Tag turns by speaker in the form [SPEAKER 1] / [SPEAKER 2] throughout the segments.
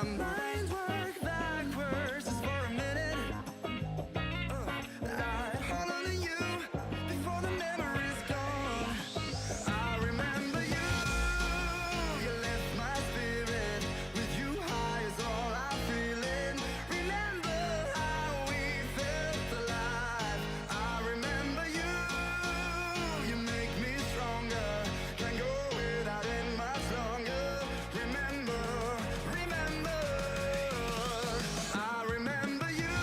[SPEAKER 1] mind work backwards just for a minute. I hold on to you before the memory's gone. I remember you. You lift my spirit. With you high is all I'm feeling. Remember how we felt alive. I remember you. You make me stronger. Can't go without it much longer. Remember, remember. I remember you.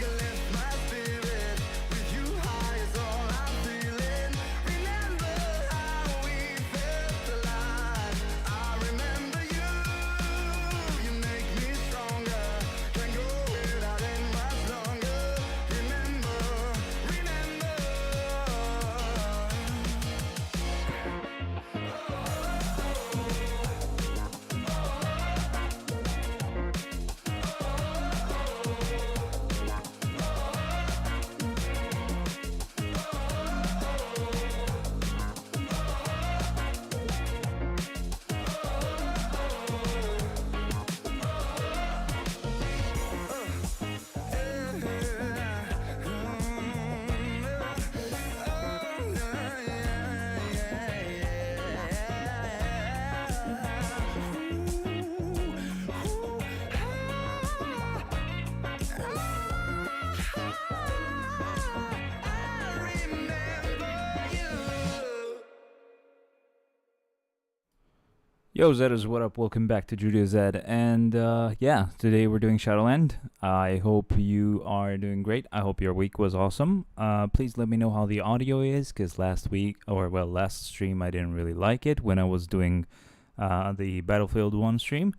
[SPEAKER 1] You lift my spirit. With you high is all I'm feeling. Remember how we felt alive. I remember you. You make me stronger. Can't go without it much longer. Remember, remember.
[SPEAKER 2] Yo, Zetas, what up? Welcome back to Judio Zed. And yeah, today we're doing Shadowland. I hope you are doing great. I hope your week was awesome. Please let me know how the audio is, because last stream I didn't really like it when I was doing the Battlefield 1 stream.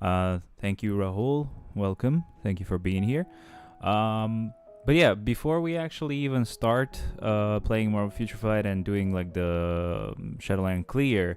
[SPEAKER 2] Thank you, Rahul. Welcome. Thank you for being here. But yeah, before we actually even start playing more Future Fight and doing like the Shadowland clear,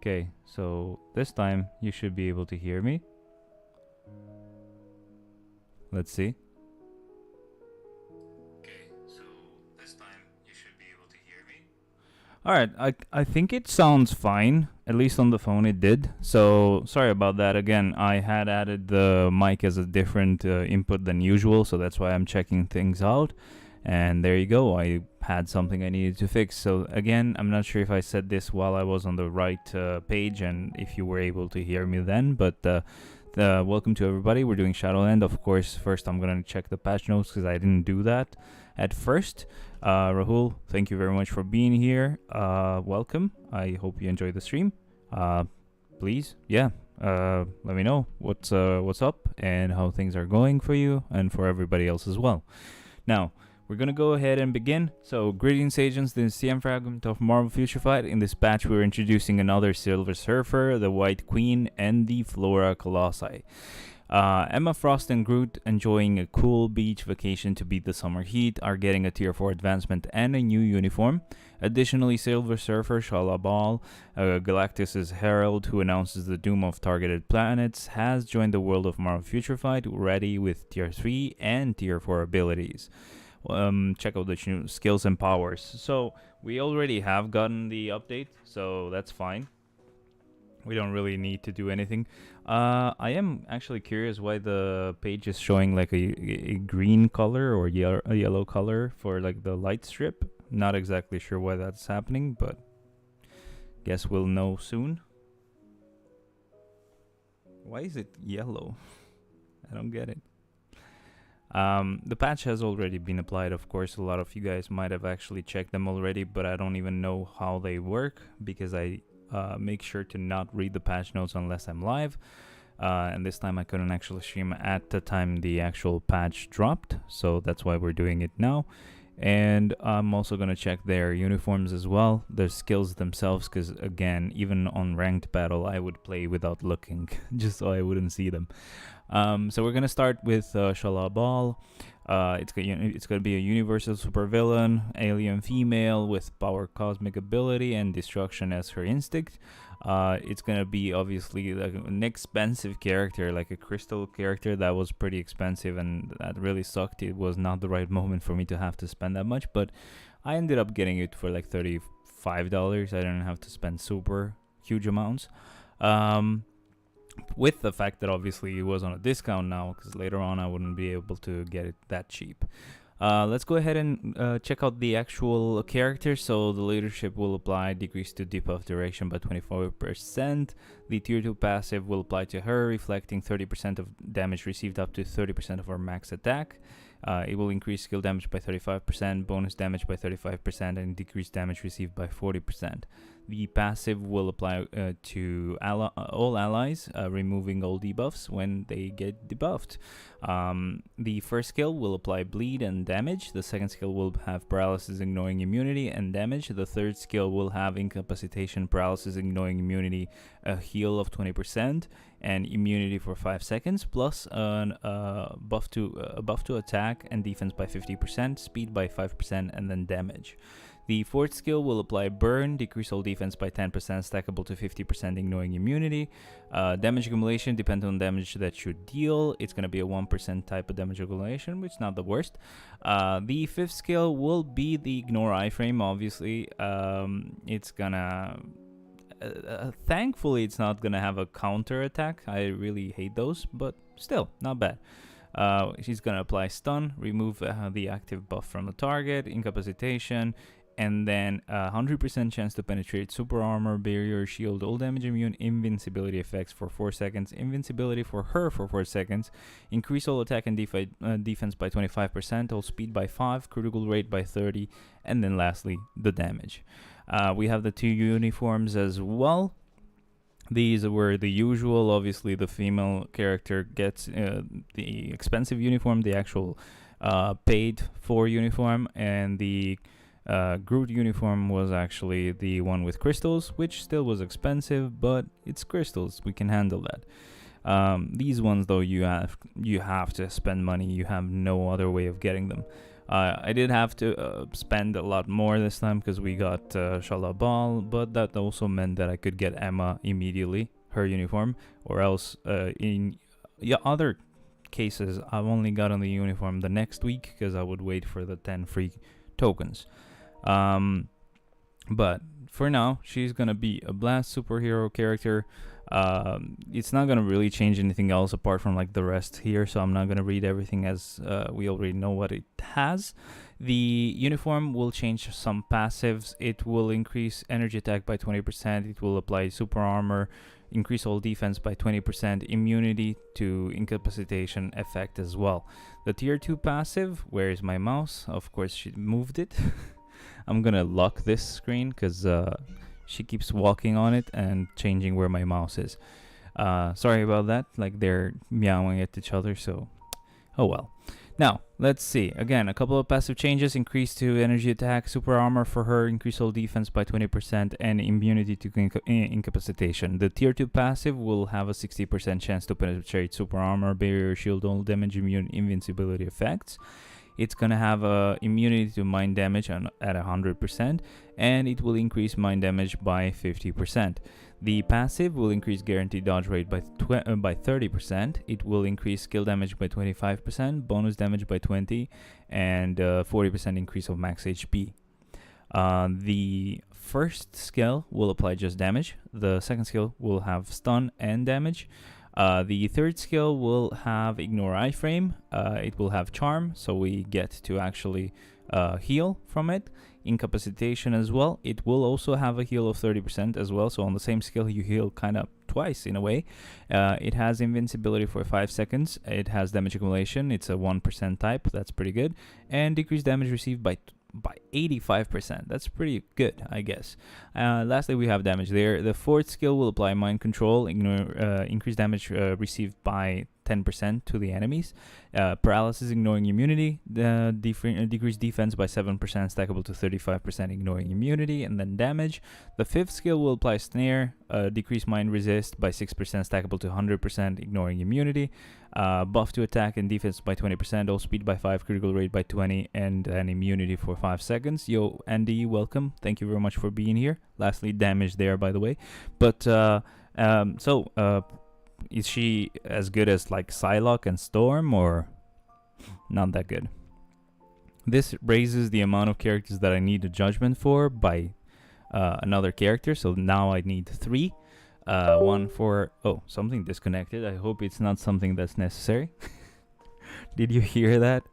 [SPEAKER 2] okay, so this time you should be able to hear me. Let's see. Okay, so this time you should be able to hear me. All right, I think it sounds fine. At least on the phone, it did. So sorry about that. Again, I had added the mic as a different input than usual, so that's why I'm checking things out. And there you go. I had something I needed to fix. So again, I'm not sure if I said this while I was on the right page and if you were able to hear me then, but welcome to everybody. We're doing Shadowland. Of course, first I'm going to check the patch notes because I didn't do that at first. Rahul, thank you very much for being here. Welcome. I hope you enjoy the stream. Please, yeah, let me know what's up and how things are going for you and for everybody else as well. Now, we're gonna go ahead and begin. So, greetings agents, this is CM Fragment of Marvel Future Fight. In this patch, we're introducing another Silver Surfer, the White Queen, and the Flora Colossi. Emma Frost and Groot, enjoying a cool beach vacation to beat the summer heat, are getting a tier 4 advancement and a new uniform. Additionally, Silver Surfer Shala Bal, Galactus' herald who announces the doom of targeted planets, has joined the world of Marvel Future Fight, ready with tier 3 and tier 4 abilities. Check out the skills and powers. So we already have gotten the update, so that's fine. We don't really need to do anything. I am actually curious why the page is showing like a green color or a yellow color for like the light strip. Not exactly sure why that's happening, but guess we'll know soon. Why is it yellow? I don't get it. The patch has already been applied, of course. A lot of you guys might have actually checked them already, but I don't even know how they work because I make sure to not read the patch notes unless I'm live. And this time I couldn't actually stream at the time the actual patch dropped, so that's why we're doing it now. And I'm also going to check their uniforms as well, their skills themselves, because again, even on ranked battle, I would play without looking, just so I wouldn't see them. So we're going to start with Shala Bal. It's going to be a universal supervillain, alien female with power, cosmic ability, and destruction as her instinct. It's going to be obviously like an expensive character, like a crystal character that was pretty expensive, and that really sucked. It was not the right moment for me to have to spend that much, but I ended up getting it for like $35. I didn't have to spend super huge amounts. With the fact that obviously it was on a discount now, because later on I wouldn't be able to get it that cheap. Let's go ahead and check out the actual character. So the leadership will apply, decrease to debuff duration by 24%. The tier 2 passive will apply to her, reflecting 30% of damage received up to 30% of her max attack. It will increase skill damage by 35%, bonus damage by 35%, and decrease damage received by 40%. The passive will apply to all allies, removing all debuffs when they get debuffed. The first skill will apply bleed and damage. The second skill will have paralysis, ignoring immunity, and damage. The third skill will have incapacitation, paralysis, ignoring immunity, a heal of 20%, and immunity for 5 seconds, plus a buff to attack and defense by 50%, speed by 5%, and then damage. The fourth skill will apply burn, decrease all defense by 10%, stackable to 50%, ignoring immunity. Damage accumulation depends on damage that you deal. It's going to be a 1% type of damage accumulation, which is not the worst. The fifth skill will be the ignore iframe, obviously. It's gonna... thankfully, it's not gonna have a counter attack. I really hate those, but still, not bad. She's gonna apply stun, remove the active buff from the target, incapacitation, and then 100% chance to penetrate, super armor, barrier, shield, all damage immune, invincibility effects for 4 seconds, invincibility for her for 4 seconds, increase all attack and defense by 25%, all speed by 5, critical rate by 30, and then lastly, the damage. We have the 2 uniforms as well. These were the usual. Obviously, the female character gets the expensive uniform, the actual paid for uniform, and the Groot uniform was actually the one with crystals, which still was expensive, but it's crystals. We can handle that. These ones, though, you have to spend money. You have no other way of getting them. I did have to spend a lot more this time because we got Shala Bal, but that also meant that I could get Emma immediately, her uniform, or else in other cases I've only gotten the uniform the next week because I would wait for the 10 free tokens. But for now, she's gonna be a blast superhero character. It's not gonna really change anything else apart from like the rest here, so I'm not gonna read everything as we already know what it has. The uniform will change some passives. It will increase energy attack by 20%. It will apply super armor, increase all defense by 20%, immunity to incapacitation effect as well. The tier 2 passive, where is my mouse? Of course, she moved it. I'm gonna lock this screen because she keeps walking on it and changing where my mouse is. Sorry about that. Like they're meowing at each other, so oh well. Now, let's see. Again, a couple of passive changes. Increase to energy attack, super armor for her, increase all defense by 20%, and immunity to incapacitation. The tier 2 passive will have a 60% chance to penetrate super armor, barrier, shield, all damage, immune, invincibility effects. It's gonna have immunity to mind damage at 100%, and it will increase mind damage by 50%. The passive will increase guaranteed dodge rate by 30%. It will increase skill damage by 25%, bonus damage by 20%, and 40% increase of max HP. The first skill will apply just damage. The second skill will have stun and damage. The third skill will have ignore iframe. It will have charm, so we get to actually heal from it. Incapacitation as well. It will also have a heal of 30% as well, so on the same skill you heal kind of twice in a way. It has invincibility for 5 seconds. It has damage accumulation. It's a 1% type. That's pretty good. And decreased damage received by 85%. That's pretty good, I guess. Lastly, we have damage there. The fourth skill will apply mind control, increase damage received by 10% to the enemies. Paralysis, ignoring immunity. Decrease defense by 7%, stackable to 35%, ignoring immunity. And then damage. The fifth skill will apply snare, decrease mind resist by 6%, stackable to 100%, ignoring immunity. Buff to attack and defense by 20%, all speed by 5, critical rate by 20, and an immunity for 5 seconds. Yo, Andy, welcome. Thank you very much for being here. Lastly, damage there, by the way. But, is she as good as like Psylocke and Storm, or not that good? This raises the amount of characters that I need a judgment for by another character, so now I need 3. One for... Oh, something disconnected. I hope it's not something that's necessary. Did you hear that?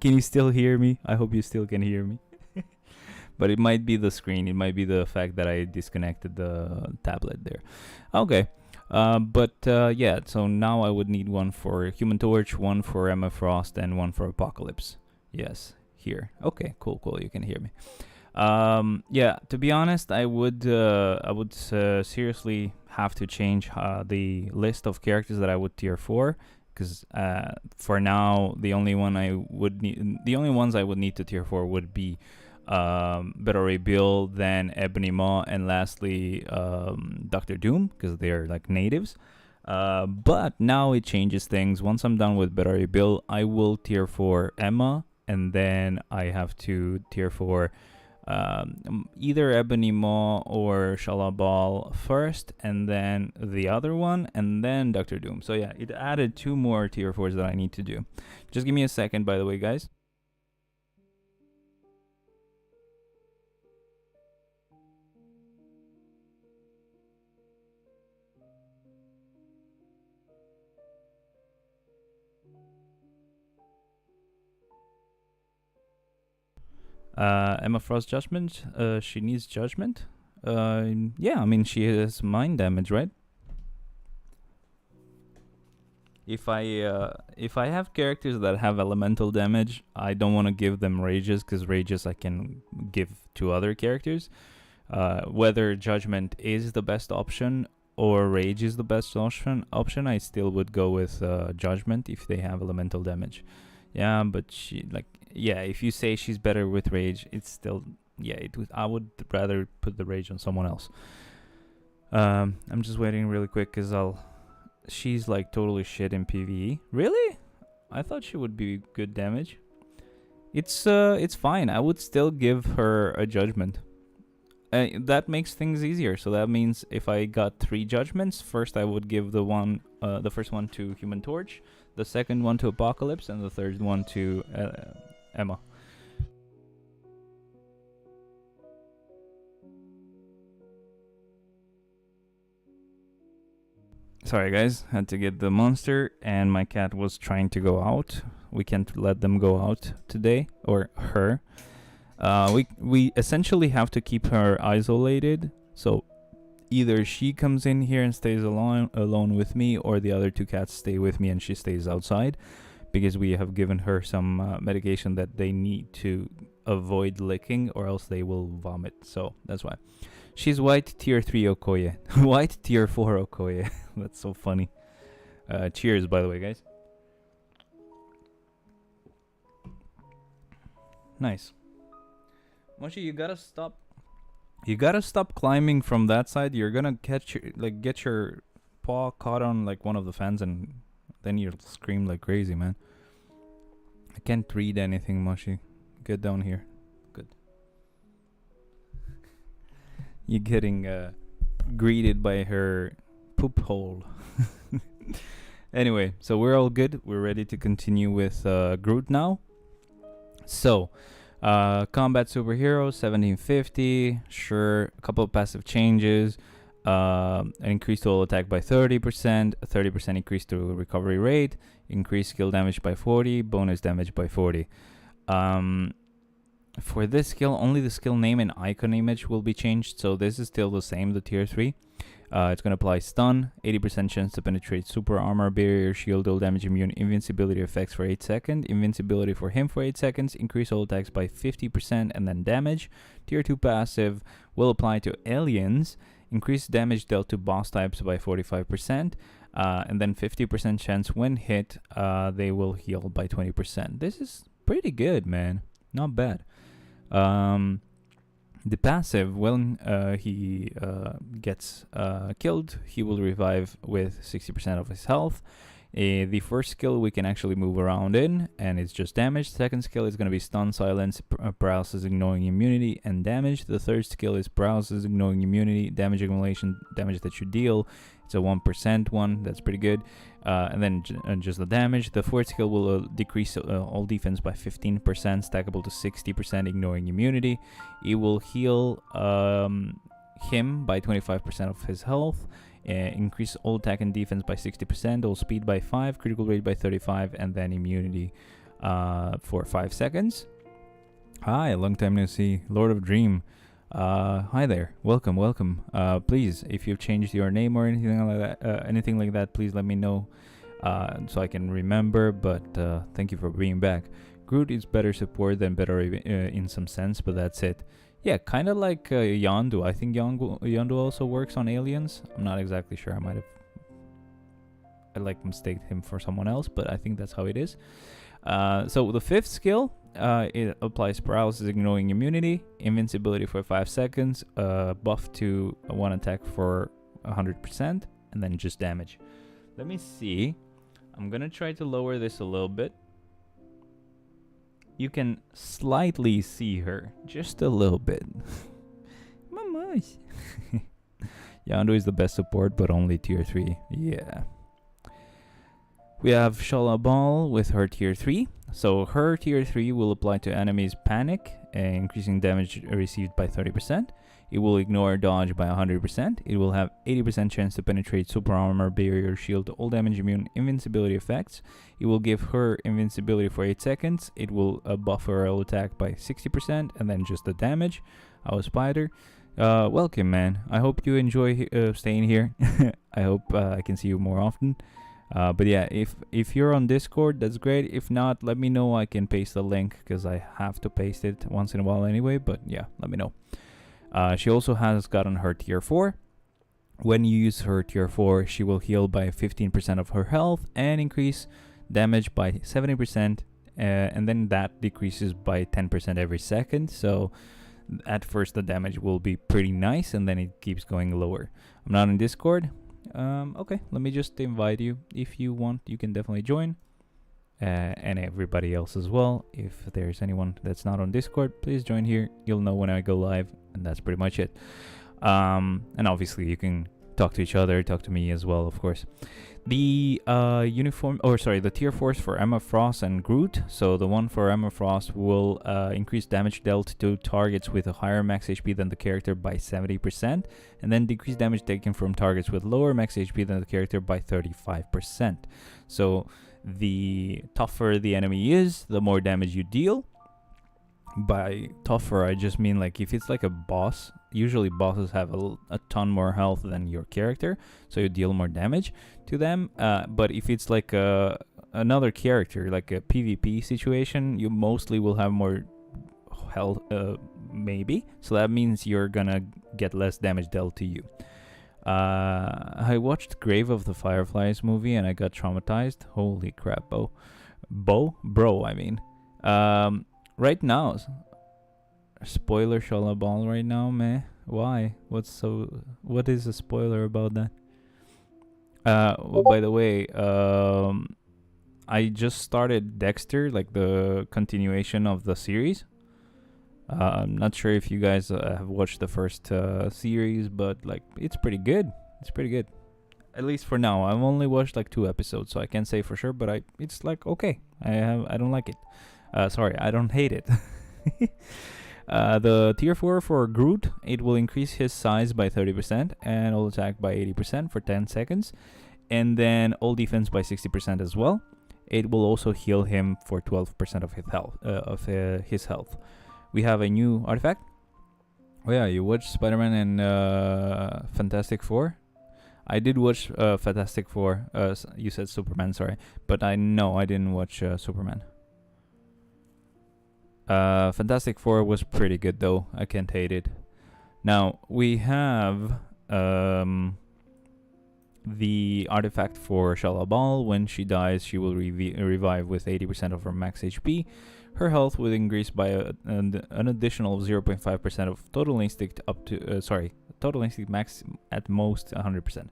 [SPEAKER 2] Can you still hear me? I hope you still can hear me. But it might be the screen. It might be the fact that I disconnected the tablet there. Okay. Yeah, so now I would need one for Human Torch, one for Emma Frost, and one for Apocalypse. Yes, here. Okay, cool. You can hear me. Yeah, to be honest, I would seriously have to change the list of characters that I would tier 4, because for now the only ones I would need to tier 4 would be Better Ray Bill, then Ebony Maw, and lastly Doctor Doom, because they're like natives. But now it changes things. Once I'm done with Better Ray Bill, I will tier 4 Emma, and then I have to tier 4 either Ebony Maw or Shalabal first, and then the other one, and then Doctor Doom. So yeah, it added 2 more tier 4s that I need to do. Just give me a second, by the way, guys. Emma Frost judgment. She needs judgment. Yeah, I mean she has mind damage, right? If I have characters that have elemental damage, I don't want to give them rages, because rages I can give to other characters. Whether judgment is the best option or rage is the best option, I still would go with judgment if they have elemental damage. Yeah, but if you say she's better with rage, it's still, I would rather put the rage on someone else. I'm just waiting really quick, because she's like totally shit in PvE. Really? I thought she would be good damage. It's fine. I would still give her a judgment. That makes things easier. So that means if I got 3 judgments, first I would give the first one to Human Torch, the second one to Apocalypse, and the third one to Emma. Sorry, guys. Had to get the monster, and my cat was trying to go out. We can't let them go out today, or her. We essentially have to keep her isolated. So either she comes in here and stays alone with me, or the other two cats stay with me and she stays outside, because we have given her some medication that they need to avoid licking, or else they will vomit. So that's why. She's white tier 3 Okoye. White tier 4 Okoye. That's so funny. Cheers, by the way, guys. Nice. Moshi, you gotta stop. You gotta stop climbing from that side. You're gonna get your paw caught on like one of the fans, and then you'll scream like crazy, man. I can't read anything, Moshi. Get down here. Good. You're getting greeted by her poop hole. Anyway, so we're all good. We're ready to continue with Groot now. So, combat superhero 1750. Sure, a couple of passive changes. An increase total attack by 30%, a 30% increase to recovery rate, increased skill damage by 40, bonus damage by 40. For this skill, only the skill name and icon image will be changed, so this is still the same, the tier 3. It's going to apply stun, 80% chance to penetrate super armor, barrier, shield, all damage immune, invincibility effects for 8 seconds, invincibility for him for 8 seconds, increase all attacks by 50% and then damage. Tier 2 passive will apply to aliens, increase damage dealt to boss types by 45%, and then 50% chance when hit, they will heal by 20%. This is pretty good, man. Not bad. The passive, when he gets killed, he will revive with 60% of his health. The first skill we can actually move around in, and it's just damage. Second skill is going to be stun, silence, paralysis, ignoring immunity, and damage. The third skill is paralysis, ignoring immunity, damage accumulation, damage that you deal. It's a 1% one, that's pretty good. And then just the damage. The fourth skill will decrease all defense by 15%, stackable to 60%, ignoring immunity. It will heal him by 25% of his health. Increase all attack and defense by 60%, all speed by 5, critical rate by 35, and then immunity for 5 seconds. Hi, long time no see, Lord of Dream. Hi there, welcome. Please, if you've changed your name or anything like that, please let me know so I can remember. But thank you for being back. Groot is better support than better in some sense, but that's it. Yeah, kind of like Yondu. I think Yondu also works on aliens. I'm not exactly sure. I mistaken him for someone else, but I think that's how it is. So the fifth skill, it applies paralysis, ignoring immunity, invincibility for 5 seconds, buff to one attack for 100%, and then just damage. Let me see. I'm gonna try to lower this a little bit. You can slightly see her, just a little bit. Mamas. Yondu is the best support, but only tier 3. Yeah. We have Shala Ball with her tier 3. So her tier 3 will apply to enemies panic, increasing damage received by 30%. It will ignore dodge by 100%. It will have 80% chance to penetrate super armor, barrier, shield, all damage immune, invincibility effects. It will give her invincibility for 8 seconds. It will buff her all attack by 60%, and then just the damage. Our spider. Welcome, man. I hope you enjoy staying here. I hope I can see you more often. But yeah, if you're on Discord, that's great. If not, let me know. I can paste the link, because I have to paste it once in a while anyway. But yeah, let me know. She also has gotten her tier 4. When you use her tier 4, she will heal by 15% of her health and increase damage by 70%. And then that decreases by 10% every second. So at first the damage will be pretty nice, and then it keeps going lower. I'm not on Discord. Okay, let me just invite you. If you want, you can definitely join. And everybody else as well. If there's anyone that's not on Discord, please join here. You'll know when I go live, and that's pretty much it. And obviously you can talk to each other, talk to me as well, of course. The the tier 4s for Emma Frost and Groot. So the one for Emma Frost will increase damage dealt to targets with a higher max HP than the character by 70%, and then decrease damage taken from targets with lower max HP than the character by 35%. So the tougher the enemy is, the more damage you deal. By tougher, I just mean like if it's like a boss, usually bosses have a ton more health than your character, so you deal more damage to them. But if it's like another character, like a PvP situation, you mostly will have more health, maybe. So that means you're gonna get less damage dealt to you. I watched Grave of the Fireflies movie and I got traumatized. Holy crap, bro, I mean. Right now, spoiler Shalabal right now, meh. Why? What is a spoiler about that? Well, by the way, I just started Dexter, like the continuation of the series. I'm not sure if you guys have watched the first series, but like it's pretty good. It's pretty good. At least for now. I've only watched like 2 episodes, so I can't say for sure, but it's like okay. I don't like it. Sorry, I don't hate it. The tier 4 for Groot, it will increase his size by 30% and all attack by 80% for 10 seconds, and then all defense by 60% as well. It will also heal him for 12% of his health. We have a new artifact. Oh yeah, you watched Spider-Man and Fantastic Four? I did watch Fantastic Four. You said Superman, sorry, but I didn't watch Superman. Fantastic Four was pretty good though. I can't hate it. Now we have the artifact for Shalabal. When she dies, she will revive with 80% of her max HP. Her health will increase by an additional 0.5% of total instinct up to total instinct max at most 100%.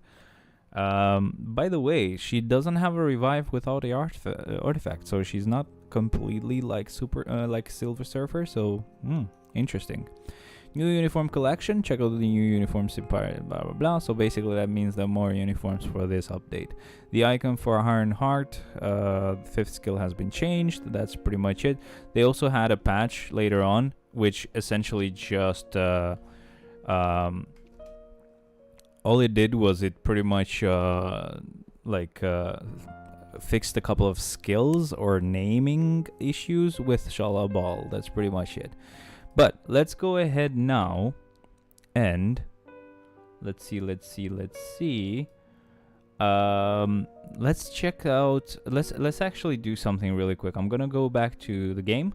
[SPEAKER 2] By the way, she doesn't have a revive without the artifact, so she's not completely like like Silver Surfer. So interesting. New uniform collection. Check out the new uniforms in blah blah blah. So basically that means there are more uniforms for this update. The icon for Iron Heart, 5th skill has been changed. That's pretty much it. They also had a patch later on, which essentially just all it did was it pretty much fixed a couple of skills or naming issues with Shalabal. That's pretty much it. But let's go ahead now and let's see. Let's check out. Let's actually do something really quick. I'm gonna go back to the game.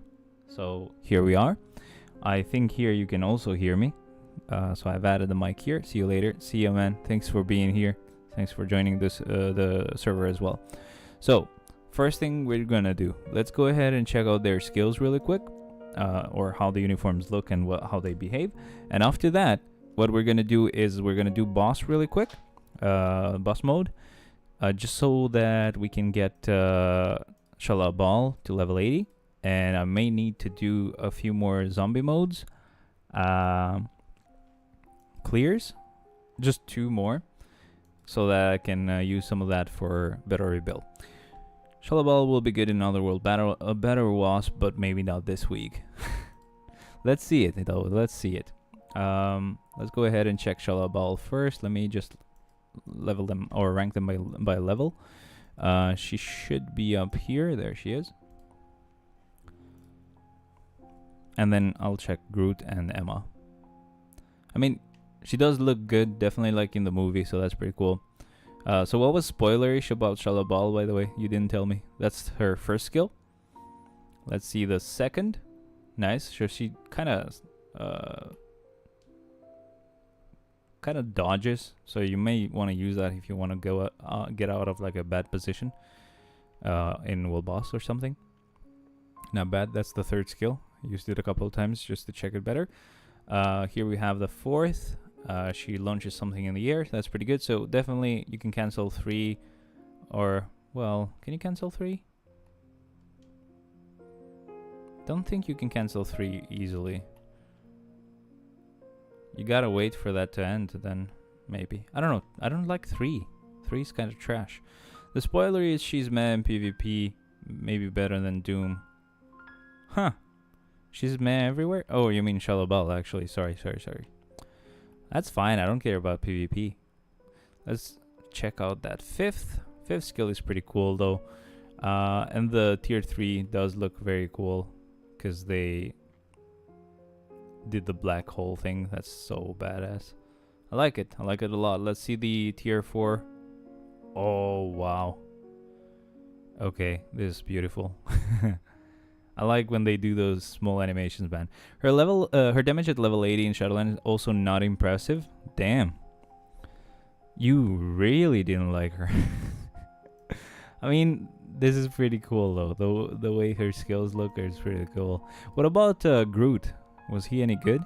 [SPEAKER 2] So here we are. I think here you can also hear me. So I've added the mic here. See you later. See you, man. Thanks for being here. Thanks for joining this the server as well. So first thing we're gonna do, let's go ahead and check out their skills really quick, or how the uniforms look and how they behave. And after that, what we're gonna do is we're gonna do boss really quick, boss mode, just so that we can get Shalabal to level 80. And I may need to do a few more zombie modes. Clears, just 2 more, so that I can use some of that for better rebuild. Shalabal will be good in Otherworld battle, a better wasp, but maybe not this week. Let's see it though. Let's see it. Let's go ahead and check Shalabal first. Let me just level them or rank them by level. She should be up here. There she is. And then I'll check Groot and Emma. I mean, she does look good, definitely like in the movie, so that's pretty cool. So what was spoilerish about Shalabal, by the way? You didn't tell me. That's her first skill. Let's see the second. Nice. So she kind of dodges, so you may want to use that if you want to go get out of like a bad position in World Boss or something. Not bad. That's the third skill. Used it a couple of times just to check it better. Here we have the fourth. She launches something in the air. That's pretty good. So definitely you can cancel 3, or well, can you cancel 3? Don't think you can cancel 3 easily. You gotta wait for that to end then. maybe. I don't know. I don't like 3. 3 is kind of trash. The spoiler is she's meh in PvP, maybe better than Doom. Huh. She's meh everywhere? Oh, you mean Shallow Bell, actually. Sorry. That's fine. I don't care about PvP. Let's check out that 5th. 5th skill is pretty cool, though. And the tier 3 does look very cool because they did the black hole thing. That's so badass. I like it. I like it a lot. Let's see the tier 4. Oh, wow. Okay, this is beautiful. I like when they do those small animations, man. Her damage at level 80 in Shadowland is also not impressive. Damn. You really didn't like her. I mean, this is pretty cool though. The way her skills look is pretty cool. What about Groot? Was he any good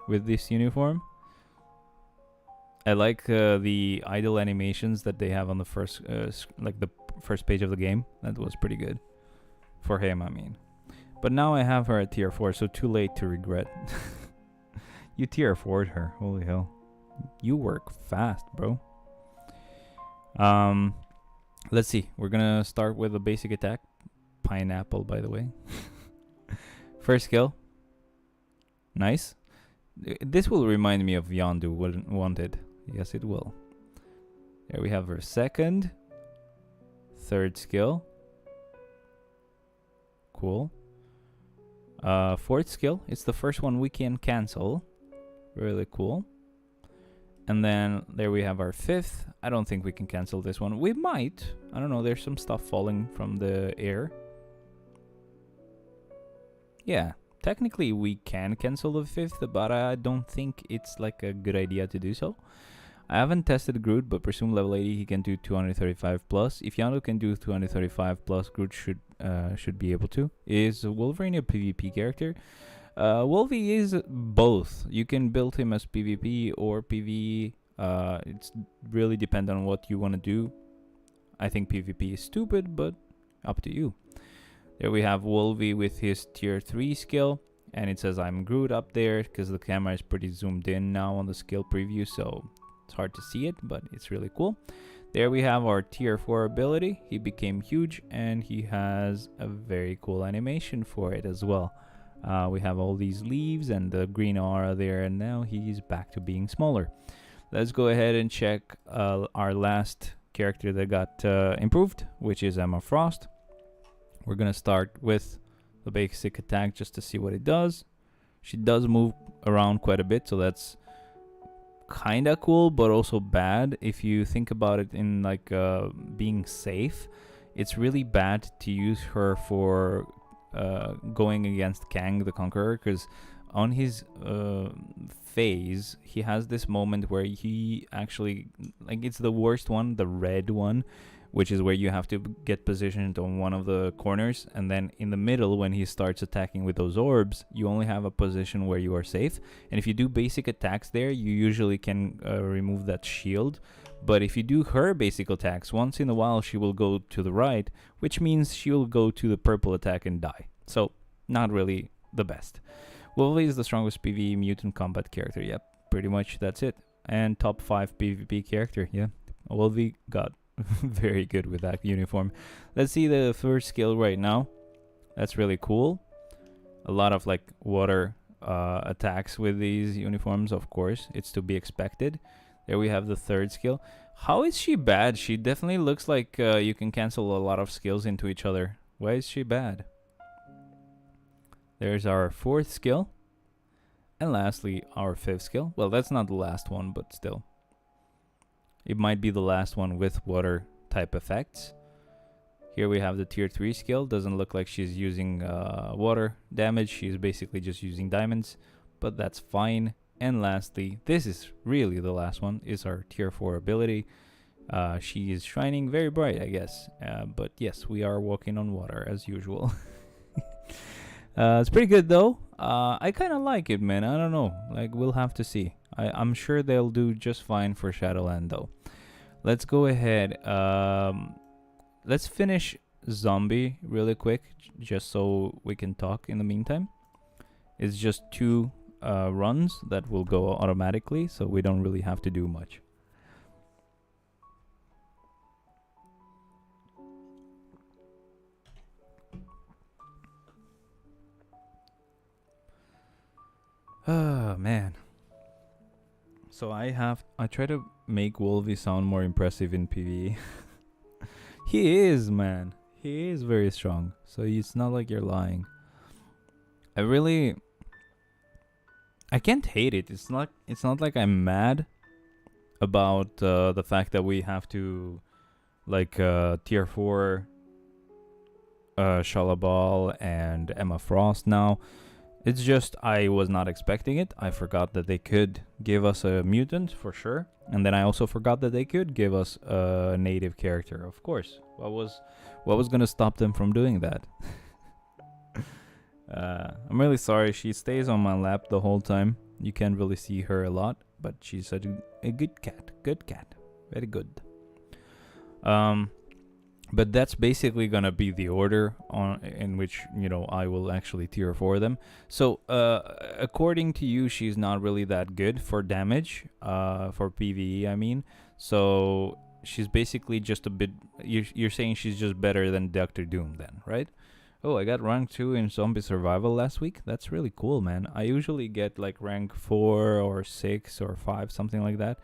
[SPEAKER 2] with this uniform? I like the idle animations that they have on the first, like the first page of the game. That was pretty good for him, I mean. But now I have her at tier 4, so too late to regret. You tier 4'd her. Holy hell. You work fast, bro. Let's see. We're gonna start with a basic attack. Pineapple, by the way. First skill. Nice. This will remind me of Yondu Wanted. Yes, it will. There we have her second. Third skill. Cool. Fourth skill. It's the first one we can cancel. Really cool. And then there we have our 5th. I don't think we can cancel this one. We might. I don't know. There's some stuff falling from the air. Yeah. Technically, we can cancel the 5th, but I don't think it's like a good idea to do so. I haven't tested Groot, but presume level 80 he can do 235 plus. If Yondu can do 235 plus, Groot should be able to. Is Wolverine a PvP character? Wolvie is both. You can build him as PvP or PvE. It's really depend on what you want to do. I think PvP is stupid, but up to you. There we have Wolvie with his tier 3 skill. And it says I'm Groot up there because the camera is pretty zoomed in now on the skill preview. So it's hard to see it, but it's really cool. There we have our tier 4 ability. He became huge and he has a very cool animation for it as well. We have all these leaves and the green aura there, and now he's back to being smaller. Let's go ahead and check our last character that got improved, which is Emma Frost. We're gonna start with the basic attack just to see what it does. She does move around quite a bit, so that's kinda cool, but also bad. If you think about it in like being safe, it's really bad to use her for going against Kang the Conqueror, because on his phase he has this moment where he actually, like, it's the worst one, the red one, which is where you have to get positioned on one of the corners, and then in the middle when he starts attacking with those orbs, you only have a position where you are safe. And if you do basic attacks there, you usually can remove that shield. But if you do her basic attacks, once in a while she will go to the right, which means she will go to the purple attack and die. So not really the best. Wolverine is the strongest PvE mutant combat character. Yep, pretty much that's it. And top 5 PvP character. Yeah, Wolverine got very good with that uniform. Let's see the first skill right now. That's really cool. A lot of like water attacks with these uniforms, of course. It's to be expected. There we have the third skill. How is she bad? She definitely looks like you can cancel a lot of skills into each other. Why is she bad? There's our fourth skill. And lastly, our fifth skill. Well, that's not the last one, but still. It might be the last one with water type effects. Here we have the tier 3 skill. Doesn't look like she's using water damage. She's basically just using diamonds, but that's fine. And lastly, this is really the last one, is our tier 4 ability. She is shining very bright, I guess. But yes, we are walking on water as usual. It's pretty good though. I kind of like it, man. I don't know. Like, we'll have to see. I'm sure they'll do just fine for Shadowland though. Let's go ahead. Let's finish Zombie really quick, just so we can talk in the meantime. It's just 2 runs that will go automatically, so we don't really have to do much. Oh man. So I try to make Wolvie sound more impressive in PvE. He is, man. He is very strong. So it's not like you're lying. I can't hate it. It's not like I'm mad about the fact that we have to like tier 4 Shalabal and Emma Frost now. It's just I was not expecting it. I forgot that they could give us a mutant for sure, and then I also forgot that they could give us a native character. Of course, what was gonna stop them from doing that? I'm really sorry. She stays on my lap the whole time. You can't really see her a lot, but she's such a good cat. Good cat. Very good. But that's basically gonna be the order in which I will actually tier 4 them. So according to you, she's not really that good for damage, for PvE. I mean, so she's basically just a bit. You're saying she's just better than Doctor Doom, then, right? Oh, I got rank 2 in zombie survival last week. That's really cool, man. I usually get like rank 4 or 6 or 5, something like that.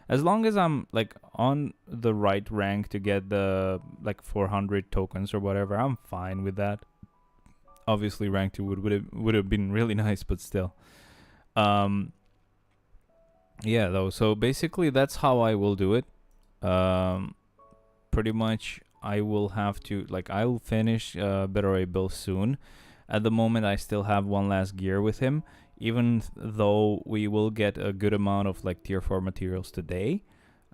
[SPEAKER 2] As long as I'm like on the right rank to get the like 400 tokens or whatever, I'm fine with that. Obviously, rank 2 would have been really nice, but still. Yeah, though. So basically, that's how I will do it. Pretty much, I will have to I'll finish Better Ray Bill soon. At the moment, I still have one last gear with him. Even though we will get a good amount of like tier 4 materials today,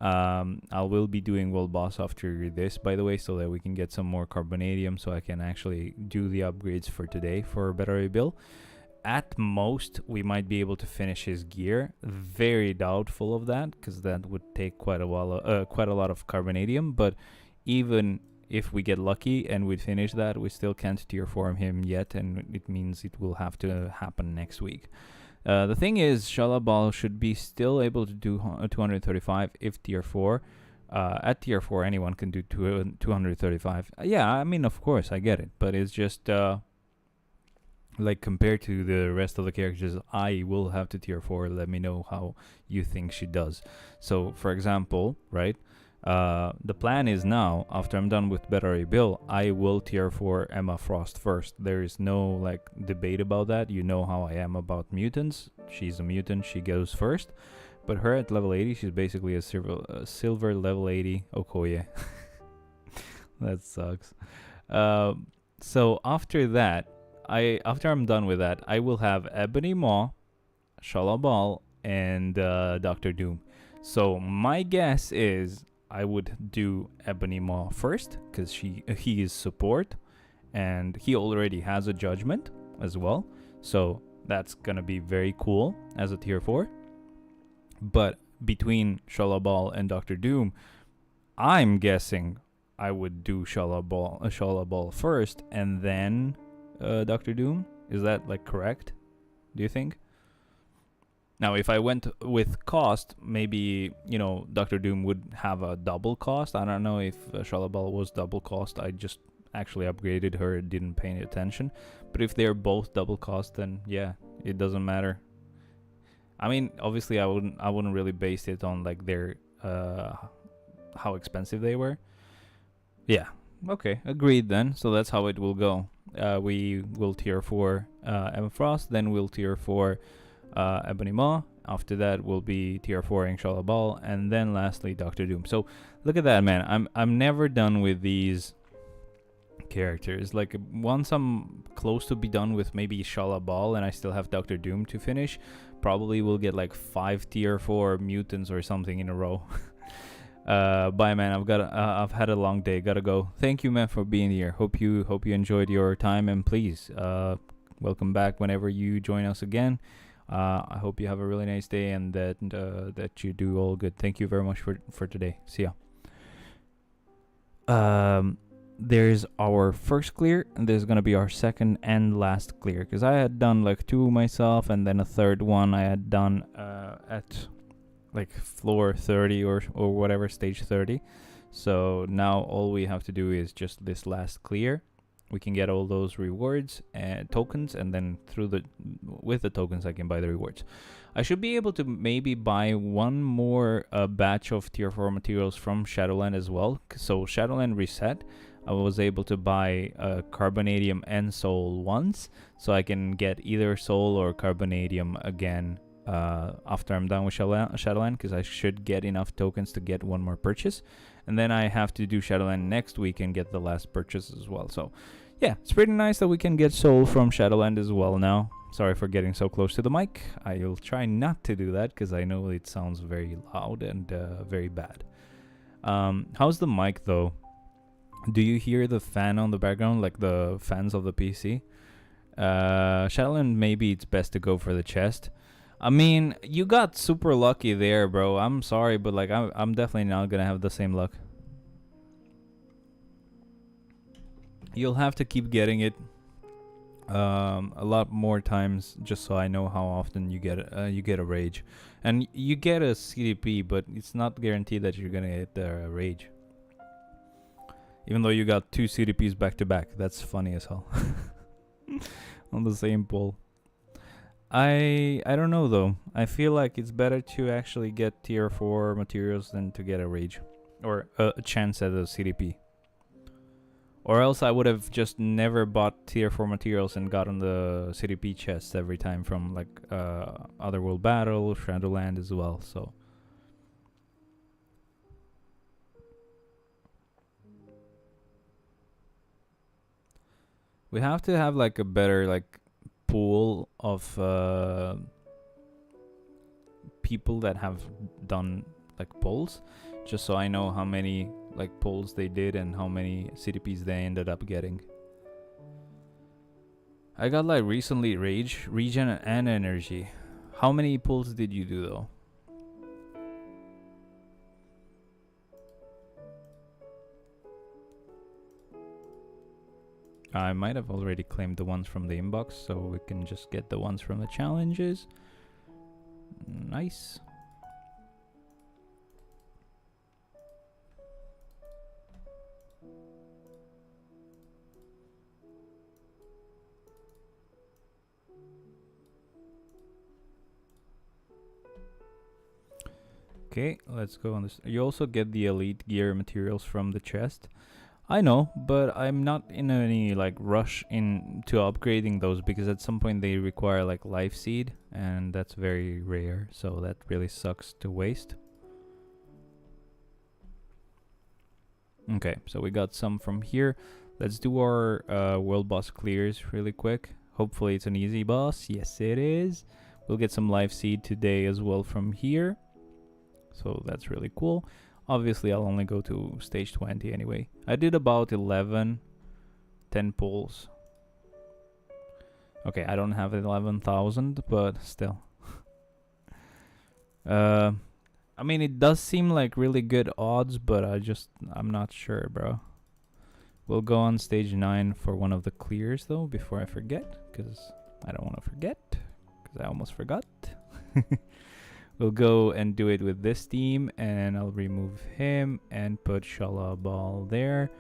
[SPEAKER 2] I will be doing world boss after this, by the way, so that we can get some more carbonadium, so I can actually do the upgrades for today for Better Bill. At most, we might be able to finish his gear. Very doubtful of that, because that would take quite a lot of carbonadium. But even if we get lucky and we finish that, we still can't tier 4 him yet, and it means it will have to happen next week. The thing is, Shalabal should be still able to do 235 if tier 4. At tier 4, anyone can do 235. Yeah, I mean, of course, I get it, but it's just like compared to the rest of the characters, I will have to tier 4. Let me know how you think she does. So, for example, right? The plan is now, after I'm done with Better Bill, I will tier 4 Emma Frost first. There is no like debate about that. You know how I am about mutants. She's a mutant, she goes first. But her at level 80, she's basically a silver level 80 Okoye. That sucks. So after that, after I'm done with that, I will have Ebony Maw, Shalabal, and Doctor Doom. So my guess is I would do Ebony Maw first, because he is support, and he already has a judgment as well. So that's gonna be very cool as a tier 4. But between Shalabal and Doctor Doom, I'm guessing I would do Shalabal first and then Doctor Doom. Is that like correct? Do you think? Now, if I went with cost, maybe, Doctor Doom would have a double cost. I don't know if Shalabal was double cost. I just actually upgraded her, didn't pay any attention. But if they're both double cost, then yeah, it doesn't matter. I mean, obviously, I wouldn't really base it on like their how expensive they were. Yeah, okay, agreed then. So that's how it will go. We will tier 4 Emma Frost, then we'll tier 4 Ebony Maw. After that will be tier 4 Shalabal, and then lastly Doctor Doom. So look at that, man. I'm never done with these characters. Like once I'm close to be done with maybe Shalabal and I still have Doctor Doom to finish, probably we'll get like 5 tier 4 mutants or something in a row. Bye, man. I've had a long day. Gotta go. Thank you, man, for being here. Hope you enjoyed your time, and please welcome back whenever you join us again. I hope you have a really nice day, and that you do all good. Thank you very much for today. See ya. There's our first clear, and there's gonna be our second and last clear, because I had done like 2 myself, and then a third one I had done at like floor 30 or whatever, stage 30. So now all we have to do is just this last clear, we can get all those rewards and tokens, and then with the tokens I can buy the rewards. I should be able to maybe buy one more batch of tier 4 materials from Shadowland as well. So Shadowland reset, I was able to buy carbonadium and soul once, so I can get either soul or carbonadium again after I'm done with Shadowland, because I should get enough tokens to get one more purchase. And then I have to do Shadowland next week and get the last purchase as well. So yeah, it's pretty nice that we can get soul from Shadowland as well now. Sorry for getting so close to the mic. I'll try not to do that because I know it sounds very loud and very bad. How's the mic though? Do you hear the fan on the background, like the fans of the PC? Shadowland, maybe it's best to go for the chest. I mean, you got super lucky there, bro. I'm sorry, but like I'm definitely not gonna have the same luck. You'll have to keep getting it a lot more times, just so I know how often you get a rage, and you get a CDP, but it's not guaranteed that you're gonna get the rage. Even though you got 2 CDPs back to back, that's funny as hell. On the same pull. I don't know though. I feel like it's better to actually get tier 4 materials than to get a rage or a chance at a CDP. Or else I would have just never bought tier 4 materials and gotten the CDP chests every time from like Otherworld Battle, Shadowland as well. So we have to have like a better like pool of people that have done like polls, just so I know how many like polls they did and how many CDPs they ended up getting. I got like recently rage, regen, and energy. How many polls did you do though? I might have already claimed the ones from the inbox, so we can just get the ones from the challenges. Nice. Okay, let's go on this. You also get the elite gear materials from the chest. I know, but I'm not in any like rush into upgrading those, because at some point they require like life seed, and that's very rare, so that really sucks to waste. Okay, so we got some from here. Let's do our world boss clears really quick. Hopefully it's an easy boss. Yes, it is. We'll get some life seed today as well from here, so that's really cool. Obviously, I'll only go to stage 20 anyway. I did about 10 pulls. Okay, I don't have 11,000, but still. I mean, it does seem like really good odds, but I'm not sure, bro. We'll go on stage 9 for one of the clears, though, before I forget, because I don't want to forget, because I almost forgot. We'll go and do it with this team, and I'll remove him and put Shala Ball there.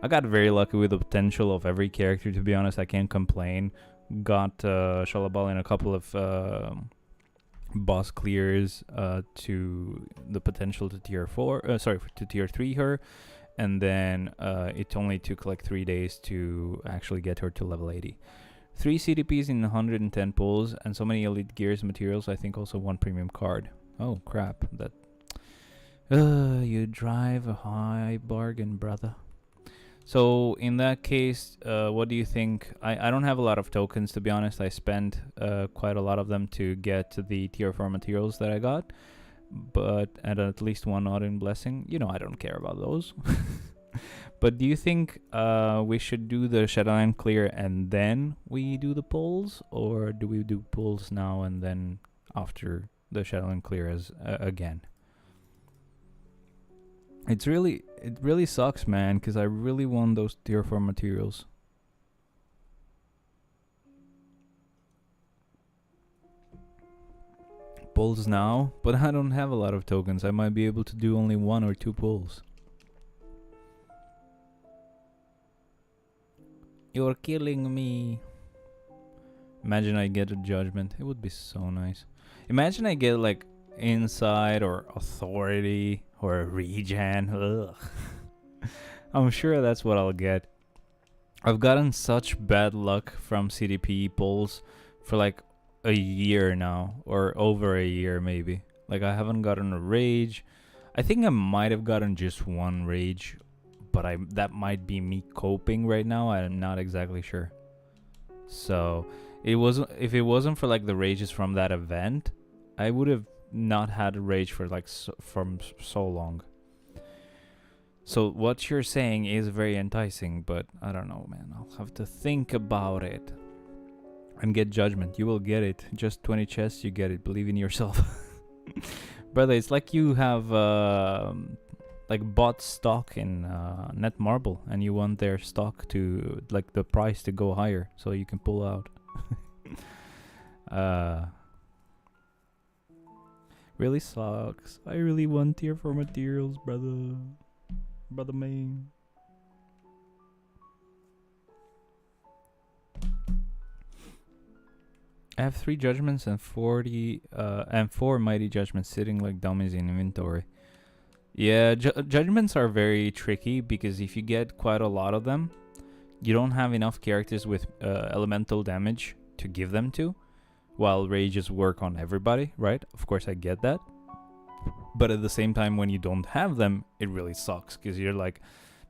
[SPEAKER 2] I got very lucky with the potential of every character, to be honest. I can't complain. Got Shala Ball in a couple of boss clears to the potential to tier 4, to tier 3 her, and then it only took like 3 days to actually get her to level 80. 3 CDPs in 110 pulls, and so many elite gears materials. I think also 1 premium card. Oh crap, that you drive a high bargain, brother. So in that case, what do you think? I don't have a lot of tokens, to be honest. I spent quite a lot of them to get the tier 4 materials that I got, but at least 1 Odin blessing. You know, I don't care about those. But do you think we should do the Shadowland clear and then we do the pulls, or do we do pulls now and then after the Shadowland clear as again? It really sucks, man, because I really want those tier 4 materials. Pulls now, but I don't have a lot of tokens. I might be able to do only 1 or 2 pulls. You're killing me. Imagine I get a judgment. It would be so nice. Imagine I get like insight or authority or a regen. Ugh. I'm sure that's what I'll get. I've gotten such bad luck from CDP polls for like a year now, or over a year maybe. Like I haven't gotten a rage. I think I might have gotten just one rage, but that might be me coping right now. I'm not exactly sure. So if it wasn't for like the rages from that event, I would have not had a rage for like so long. So what you're saying is very enticing, but I don't know, man. I'll have to think about it. And get judgment. You will get it. Just 20 chests, you get it. Believe in yourself. Brother, it's like you have like bought stock in Netmarble and you want their stock to, like, the price to go higher so you can pull out. Really sucks. I really want tier 4 materials, brother. Brother man. I have 3 judgments and 4 mighty judgments sitting like dummies in inventory. Yeah, judgments are very tricky because if you get quite a lot of them, you don't have enough characters with elemental damage to give them to, while rages work on everybody, right? Of course, I get that. But at the same time, when you don't have them, it really sucks because you're like,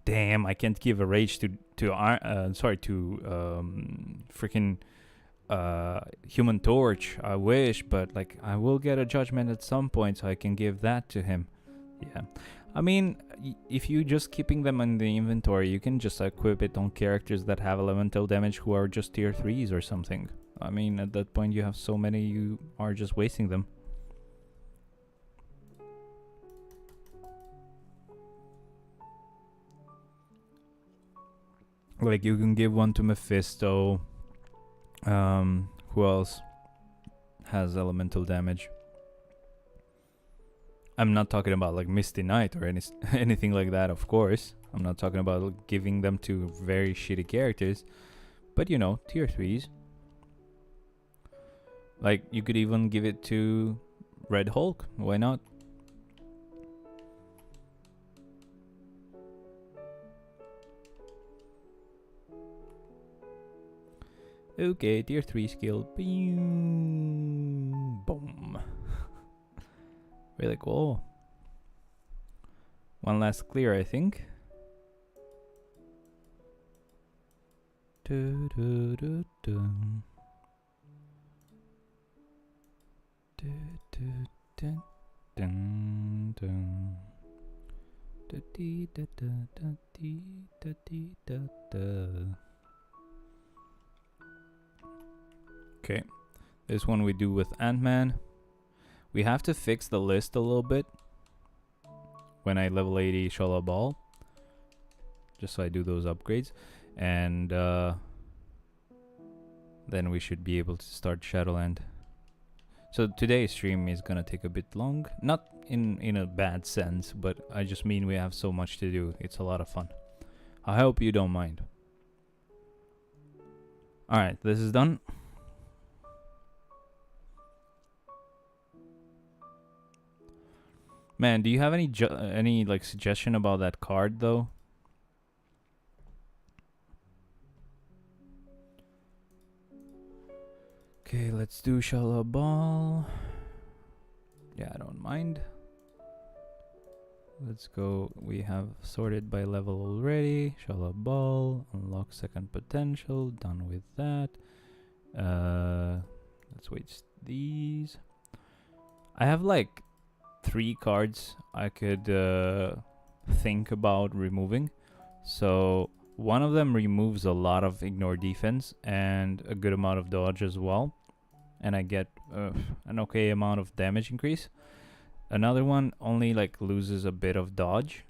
[SPEAKER 2] damn, I can't give a rage to freaking Human Torch. I wish, but like I will get a judgment at some point, so I can give that to him. Yeah, I mean, if you just keeping them in the inventory, you can just equip it on characters that have elemental damage who are just tier 3s or something. I mean, at that point you have so many, you are just wasting them. Like you can give one to Mephisto. Who else has elemental damage? I'm not talking about like Misty Knight or anything like that, of course. I'm not talking about like, giving them to very shitty characters. But you know, tier 3s. Like you could even give it to Red Hulk. Why not? Okay, tier 3 skill. Boom. Really cool. One last clear, I think. Okay, this one we do with Ant-Man. We have to fix the list a little bit when I level 80 Shala Ball, just so I do those upgrades, and then we should be able to start Shadowland. So today's stream is gonna take a bit long, not in a bad sense, but I just mean we have so much to do. It's a lot of fun. I hope you don't mind. Alright, this is done. Man, do you have any like suggestion about that card though? Okay, let's do Shala Ball. Yeah, I don't mind. Let's go. We have sorted by level already. Shala Ball, unlock second potential. Done with that. Let's waste these. I have like 3 cards I could think about removing. So one of them removes a lot of ignore defense and a good amount of dodge as well, and I get an okay amount of damage increase. Another one only like loses a bit of dodge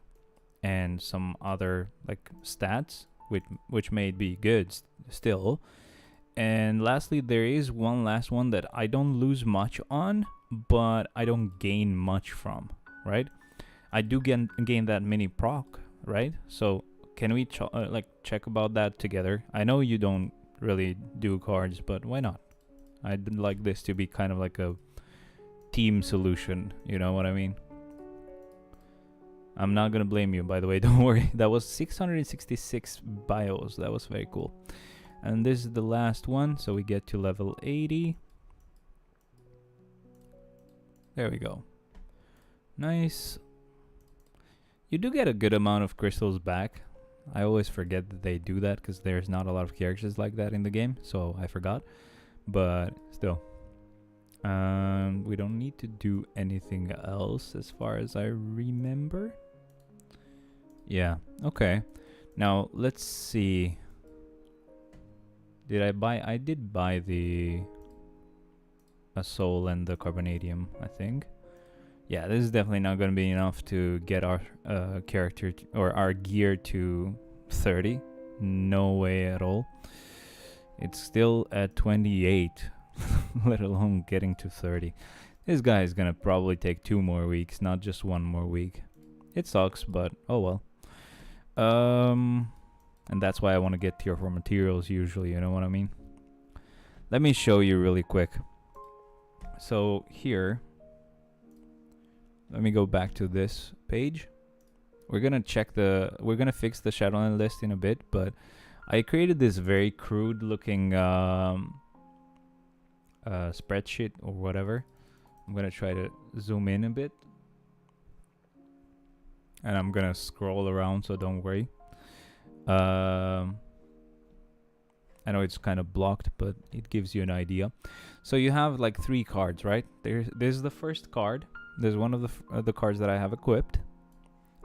[SPEAKER 2] and some other like stats, which may be good still. And lastly, there is one last one that I don't lose much on, but I don't gain much from, right? I do gain that mini proc, right? So can we like check about that together? I know you don't really do cards, but why not? I'd like this to be kind of like a team solution, you know what I mean? I'm not gonna blame you, by the way, don't worry. That was 666 bios. That was very cool. And this is the last one, so we get to level 80. There we go. Nice. You do get a good amount of crystals back. I always forget that they do that because there's not a lot of characters like that in the game, so I forgot. But still. We don't need to do anything else as far as I remember. Yeah, okay. Now, let's see. Did I buy? I did buy the a soul and the carbonadium, I think. Yeah, this is definitely not going to be enough to get our character or our gear to 30. No way at all. It's still at 28, let alone getting to 30. This guy is going to probably take 2 more weeks, not just 1 more week. It sucks, but oh well. And that's why I want to get tier 4 materials usually, you know what I mean? Let me show you really quick. So here, let me go back to this page. We're gonna fix the Shadowland list in a bit, but I created this very crude looking spreadsheet or whatever. I'm gonna try to zoom in a bit. And I'm gonna scroll around, so don't worry. I know it's kind of blocked, but it gives you an idea. So you have like 3 cards, right? This is the first card. There's one of the cards that I have equipped.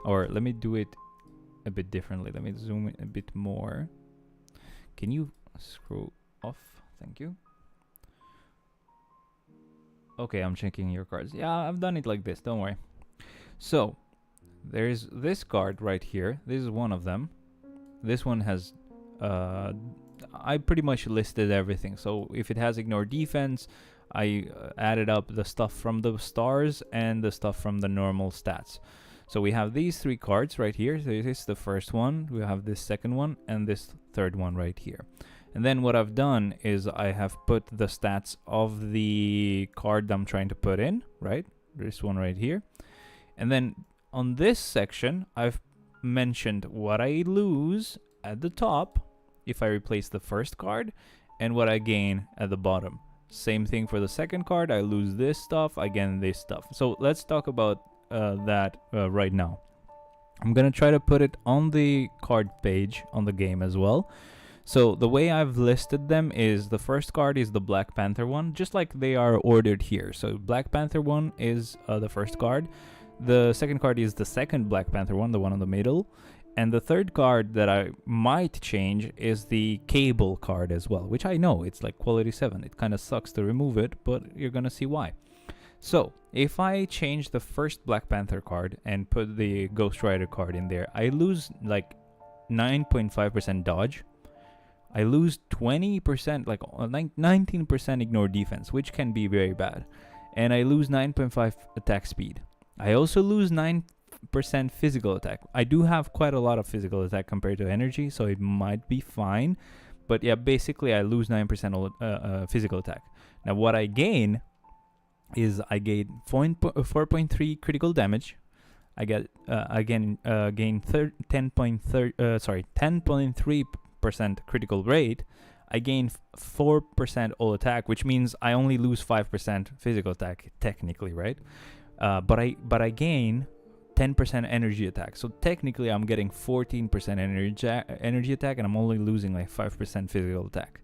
[SPEAKER 2] Or let me do it a bit differently. Let me zoom in a bit more. Can you scroll off? Thank you. Okay, I'm checking your cards. Yeah, I've done it like this. Don't worry. So there's this card right here. This is one of them. This one has I pretty much listed everything. So if it has ignore defense, I added up the stuff from the stars and the stuff from the normal stats. So we have these 3 cards right here. So this is the first one. We have this second one and this third one right here. And then what I've done is I have put the stats of the card I'm trying to put in, right? This one right here. And then on this section, I've mentioned what I lose at the top if I replace the first card and what I gain at the bottom. Same thing for the second card. I lose this stuff, I gain this stuff. So let's talk about that right now. I'm gonna try to put it on the card page on the game as well. So the way I've listed them is the first card is the Black Panther one, just like they are ordered here. So Black Panther one is the first card. The second card is the second Black Panther one, the one in the middle. And the third card that I might change is the Cable card as well, which I know it's like quality 7. It kind of sucks to remove it, but you're gonna see why. So if I change the first Black Panther card and put the Ghost Rider card in there, I lose like 9.5% dodge. I lose 20%, like 19% ignore defense, which can be very bad. And I lose 9.5 attack speed. I also lose 9% physical attack. I do have quite a lot of physical attack compared to energy, so it might be fine. But yeah, basically I lose 9% physical attack. Now what I gain is I gain 4.3 critical damage. I get gain 10.3% critical rate. I gain 4% all attack, which means I only lose 5% physical attack technically, right? But I gain 10% energy attack. So technically I'm getting 14% energy attack, and I'm only losing like 5% physical attack.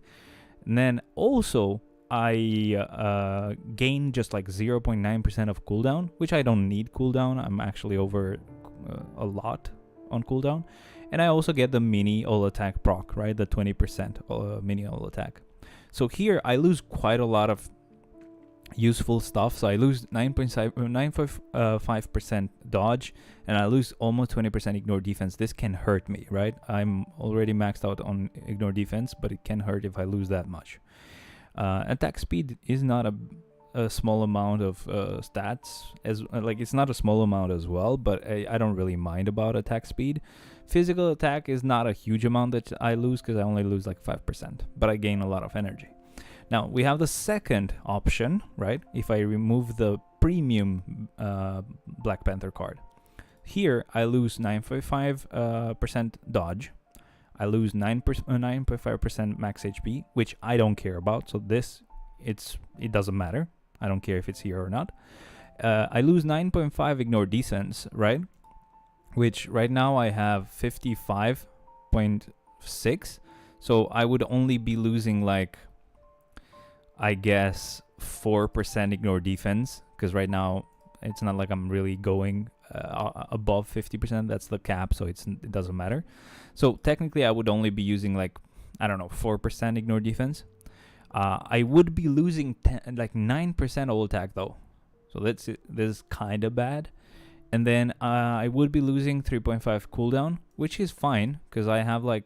[SPEAKER 2] And then also I gain just like 0.9% of cooldown, which I don't need cooldown. I'm actually over a lot on cooldown. And I also get the mini all attack proc, right? The 20% mini all attack. So here I lose quite a lot of useful stuff. So I lose 9.5% dodge, and I lose almost 20% ignore defense. This can hurt me, right? I'm already maxed out on ignore defense, but it can hurt if I lose that much. Attack speed is not a small amount of stats, as like it's not a small amount as well, but I don't really mind about attack speed Physical attack is not a huge amount that I lose because I only lose like 5%, but I gain a lot of energy. Now we have the second option, right? If I remove the premium Black Panther card, here I lose 9.5% dodge. I lose 9.5% max HP, which I don't care about. So it doesn't matter. I don't care if it's here or not. I lose 9.5 ignore defense, right? Which right now I have 55.6. So I would only be losing like, I guess, 4% ignore defense, because right now it's not like I'm really going above 50%. That's the cap, so it doesn't matter. So technically I would only be using like, I don't know, 4% ignore defense. I would be losing like 9% all attack though, so this is kind of bad. And then I would be losing 3.5 cooldown, which is fine because I have like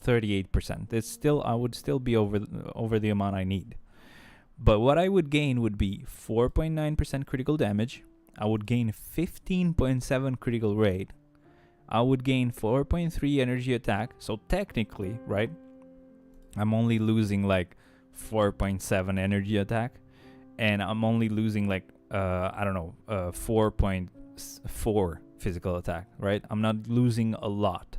[SPEAKER 2] 38%. I would still be over the amount I need. But what I would gain would be 4.9% critical damage. I would gain 15.7 critical rate. I would gain 4.3 energy attack. So technically, right, I'm only losing like 4.7 energy attack, and I'm only losing like 4.4 physical attack, right? I'm not losing a lot,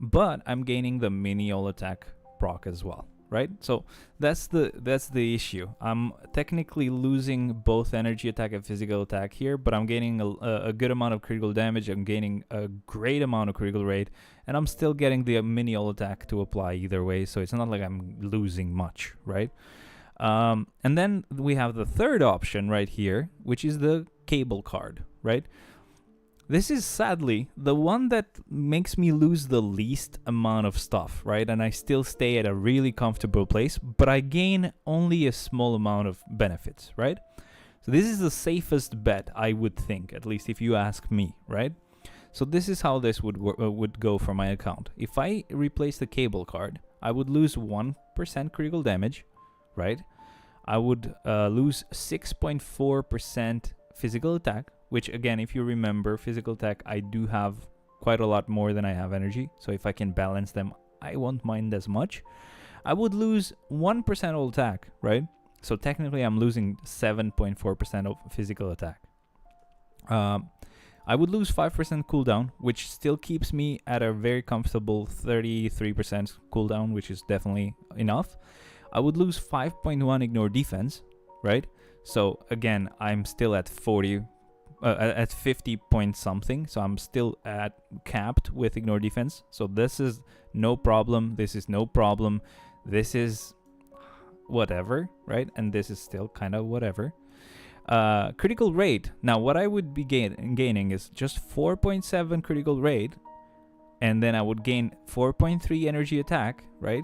[SPEAKER 2] but I'm gaining the mini all attack proc as well, right? So that's the issue. I'm technically losing both energy attack and physical attack here, but I'm gaining a good amount of critical damage. I'm gaining a great amount of critical rate, and I'm still getting the mini all attack to apply either way. So it's not like I'm losing much, right? And then we have the third option right here, which is the cable card, right? This is sadly the one that makes me lose the least amount of stuff, right? And I still stay at a really comfortable place, but I gain only a small amount of benefits, right? So this is the safest bet, I would think, at least if you ask me, right? So this is how this would go for my account. If I replace the cable card, I would lose 1% critical damage, right? I would lose 6.4% physical attack, which again, if you remember, physical attack, I do have quite a lot more than I have energy. So if I can balance them, I won't mind as much. I would lose 1% all attack, right? So technically I'm losing 7.4% of physical attack. I would lose 5% cooldown, which still keeps me at a very comfortable 33% cooldown, which is definitely enough. I would lose 5.1 ignore defense, right? So again, I'm still at 50 point something, so I'm still at capped with ignore defense. So this is no problem, this is no problem, this is whatever, right? And this is still kind of whatever. Critical rate, now what I would be gaining is just 4.7 critical rate, and then I would gain 4.3 energy attack, right?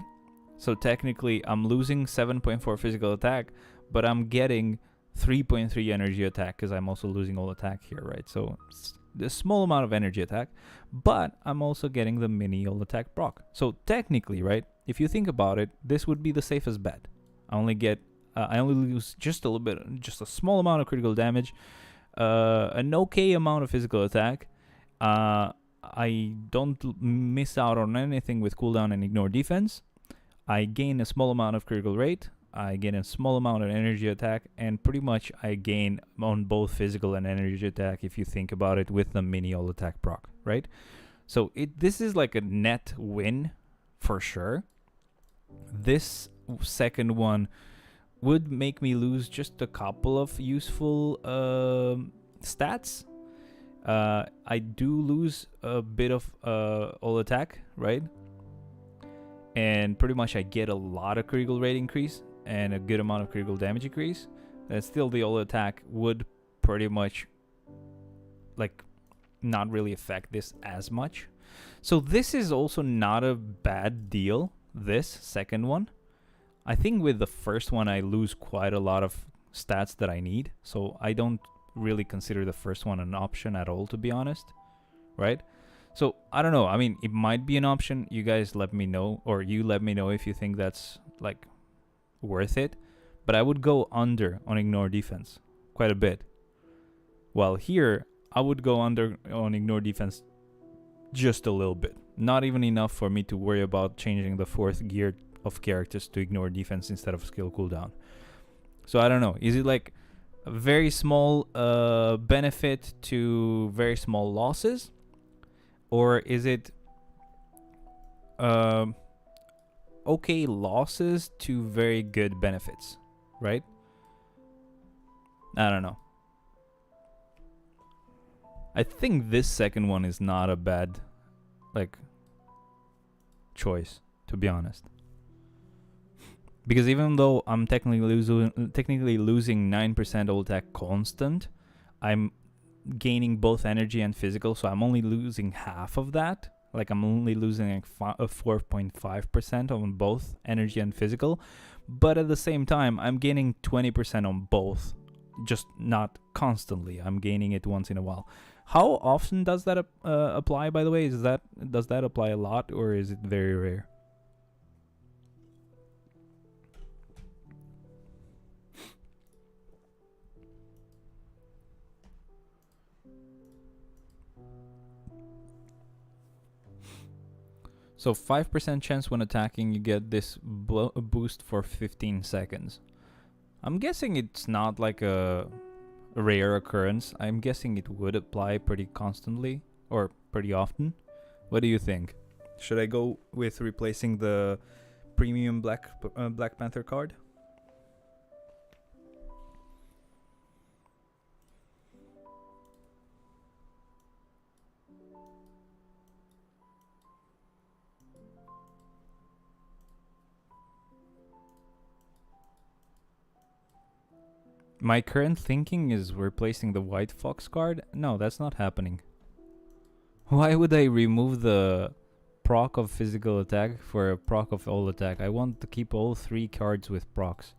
[SPEAKER 2] So technically I'm losing 7.4 physical attack, but I'm getting 3.3 energy attack because I'm also losing all attack here, right? So a small amount of energy attack, but I'm also getting the mini all attack proc. So technically, right, if you think about it, this would be the safest bet. I only lose just a little bit, just a small amount of critical damage, an okay amount of physical attack. I don't miss out on anything with cooldown and ignore defense. I gain a small amount of critical rate. I gain a small amount of energy attack, and pretty much I gain on both physical and energy attack if you think about it with the mini all attack proc, right? So this is like a net win for sure. This second one would make me lose just a couple of useful stats. I do lose a bit of all attack, right? And pretty much I get a lot of critical rate increase and a good amount of critical damage increase. And still the all attack would pretty much like not really affect this as much. So this is also not a bad deal, this second one. I think with the first one I lose quite a lot of stats that I need, so I don't really consider the first one an option at all, to be honest, right? So I don't know, I mean, it might be an option. You guys let me know, or you let me know if you think that's like worth it. But I would go under on ignore defense quite a bit, while here I would go under on ignore defense just a little bit. Not even enough for me to worry about changing the fourth gear of characters to ignore defense instead of skill cooldown. So I don't know. Is it like a very small benefit to very small losses? Or is it okay losses to very good benefits? Right? I don't know. I think this second one is not a bad like choice, to be honest. Because even though I'm technically losing 9% ult attack constant, I'm gaining both energy and physical, so I'm only losing half of that. Like I'm only losing like 4.5% on both energy and physical, but at the same time I'm gaining 20% on both, just not constantly. I'm gaining it once in a while. How often does that apply, by the way? Does that apply a lot, or is it very rare? So 5% chance when attacking, you get this boost for 15 seconds. I'm guessing it's not like a rare occurrence. I'm guessing it would apply pretty constantly or pretty often. What do you think? Should I go with replacing the premium Black Panther card? My current thinking is replacing the White Fox card. No, that's not happening. Why would I remove the proc of physical attack for a proc of all attack? I want to keep all three cards with procs.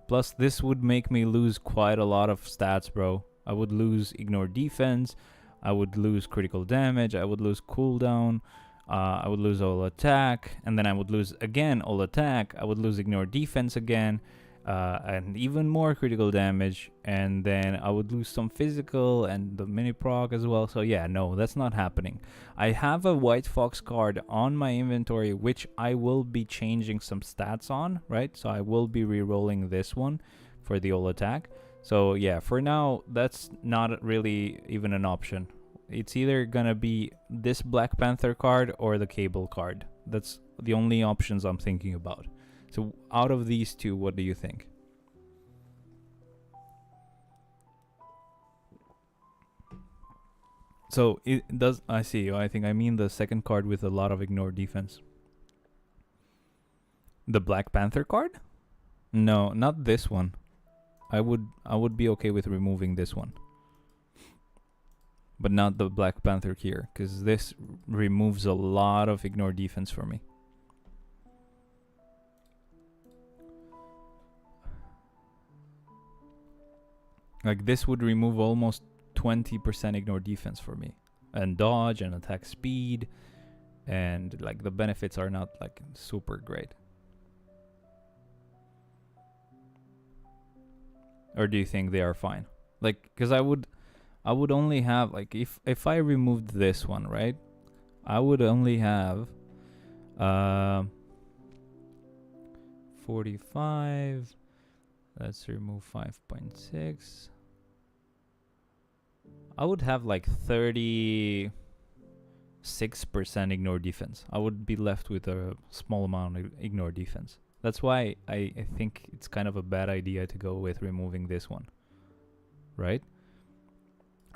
[SPEAKER 2] Plus, this would make me lose quite a lot of stats, bro. I would lose ignore defense. I would lose critical damage. I would lose cooldown. I would lose all attack. And then I would lose again all attack. I would lose ignore defense again. And even more critical damage, and then I would lose some physical and the mini proc as well. So yeah, no, that's not happening. I have a White Fox card on my inventory, which I will be changing some stats on, right? So I will be re-rolling this one for the all attack. So yeah, for now, that's not really even an option. It's either gonna be this Black Panther card or the Cable card. That's the only options I'm thinking about. So out of these two, what do you think? So it does. I see. I think I mean the second card with a lot of ignore defense. The Black Panther card? No, not this one. I would be okay with removing this one, but not the Black Panther here, because this removes a lot of ignore defense for me. Like this would remove almost 20% ignore defense for me, and dodge and attack speed, and like the benefits are not like super great. Or do you think they are fine? Like, because I would only have like if I removed this one, right? I would only have 45. Let's remove 5.6. I would have like 36% ignore defense. I would be left with a small amount of ignore defense. That's why I think it's kind of a bad idea to go with removing this one, right?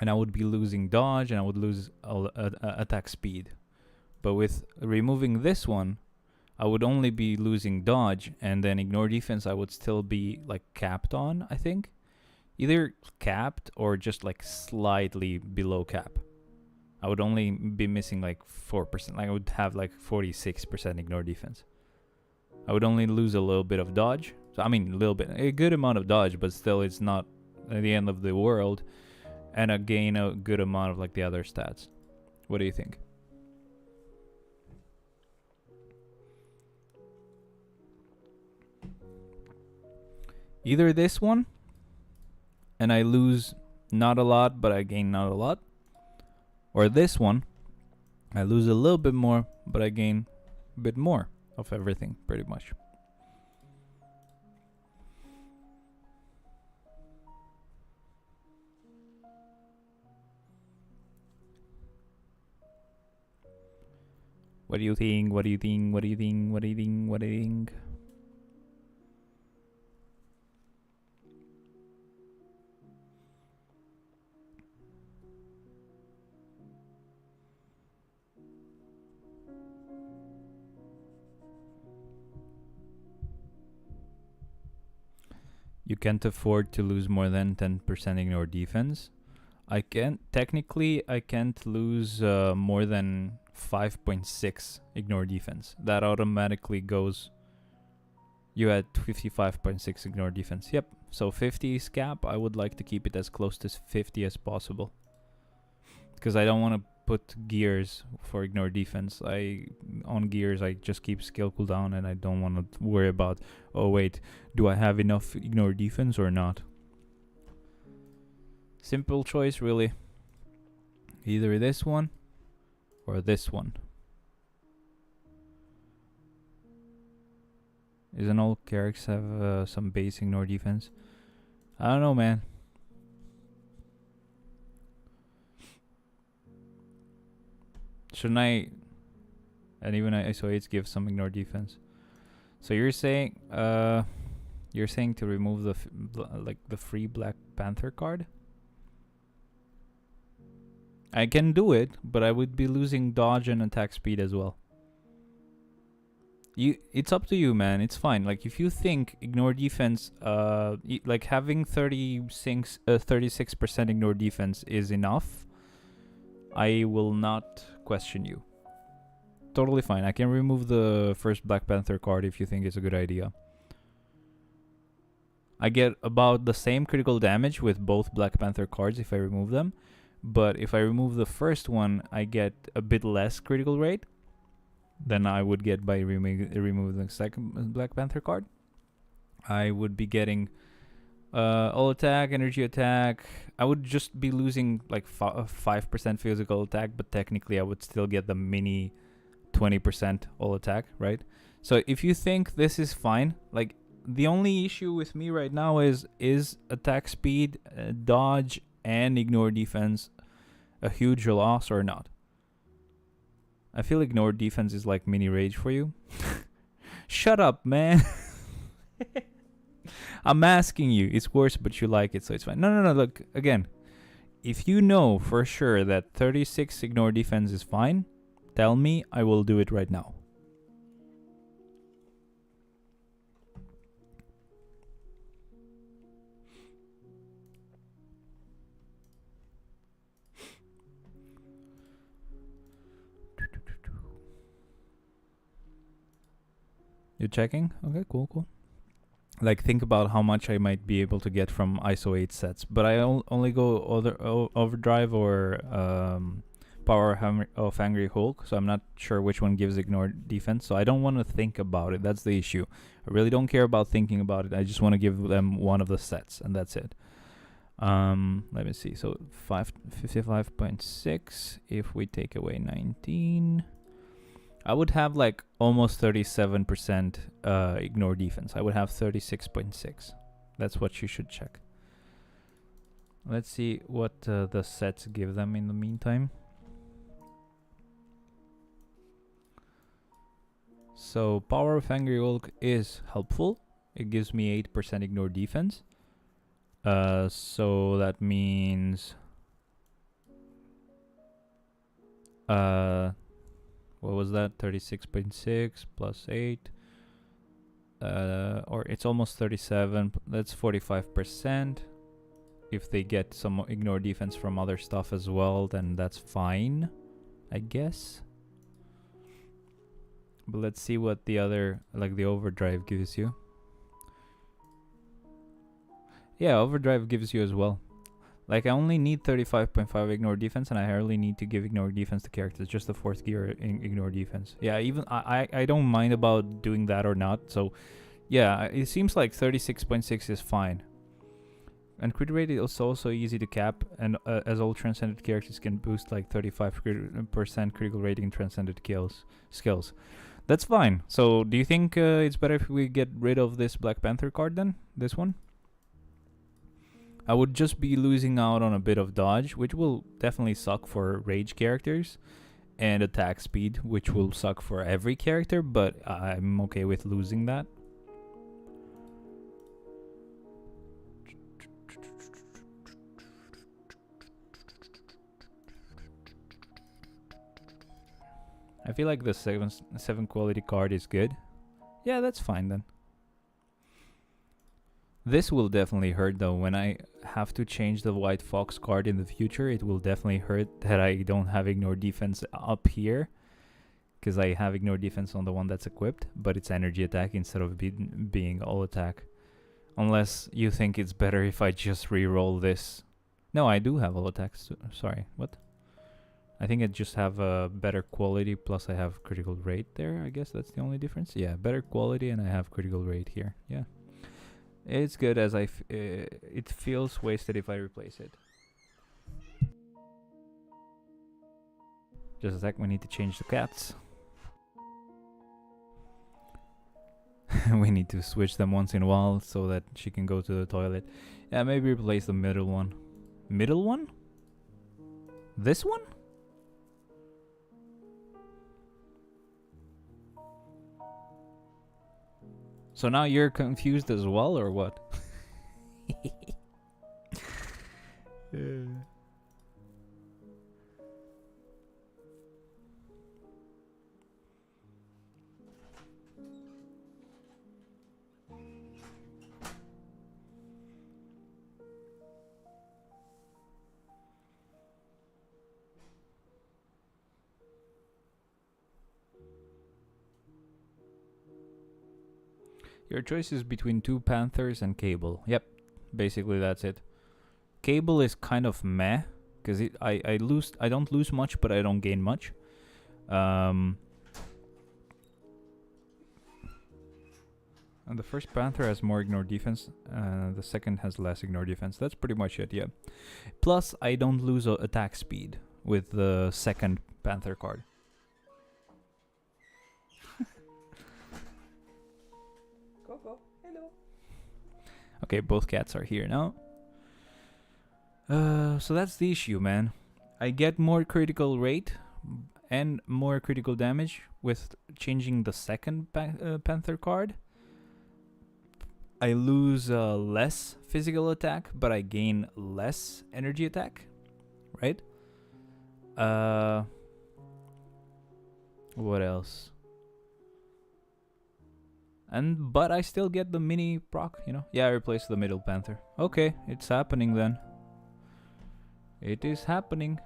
[SPEAKER 2] And I would be losing dodge, and I would lose attack speed. But with removing this one, I would only be losing dodge, and then ignore defense I would still be like capped on, I think. Either capped or just like slightly below cap. I would only be missing like 4%. Like I would have like 46% ignore defense. I would only lose a little bit of dodge. So I mean a little bit. A good amount of dodge, but still it's not at the end of the world. And I gain a good amount of like the other stats. What do you think? Either this one, and I lose not a lot, but I gain not a lot. Or this one, I lose a little bit more, but I gain a bit more of everything, pretty much. What do you think? What do you think? What do you think? What do you think? What do you think? You can't afford to lose more than 10% ignore defense. I can't lose more than 5.6 ignore defense. That automatically goes. You had 55.6 ignore defense. Yep. So 50 is cap. I would like to keep it as close to 50 as possible, because I don't want to put gears for ignore defense. On gears I just keep skill cooldown, and I don't want to worry about, oh wait, do I have enough ignore defense or not? Simple choice, really. Either this one or this one. Isn't all characters have some base ignore defense? I don't know, man. Shouldn't I? And even ISO8 gives some ignore defense. So you're saying to remove the free Black Panther card? I can do it, but I would be losing dodge and attack speed as well. It's up to you, man. It's fine. Like, if you think ignore defense, like having 36% ignore defense is enough, I will not question you. Totally fine. I can remove the first Black Panther card if you think it's a good idea. I get about the same critical damage with both Black Panther cards if I remove them, but if I remove the first one, I get a bit less critical rate than I would get by removing the second Black Panther card. I would be getting all attack, energy attack. I would just be losing like 5% physical attack, but technically I would still get the mini 20% all attack, right? So if you think this is fine, like, the only issue with me right now is attack speed, dodge, and ignore defense a huge loss or not? I feel ignore defense is like mini rage for you. Shut up, man. I'm asking you. It's worse, but you like it, so it's fine. No. Look, again, if you know for sure that 36 ignore defense is fine, tell me. I will do it right now. You checking? Okay, cool. Like, think about how much I might be able to get from ISO 8 sets, but I only go overdrive or power of Angry Hulk, so I'm not sure which one gives ignore defense, so I don't want to think about it. That's the issue. I really don't care about thinking about it. I just want to give them one of the sets, and that's it. Let me see. So 55.6. If we take away 19, I would have like almost 37% ignore defense. I would have 36.6. That's what you should check. Let's see what the sets give them in the meantime. So Power of Angry Hulk is helpful. It gives me 8% ignore defense. So that means what was that? 36.6 plus 8. Or it's almost 37. That's 45%. If they get some ignore defense from other stuff as well, then that's fine, I guess. But let's see what the other, like the overdrive, gives you. Yeah, overdrive gives you as well. Like, I only need 35.5 ignore defense, and I hardly need to give ignore defense to characters. Just the 4th gear ignore defense. Yeah, even I don't mind about doing that or not. So, yeah, it seems like 36.6 is fine. And crit rate is also easy to cap, and as all transcended characters can boost like 35% critical rating in transcended skills. That's fine. So do you think it's better if we get rid of this Black Panther card then? This one? I would just be losing out on a bit of dodge, which will definitely suck for rage characters, and attack speed, which will suck for every character, but I'm okay with losing that. I feel like the 7 quality card is good. Yeah, that's fine then. This will definitely hurt though. When I have to change the White Fox card in the future, it will definitely hurt that I don't have Ignore Defense up here. Because I have Ignore Defense on the one that's equipped, but it's energy attack instead of being all attack. Unless you think it's better if I just re-roll this. No, I do have all attacks. Sorry, what? I think I just have a better quality, plus I have critical rate there. I guess that's the only difference. Yeah, better quality and I have critical rate here. Yeah. It's good as it feels wasted if I replace it. Just a sec, we need to change the cats. We need to switch them once in a while so that she can go to the toilet. Yeah, maybe replace the middle one. Middle one? This one? So now you're confused as well, or what? Your choice is between 2 Panthers and Cable. Yep, basically that's it. Cable is kind of meh, because I don't lose much, but I don't gain much. And the first Panther has more Ignore Defense, the second has less Ignore Defense. That's pretty much it, yeah. Plus, I don't lose attack speed with the second Panther card. Hello. Okay, both cats are here now. So that's the issue, man. I get more critical rate and more critical damage with changing the second Panther card. I lose less physical attack, but I gain less energy attack, right? What else? But I still get the mini proc, you know? Yeah, I replaced the middle Panther. Okay, it's happening then. It is happening.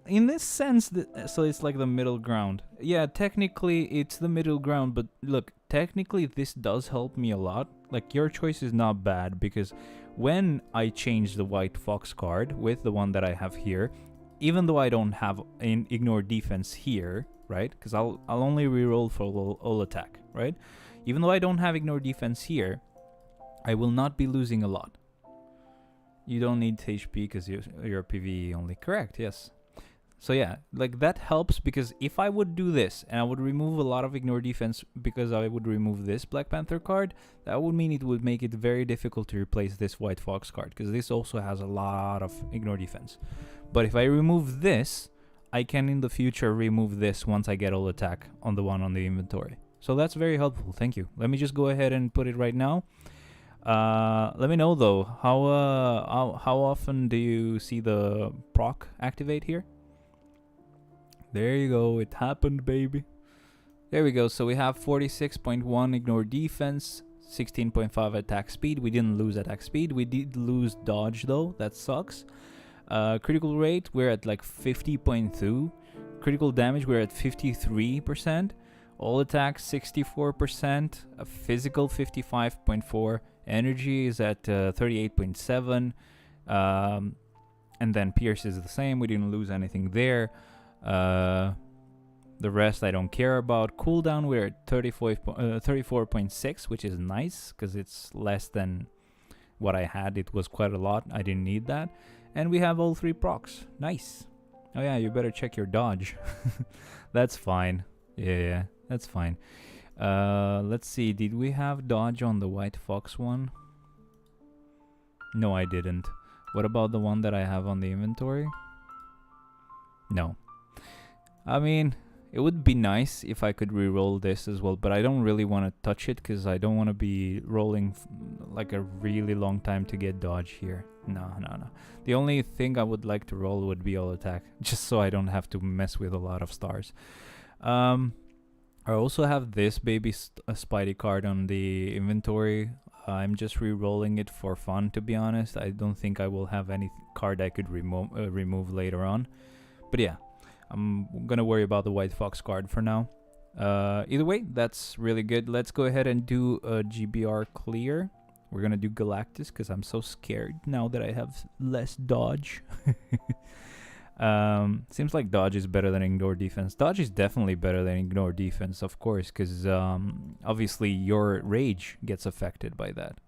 [SPEAKER 2] In this sense, so it's like the middle ground. Yeah, technically it's the middle ground, but look, technically this does help me a lot. Like, your choice is not bad, because when I change the White Fox card with the one that I have here, even though I don't have an Ignore Defense here, right? Because I'll only reroll for all attack, right? Even though I don't have Ignore Defense here, I will not be losing a lot. You don't need HP because you're PvE only. Correct, yes. So yeah, like that helps, because if I would do this and I would remove a lot of Ignore Defense because I would remove this Black Panther card, that would mean it would make it very difficult to replace this White Fox card, because this also has a lot of Ignore Defense. But if I remove this, I can in the future remove this once I get all attack on the one on the inventory. So that's very helpful, thank you. Let me just go ahead and put it right now. Let me know though, how often do you see the proc activate here? There you go, it happened, baby. There we go, so we have 46.1 Ignore Defense, 16.5 attack speed. We didn't lose attack speed, we did lose dodge though, that sucks. Critical rate, we're at like 50.2. Critical damage, we're at 53%. All attack 64%, physical 55.4, energy is at 38.7, and then pierce is the same, we didn't lose anything there. The rest I don't care about. Cooldown we're at 34.6, which is nice, because it's less than what I had, it was quite a lot. I didn't need that. And we have all 3 procs. Nice. Oh yeah, you better check your dodge. That's fine. Yeah, that's fine. Let's see. Did we have dodge on the White Fox one? No, I didn't. What about the one that I have on the inventory? No. I mean, it would be nice if I could re-roll this as well, but I don't really want to touch it because I don't want to be rolling like a really long time to get dodge here. No. The only thing I would like to roll would be all attack, just so I don't have to mess with a lot of stars. I also have this baby Spidey card on the inventory. I'm just re-rolling it for fun, to be honest. I don't think I will have any card I could remove later on. But yeah, I'm gonna worry about the White Fox card for now. Either way, that's really good. Let's go ahead and do a GBR clear. We're gonna do Galactus because I'm so scared now that I have less dodge. Seems like dodge is better than ignore defense. Dodge is definitely better than ignore defense, of course, because obviously your rage gets affected by that.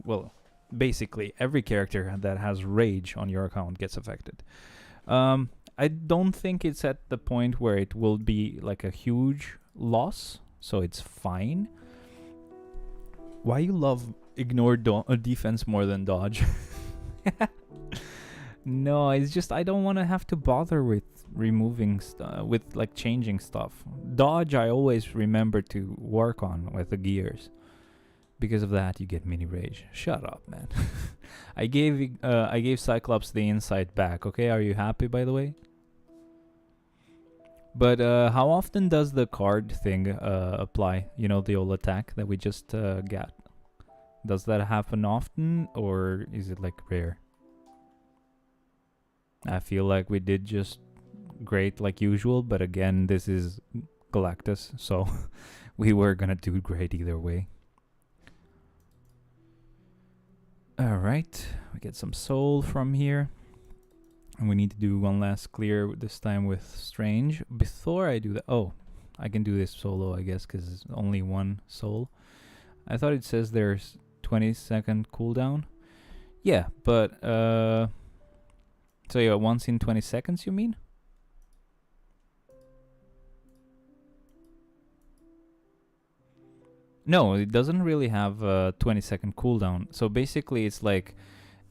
[SPEAKER 2] Well, basically every character that has rage on your account gets affected. I don't think it's at the point where it will be like a huge loss, so it's fine. Why you love ignore defense more than dodge? No, it's just I don't want to have to bother with removing with like changing stuff. Dodge I always remember to work on with the gears. Because of that, you get mini rage. Shut up, man. I gave Cyclops the insight back. Okay, are you happy, by the way? But how often does the card thing apply? You know, the old attack that we just got. Does that happen often, or is it like rare? I feel like we did just great like usual, but again, this is Galactus, so we were gonna do great either way. Alright, we get some soul from here. And we need to do one last clear, this time with Strange. Before I do that, oh, I can do this solo, I guess, because it's only one soul. I thought it says there's 20-second cooldown. Yeah, but, so yeah, once in 20 seconds, you mean? No, it doesn't really have a 20-second cooldown. So basically, it's like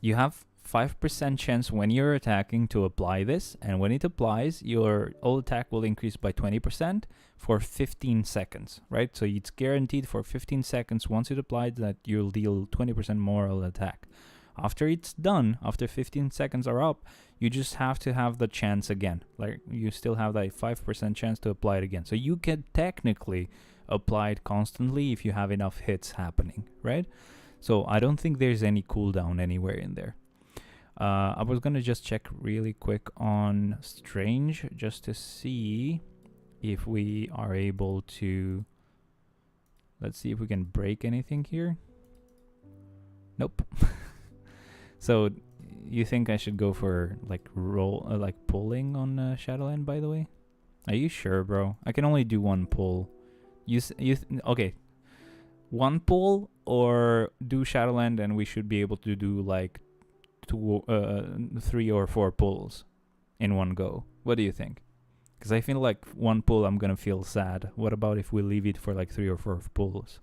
[SPEAKER 2] you have 5% chance when you're attacking to apply this, and when it applies, your all attack will increase by 20% for 15 seconds, right? So it's guaranteed for 15 seconds once it applied that you'll deal 20% more all attack. After it's done, after 15 seconds are up, you just have to have the chance again. Like, you still have that 5% chance to apply it again. So you can technically apply it constantly if you have enough hits happening, right? So I don't think there's any cooldown anywhere in there. I was gonna just check really quick on Strange just to see if we are able to... Let's see if we can break anything here. Nope. So you think I should go for like like pulling on Shadowland, by the way? Are you sure, bro? I can only do one pull. Okay. One pull or do Shadowland and we should be able to do like 3 or 4 pulls in one go. What do you think? Because I feel like one pull I'm gonna feel sad. What about if we leave it for like 3 or 4 pulls?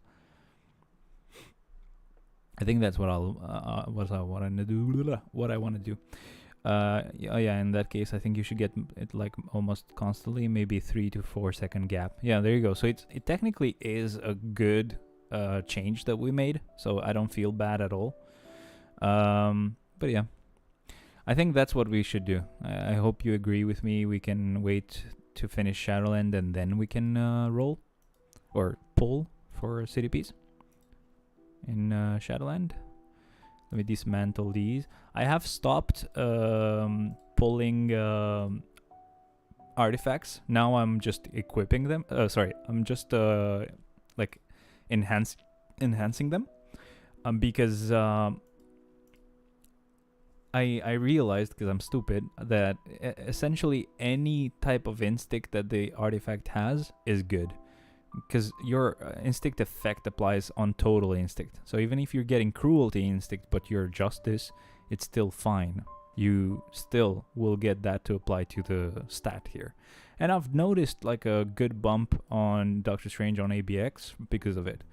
[SPEAKER 2] I think that's what I want to do. What I want to do. Yeah. In that case, I think you should get it like almost constantly, maybe 3 to 4 second gap. Yeah, there you go. So it technically is a good change that we made. So I don't feel bad at all. But yeah, I think that's what we should do. I hope you agree with me. We can wait to finish Shadowland and then we can roll or pull for CDPs in Shadowland. Let me dismantle these. I have stopped pulling artifacts. Now I'm just equipping them. I'm just like enhancing them. Because I realized, because I'm stupid, that essentially any type of instinct that the artifact has is good. because your instinct effect applies on total instinct. So even if you're getting cruelty instinct, but you're justice, it's still fine. You still will get that to apply to the stat here. And I've noticed like a good bump on Doctor Strange on ABX because of it.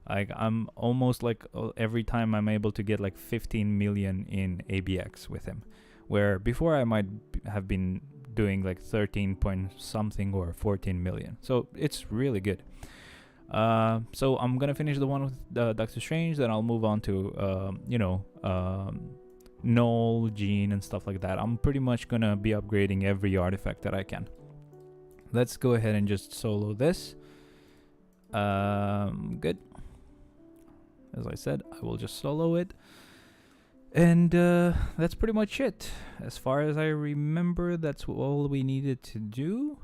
[SPEAKER 2] Like I'm almost like every time I'm able to get like 15 million in ABX with him, where before I might have been doing like 13 point something or 14 million. So it's really good. So I'm gonna finish the one with Doctor Strange, then I'll move on to Null, Gene, and stuff like that. I'm pretty much gonna be upgrading every artifact that I can. Let's go ahead and just solo this. Good. As I said, I will just solo it. And that's pretty much it. As far as I remember, that's all we needed to do.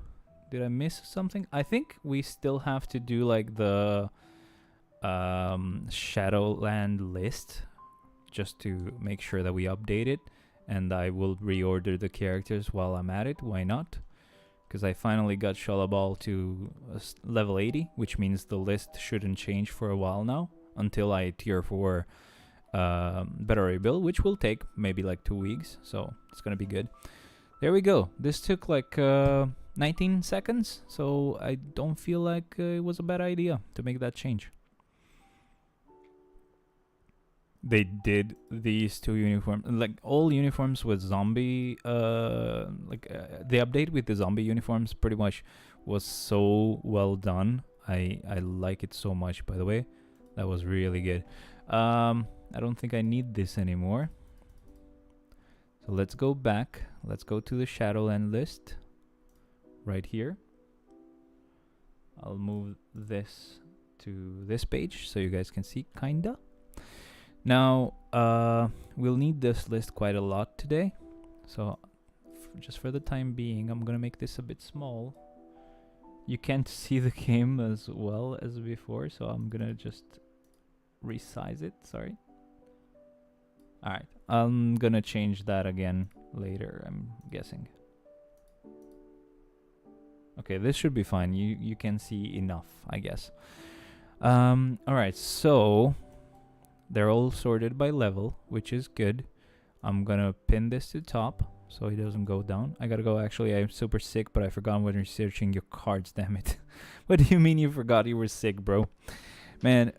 [SPEAKER 2] Did I miss something? I think we still have to do like the Shadowland list, just to make sure that we update it. And I will reorder the characters while I'm at it. Why not? Because I finally got Shalabal to level 80, which means the list shouldn't change for a while now until I tier 4 better rebuild, which will take maybe like 2 weeks. So it's gonna be good. There we go. This took like 19 seconds, so I don't feel like it was a bad idea to make that change. They did these two uniforms, like all uniforms with zombie, the update with the zombie uniforms pretty much was so well done. I like it so much, by the way. That was really good. I don't think I need this anymore. So let's go back. Let's go to the Shadowland list right here. I'll move this to this page so you guys can see, kinda. Now, we'll need this list quite a lot today. So just for the time being, I'm gonna make this a bit small. You can't see the game as well as before, so I'm gonna just resize it, sorry. Alright, I'm gonna change that again later, I'm guessing. Okay, this should be fine. You can see enough, I guess. Alright, so they're all sorted by level, which is good. I'm gonna pin this to top so it doesn't go down. I gotta go, actually, I'm super sick, but I forgot when researching your cards, damn it. What do you mean you forgot you were sick, bro? Man,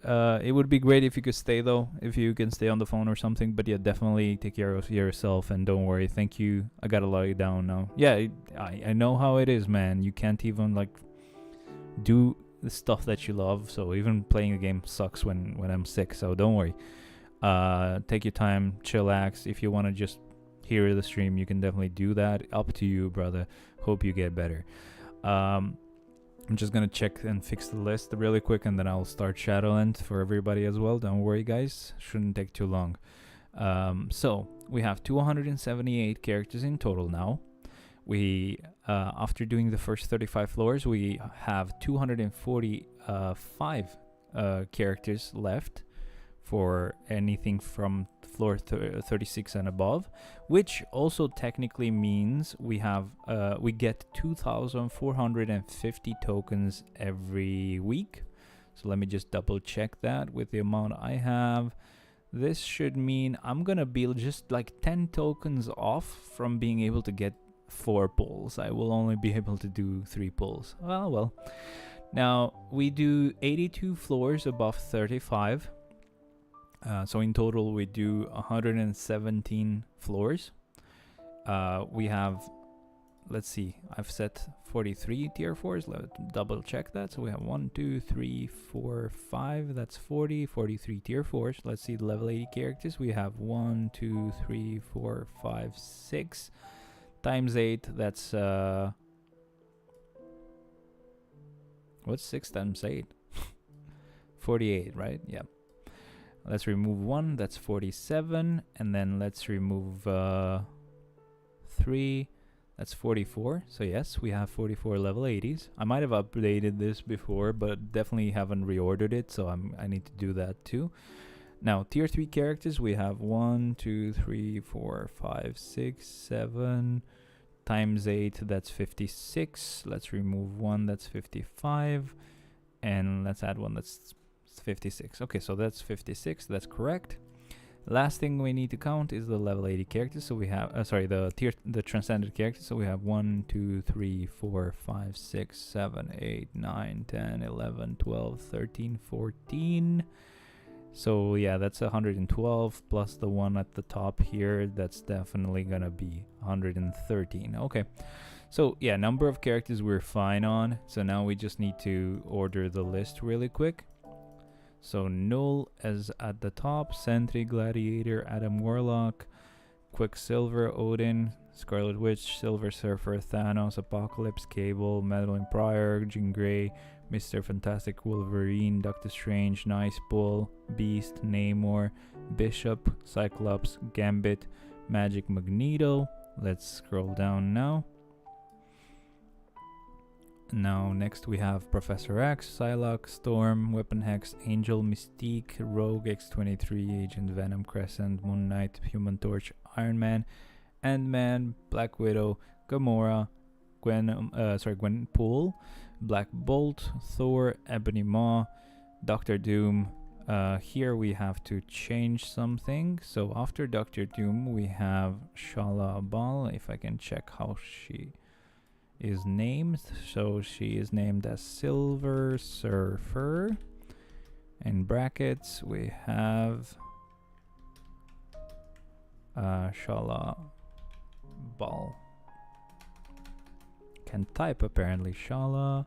[SPEAKER 2] it would be great if you could stay, though, if you can stay on the phone or something. But yeah, definitely take care of yourself and don't worry. Thank you. I gotta lie down now. Yeah, I know how it is, man. You can't even, like, do the stuff that you love. So even playing a game sucks when I'm sick. So don't worry. Take your time, chillax. If you want to just hear the stream, you can definitely do that. Up to you, brother. Hope you get better. I'm just gonna check and fix the list really quick, and then I'll start Shadowland for everybody as well. Don't worry, guys. Shouldn't take too long. So we have 278 characters in total now. We, after doing the first 35 floors, we have 245 characters left for anything from floor 36 and above, which also technically means we have we get 2,450 tokens every week. So let me just double check that with the amount I have. This should mean I'm gonna be just like 10 tokens off from being able to get 4 pulls. I will only be able to do 3 pulls. Well. Now we do 82 floors above 35. So in total, we do 117 floors. We have, let's see, I've set 43 tier 4s. Let's double check that. So we have 1, 2, 3, 4, 5. That's 40, 43 tier 4s. Let's see the level 80 characters. We have 1, 2, 3, 4, 5, 6 times 8. That's, what's 6 times 8? 48, right? Yeah. Let's remove 1, that's 47, and then let's remove 3, that's 44. So yes, we have 44 level 80s. I might have updated this before, but definitely haven't reordered it, so I need to do that too. Now, tier 3 characters, we have 1, 2, 3, 4, 5, 6, 7, times 8, that's 56. Let's remove 1, that's 55. And let's add one that's 56. Okay, so that's 56. That's correct. Last thing we need to count is the level 80 characters. So we have, the transcended characters. So we have 1, 2, 3, 4, 5, 6, 7, 8, 9, 10, 11, 12, 13, 14. So yeah, that's 112 plus the one at the top here. That's definitely gonna be 113. Okay. So yeah, number of characters we're fine on. So now we just need to order the list really quick. So Null is at the top, Sentry, Gladiator, Adam Warlock, Quicksilver, Odin, Scarlet Witch, Silver Surfer, Thanos, Apocalypse, Cable, Madeline Pryor, Jean Grey, Mr. Fantastic, Wolverine, Doctor Strange, Nice Bull, Beast, Namor, Bishop, Cyclops, Gambit, Magic, Magneto. Let's scroll down now. Now next we have Professor X, Psylocke, Storm, Weapon Hex, Angel, Mystique, Rogue, X-23, Agent Venom, Crescent, Moon Knight, Human Torch, Iron Man, Ant-Man, Black Widow, Gamora, Gwenpool, Black Bolt, Thor, Ebony Maw, Doctor Doom. Here we have to change something. So after Doctor Doom we have Shala Abal, if I can check how she is named. So she is named as Silver Surfer. In brackets we have Shala Ball. Can type apparently. Shala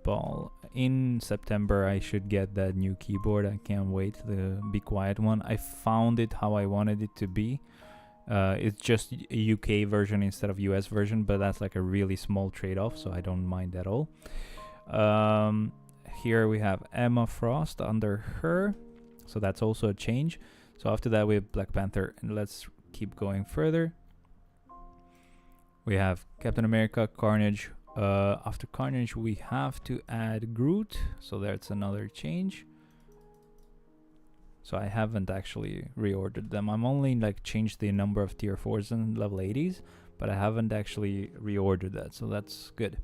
[SPEAKER 2] Ball. In September I should get that new keyboard. I can't wait, the Be Quiet one. I found it how I wanted it to be. It's just a UK version instead of US version, but that's like a really small trade-off, so I don't mind at all. Here we have Emma Frost under her, so that's also a change. So after that we have Black Panther, and let's keep going further. We have Captain America, Carnage. After Carnage we have to add Groot, so that's another change. So I haven't actually reordered them. I'm only like changed the number of tier 4s and level 80s, but I haven't actually reordered that, so that's good.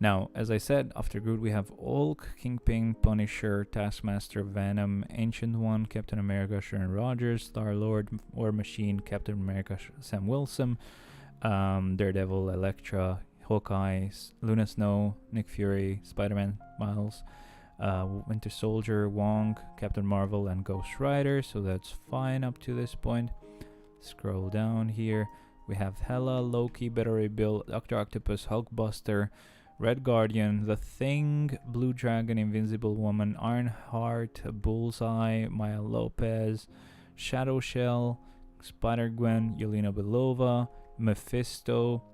[SPEAKER 2] Now, as I said, after Groot we have Hulk, Kingpin, Punisher, Taskmaster, Venom, Ancient One, Captain America, Sharon Rogers, Star-Lord, War Machine, Captain America, Sam Wilson, Daredevil, Elektra, Hawkeye, Luna Snow, Nick Fury, Spider-Man, Miles, Winter Soldier, Wong, Captain Marvel, and Ghost Rider. So that's fine up to this point. Scroll down here. We have Hela, Loki, Better Ray Bill, Dr. Octopus, Hulkbuster, Red Guardian, The Thing, Blue Dragon, Invincible Woman, Ironheart, Bullseye, Maya Lopez, Shadow Shell, Spider-Gwen, Yelena Belova, Mephisto,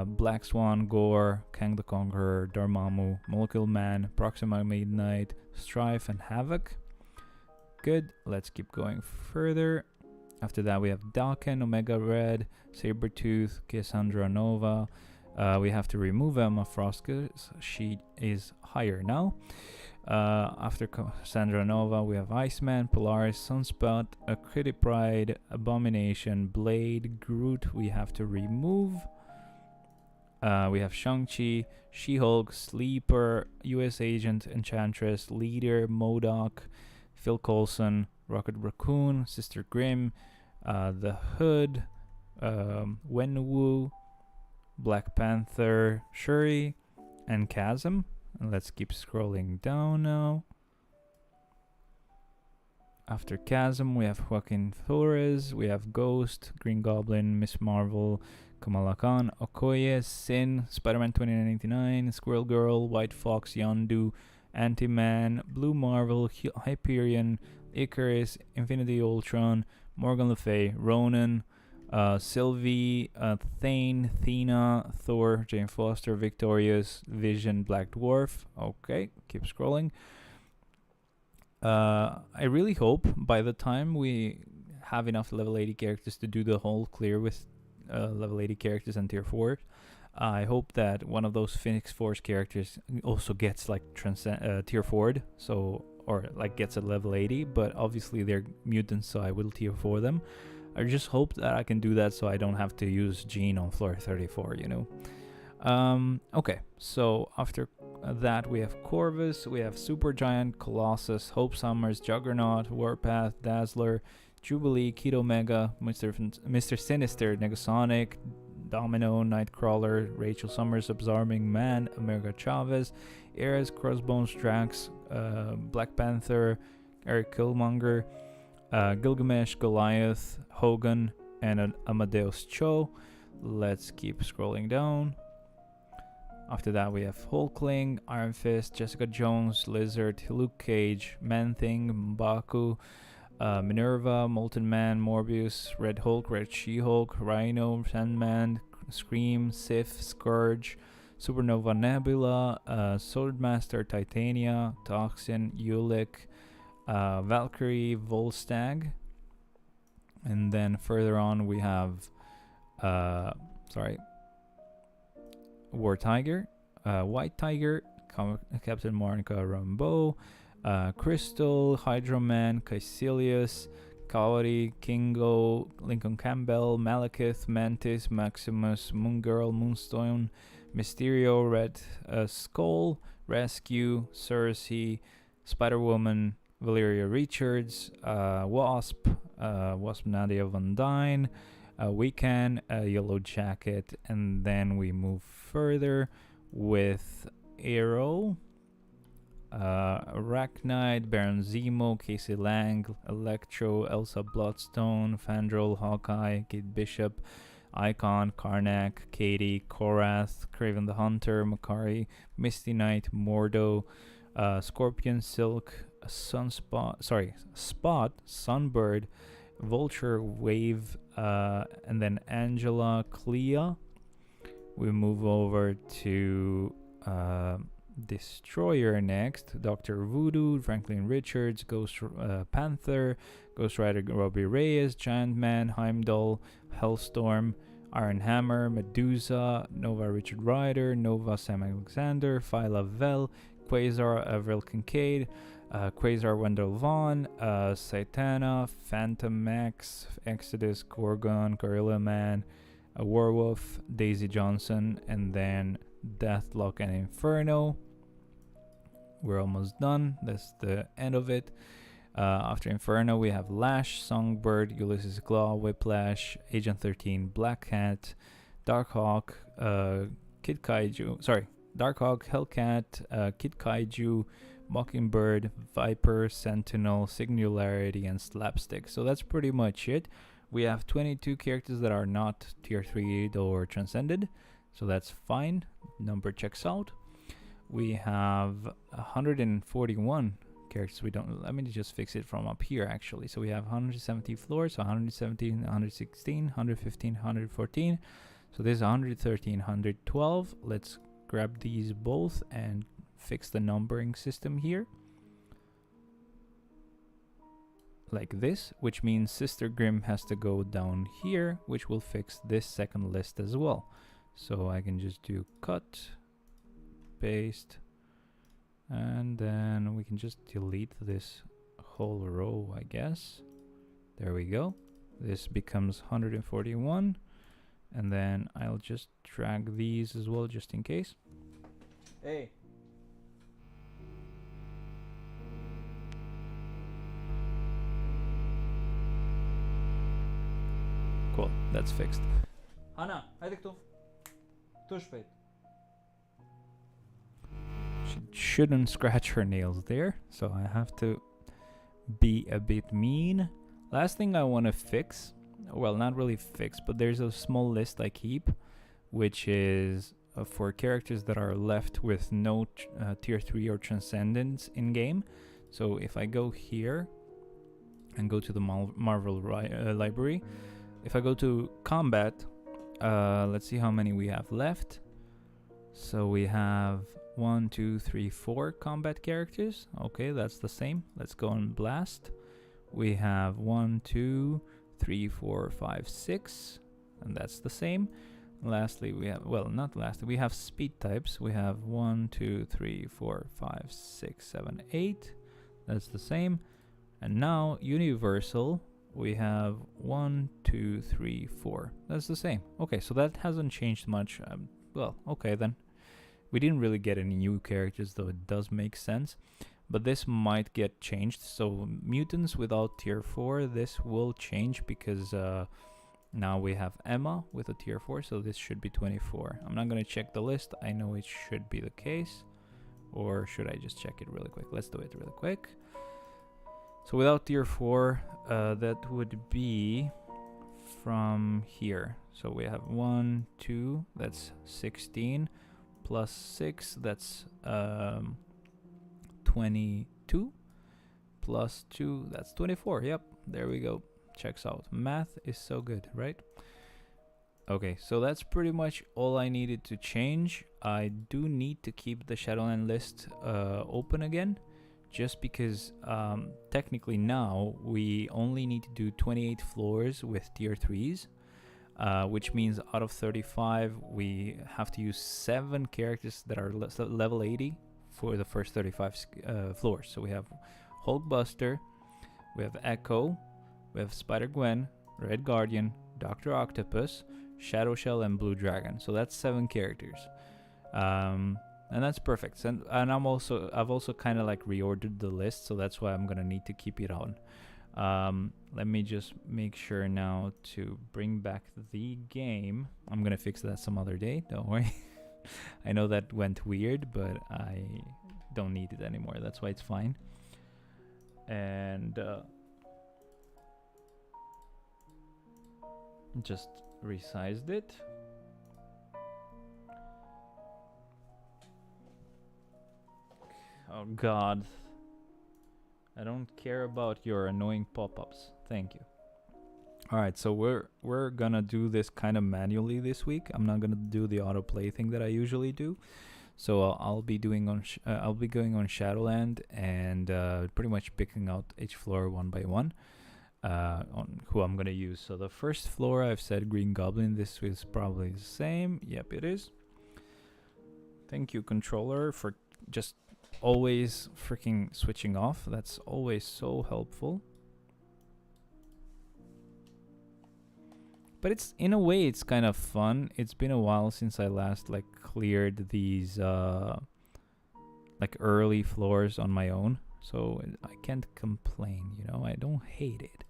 [SPEAKER 2] Black Swan, Gore, Kang the Conqueror, Dormammu, Molecule Man, Proxima Midnight, Strife, and Havoc. Good, let's keep going further. After that we have Daken, Omega Red, Sabretooth, Cassandra Nova. We have to remove Emma Frost because she is higher now. After Cassandra Nova we have Iceman, Polaris, Sunspot, Kitty Pryde, Abomination, Blade, Groot we have to remove. We have Shang-Chi, She-Hulk, Sleeper, US Agent, Enchantress, Leader, MODOK, Phil Coulson, Rocket Raccoon, Sister Grimm, The Hood, Wenwu, Black Panther, Shuri, and Chasm. And let's keep scrolling down now. After Chasm we have Joaquin Flores, we have Ghost, Green Goblin, Miss Marvel, Kamala Khan, Okoye, Sin, Spider-Man 2099, Squirrel Girl, White Fox, Yondu, Anti-Man, Blue Marvel, Hyperion, Icarus, Infinity Ultron, Morgan Le Fay, Ronan, Sylvie, Thane, Thena, Thor, Jane Foster, Victorious, Vision, Black Dwarf. Okay, keep scrolling. I really hope by the time we have enough level 80 characters to do the whole clear with level 80 characters and tier 4, I hope that one of those Phoenix Force characters also gets like tier 4'd, so, or like gets a level 80, but obviously they're mutants, so I will tier 4 them. I just hope that I can do that so I don't have to use Jean on floor 34, you know. Okay, so after that, we have Corvus, we have Supergiant, Colossus, Hope Summers, Juggernaut, Warpath, Dazzler, Jubilee, Keto Mega, Mr. Sinister, Negasonic, Domino, Nightcrawler, Rachel Summers, Absorbing Man, America Chavez, Ares, Crossbones, Drax, Black Panther, Eric Killmonger, Gilgamesh, Goliath, Hogan, and Amadeus Cho. Let's keep scrolling down. After that, we have Hulkling, Iron Fist, Jessica Jones, Lizard, Luke Cage, Man-Thing, M'Baku, Minerva, Molten Man, Morbius, Red Hulk, Red She-Hulk, Rhino, Sandman, Scream, Sif, Scourge, Supernova Nebula, Swordmaster, Titania, Toxin, Ulick, Valkyrie, Volstagg. And then further on we have War Tiger, White Tiger, Captain Monica Rambeau, Crystal, Hydro Man, Caecilius, Kawari, Kingo, Lincoln Campbell, Malekith, Mantis, Maximus, Moon Girl, Moonstone, Mysterio, Red Skull, Rescue, Cersei, Spider-Woman, Valeria Richards, Wasp, Nadia Van Dyne, Weekend, Yellow Jacket, and then we move further with Arrow, Arachnide, Baron Zemo, Casey Lang, Electro, Elsa Bloodstone, Fandral, Hawkeye, Kate Bishop, Icon, Karnak, Katie, Korath, Craven the Hunter, Makari, Misty Knight, Mordo, Scorpion, Silk, Spot, Sunbird, Vulture, Wave, and then Angela, Clea. We move over to Destroyer next. Dr. Voodoo, Franklin Richards, Ghost Panther, Ghost Rider Robbie Reyes, Giant Man, Heimdall, Hellstorm, Iron Hammer, Medusa, Nova Richard Rider, Nova Sam Alexander, Phyla Vel, Quasar Avril Kincaid, Quasar Wendell Vaughn, Saitana, Phantom Max, Exodus, Gorgon, Gorilla Man, Werewolf, Daisy Johnson, and then Deathlock and Inferno. We're almost done. That's the end of it. After Inferno, we have Lash, Songbird, Ulysses Claw, Whiplash, Agent 13, Black Cat, Darkhawk, Darkhawk, Hellcat, Kid Kaiju, Mockingbird, Viper, Sentinel, Singularity, and Slapstick. So that's pretty much it. We have 22 characters that are not tier 3 or transcended, so that's fine. Number checks out. We have 141 characters. Let me just fix it from up here actually. So we have 170 floors, so 117, 116, 115, 114. So this is 113, 112. Let's grab these both and fix the numbering system here like this, which means Sister Grimm has to go down here, which will fix this second list as well. So I can just do cut, paste, and then we can just delete this whole row, I guess. There we go. This becomes 141, and then I'll just drag these as well just in case. Hey. Cool, that's fixed. Hanna, hajde tu. Tu špejt. She shouldn't scratch her nails there, so I have to be a bit mean. Last thing I want to fix, well, not really fix, but there's a small list I keep, which is for characters that are left with no tier 3 or transcendence in game. So if I go here and go to the Marvel library, if I go to combat, let's see how many we have left. So we have 1, 2, 3, 4 combat characters. Okay, that's the same. Let's go and blast. We have 1, 2, 3, 4, 5, 6, and that's the same. Lastly, we have, well, not lastly, we have speed types. We have 1, 2, 3, 4, 5, 6, 7, 8. That's the same. And now universal, we have 1, 2, 3, 4. That's the same. Okay, so that hasn't changed much. Well, okay then. We didn't really get any new characters, though it does make sense. But this might get changed. So mutants without tier 4, this will change because now we have Emma with a tier 4, so this should be 24. I'm not going to check the list. I know it should be the case. Or should I just check it really quick? Let's do it really quick. So without tier 4, that would be from here. So we have 1, 2, that's 16. Plus 6, that's 22. Plus 2, that's 24. Yep, there we go. Checks out. Math is so good, right? Okay, so that's pretty much all I needed to change. I do need to keep the Shadowland list open again, just because technically now we only need to do 28 floors with tier 3s, which means out of 35 we have to use 7 characters that are level 80 for the first 35 floors. So we have Hulkbuster, we have Echo, we have Spider-Gwen, Red Guardian, Dr. Octopus, Shadow Shell, and Blue Dragon. So that's 7 characters, and that's perfect. And I've also kind of like reordered the list, so that's why I'm gonna need to keep it on. Let me just make sure now to bring back the game. I'm gonna fix that some other day, don't worry. I know that went weird, but I don't need it anymore. That's why it's fine. And just resized it. Oh god, I don't care about your annoying pop-ups. Thank you. Alright, so we're gonna do this kind of manually this week. I'm not gonna do the autoplay thing that I usually do. So I'll be doing I'll be going on Shadowland and pretty much picking out each floor one by one on who I'm gonna use. So the first floor I've said Green Goblin. This is probably the same. Yep, it is. Thank you, controller, for just always freaking switching off. That's always so helpful. But it's, in a way, it's kind of fun. It's been a while since I last like cleared these like early floors on my own, so I can't complain, you know. I don't hate it.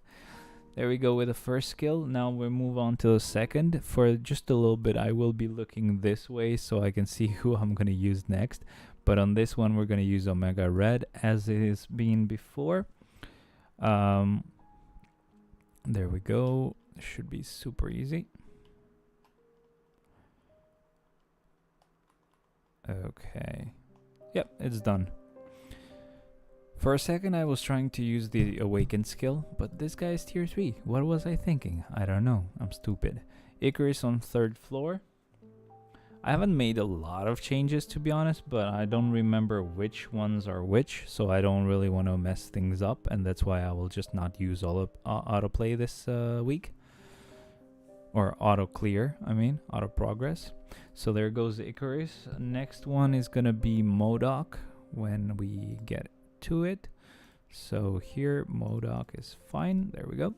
[SPEAKER 2] There we go with the first skill. Now we move on to the second. For just a little bit I will be looking this way so I can see who I'm gonna use next. But on this one we're gonna use Omega Red as it has been before. There we go. Should be super easy. Okay. Yep, it's done. For a second I was trying to use the Awaken skill, but this guy is tier 3. What was I thinking? I don't know. I'm stupid. Icarus on 3rd floor. I haven't made a lot of changes, to be honest, but I don't remember which ones are which, so I don't really want to mess things up, and that's why I will just not use all autoplay this week. Or auto clear, I mean, auto progress. So there goes Icarus. Next one is gonna be MODOK when we get to it. So here MODOK is fine. There we go.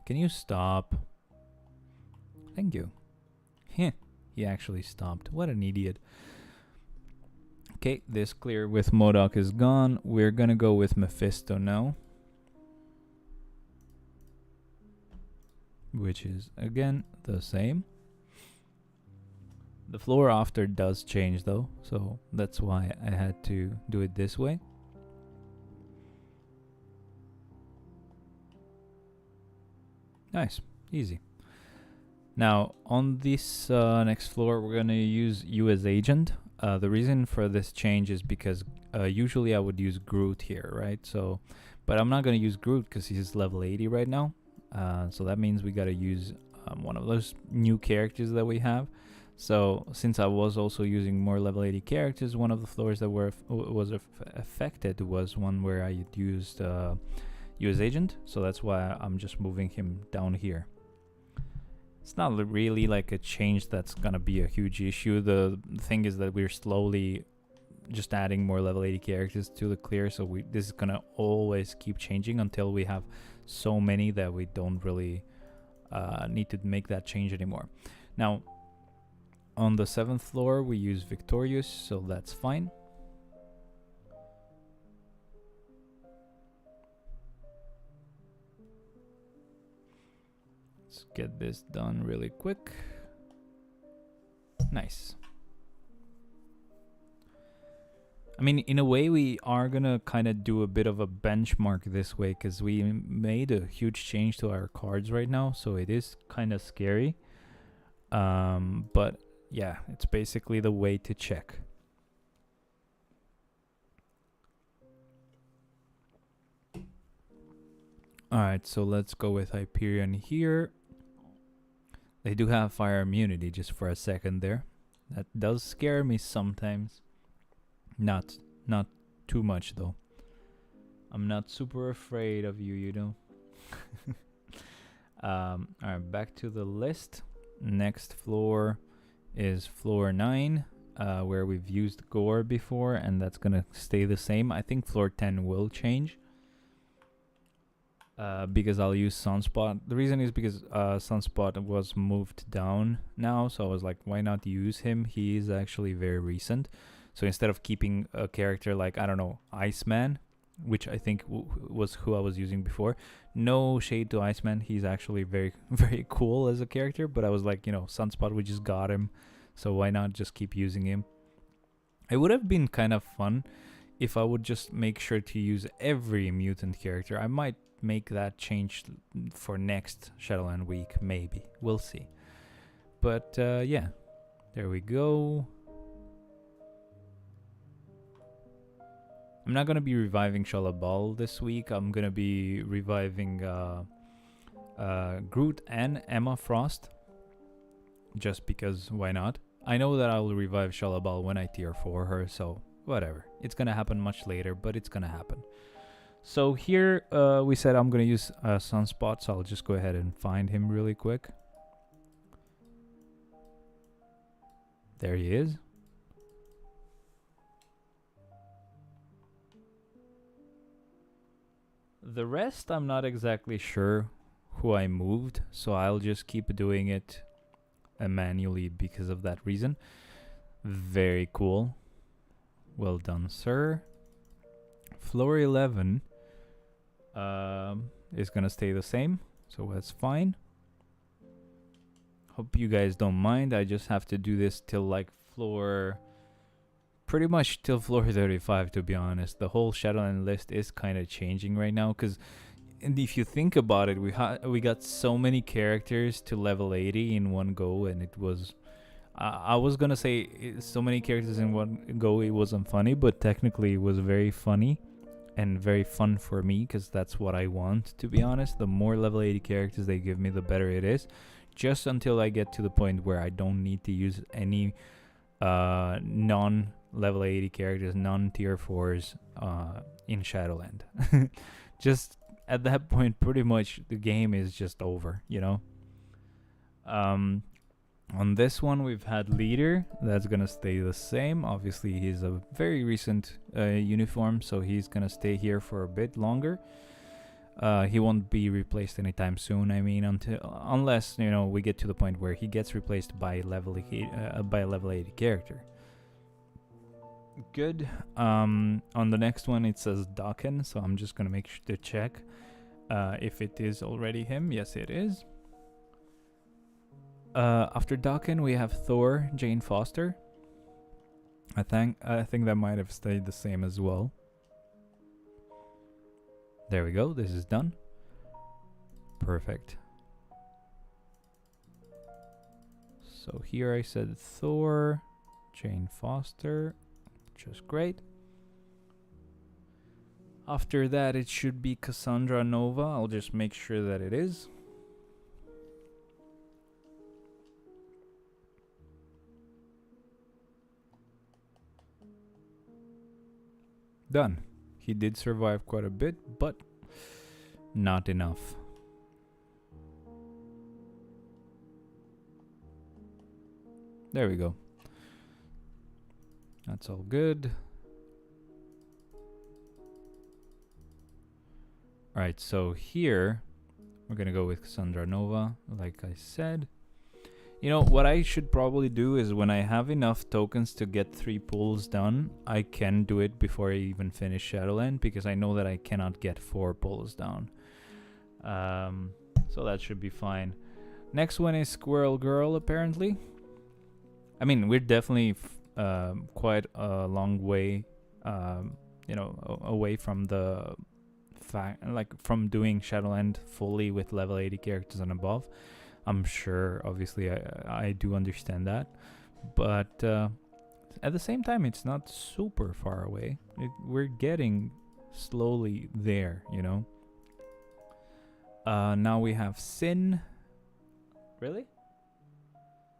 [SPEAKER 2] Can you stop? Thank you. Heh, he actually stopped. What an idiot. Okay, this clear with MODOK is gone. We're gonna go with Mephisto now, which is again the same. The floor after does change though, so that's why I had to do it this way. Nice, easy. Now on this next floor we're gonna use you as agent. The reason for this change is because usually I would use Groot here, right? So, but I'm not gonna use Groot because he's level 80 right now. So that means we gotta use one of those new characters that we have. So since I was also using more level 80 characters, one of the floors that was affected was one where I used US Agent. So that's why I'm just moving him down here. It's not really like a change that's gonna be a huge issue. The thing is that we're slowly just adding more level 80 characters to the clear, so this is gonna always keep changing until we have so many that we don't really need to make that change anymore. Now, on the 7th floor, we use Victorious, so that's fine. Let's get this done really quick. Nice. I mean, in a way, we are gonna kind of do a bit of a benchmark this way, because we made a huge change to our cards right now, so it is kind of scary. But yeah, it's basically the way to check. Alright, so let's go with Hyperion here. They do have fire immunity, just for a second there. That does scare me sometimes. Not too much though. I'm not super afraid of you, you know. Alright, back to the list. Next floor is floor 9, where we've used Gore before, and that's gonna stay the same. I think floor 10 will change, because I'll use Sunspot. The reason is because Sunspot was moved down now, so I was like, why not use him? He is actually very recent. So instead of keeping a character like, I don't know, Iceman, which I think was who I was using before. No shade to Iceman. He's actually very, very cool as a character. But I was like, you know, Sunspot, we just got him. So why not just keep using him? It would have been kind of fun if I would just make sure to use every mutant character. I might make that change for next Shadowland week, maybe. We'll see. But yeah, there we go. I'm not going to be reviving Shalabal this week. I'm going to be reviving Groot and Emma Frost. Just because, why not? I know that I will revive Shalabal when I tier 4 her, so whatever. It's going to happen much later, but it's going to happen. So here we said I'm going to use Sunspot, so I'll just go ahead and find him really quick. There he is. The rest, I'm not exactly sure who I moved, so I'll just keep doing it manually because of that reason. Very cool. Well done, sir. Floor 11 is gonna stay the same, so that's fine. Hope you guys don't mind. I just have to do this till like pretty much till floor 35, to be honest. The whole Shadowland list is kind of changing right now, because if you think about it, we got so many characters to level 80 in one go, and it was I was gonna say so many characters in one go it wasn't funny, but technically it was very funny and very fun for me, because that's what I want, to be honest. The more level 80 characters they give me, the better it is, just until I get to the point where I don't need to use any non-level 80 characters, non-tier 4s in Shadowland. Just at that point, pretty much the game is just over, you know. On this one, we've had Leader. That's gonna stay the same. Obviously, he's a very recent uniform, so he's gonna stay here for a bit longer. He won't be replaced anytime soon. I mean, unless, you know, we get to the point where he gets replaced by a level 80 character. Good. On the next one, it says Daken, so I'm just gonna make sure to check if it is already him. Yes, it is. After Daken, we have Thor, Jane Foster. I think that might have stayed the same as well. There we go. This is done. Perfect. So here I said Thor, Jane Foster, which is great. After that, it should be Cassandra Nova. I'll just make sure that it is. Done. He did survive quite a bit, but not enough. There we go. That's all good. Alright, so here we're gonna go with Cassandra Nova, like I said. You know, what I should probably do is when I have enough tokens to get 3 pulls done, I can do it before I even finish Shadowland, because I know that I cannot get 4 pulls down. So that should be fine. Next one is Squirrel Girl, apparently. I mean, we're definitely quite a long way, you know, away from the fact, like from doing Shadowland fully with level 80 characters and above. I'm sure, obviously, I do understand that, but at the same time, it's not super far away. We're getting slowly there, you know. Now we have Sin. Really?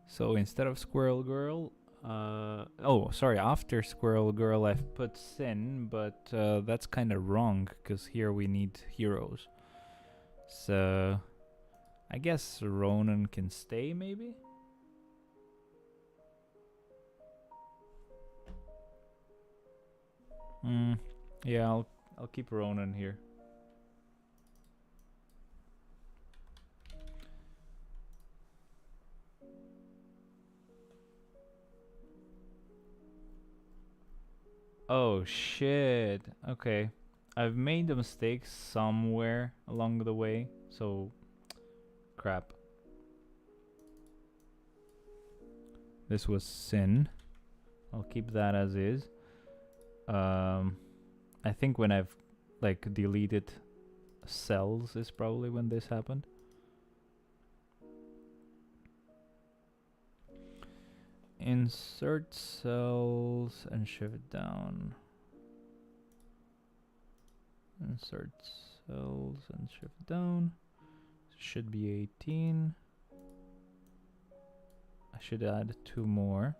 [SPEAKER 2] So instead of Squirrel Girl, oh, sorry, after Squirrel Girl I've put Sin, but that's kind of wrong, because here we need heroes. So I guess Ronan can stay, maybe? Yeah, I'll keep Ronan here. Oh shit. Okay. I've made a mistake somewhere along the way, so crap. This was Sin. I'll keep that as is. I think when I've like deleted cells is probably when this happened. Insert cells and shift down. Insert cells and shift down. Should be 18. I should add 2 more.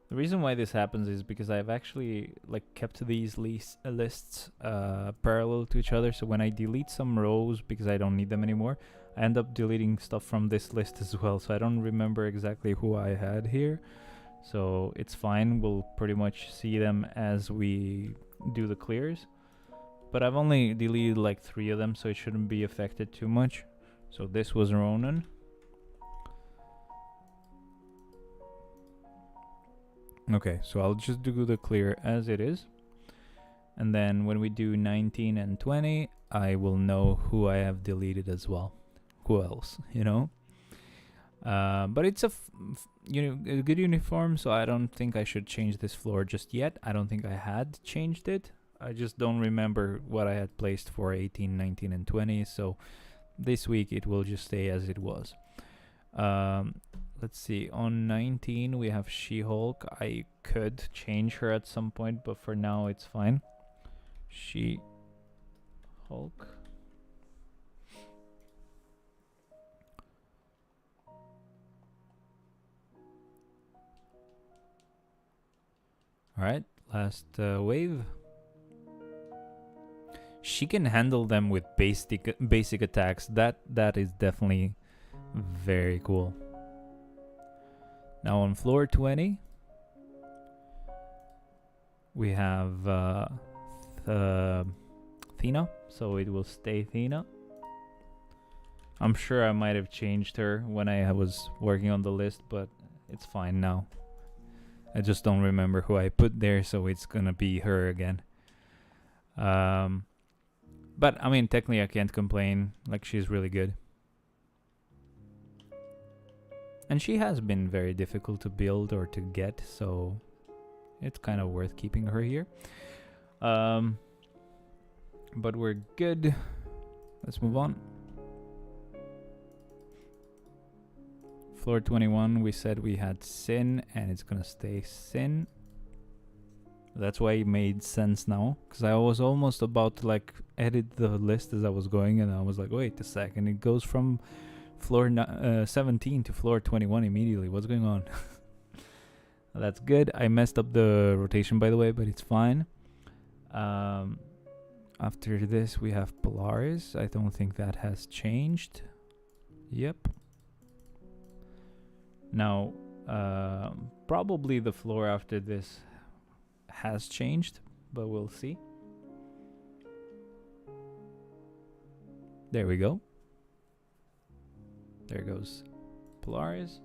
[SPEAKER 2] The reason why this happens is because I've actually like kept these lists parallel to each other. So when I delete some rows because I don't need them anymore, I end up deleting stuff from this list as well. So I don't remember exactly who I had here. So it's fine. We'll pretty much see them as we do the clears. But I've only deleted like 3 of them, so it shouldn't be affected too much. So this was Ronan. Okay, so I'll just do the clear as it is. And then when we do 19 and 20, I will know who I have deleted as well. Who else, you know? But it's a good uniform, so I don't think I should change this floor just yet. I don't think I had changed it. I just don't remember what I had placed for 18, 19, and 20. So this week it will just stay as it was. Let's see, on 19 we have She-Hulk. I could change her at some point, but for now it's fine. She-Hulk. Alright, last wave. She can handle them with basic attacks. That is definitely very cool. Now on floor 20, we have Thena, so it will stay Thena. I'm sure I might have changed her when I was working on the list, but it's fine now. I just don't remember who I put there, so it's gonna be her again. But I mean, technically I can't complain, like she's really good. And she has been very difficult to build or to get, so it's kind of worth keeping her here. But we're good. Let's move on. Floor 21, we said we had Sin, and it's gonna stay Sin. That's why it made sense now, because I was almost about to like edit the list as I was going, and I was like, wait a second, it goes from floor 17 to floor 21 immediately. What's going on? That's good. I messed up the rotation, by the way, but it's fine. After this, we have Polaris. I don't think that has changed. Yep. Now, probably the floor after this has changed, but we'll see. There we go. There goes Polaris.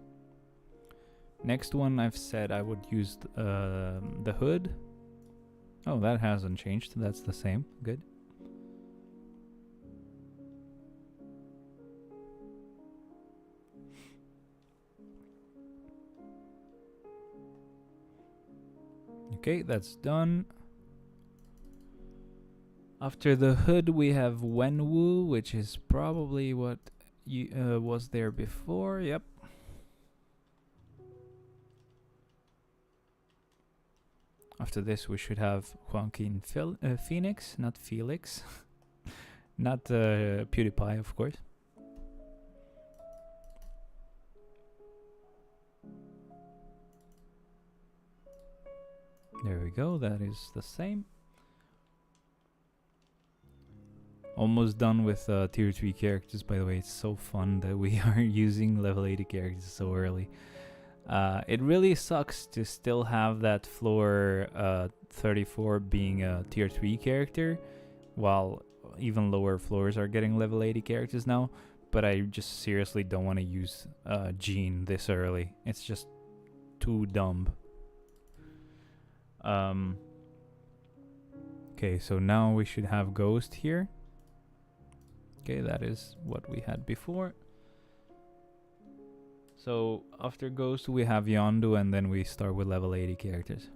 [SPEAKER 2] Next one, I've said I would use the hood. Oh, that hasn't changed. That's the same. Good. Okay, that's done. After the hood, we have Wenwu, which is probably what was there before. Yep. After this, we should have Joaquin Phoenix, not Felix. Not PewDiePie, of course. There we go, that is the same. Almost done with tier 3 characters, by the way. It's so fun that we are using level 80 characters so early. It really sucks to still have that floor 34 being a tier 3 character, while even lower floors are getting level 80 characters now. But I just seriously don't want to use Jean this early. It's just too dumb. Okay, so now we should have Ghost here. Okay, that is what we had before. So after Ghost we have Yondu, and then we start with level 80 characters.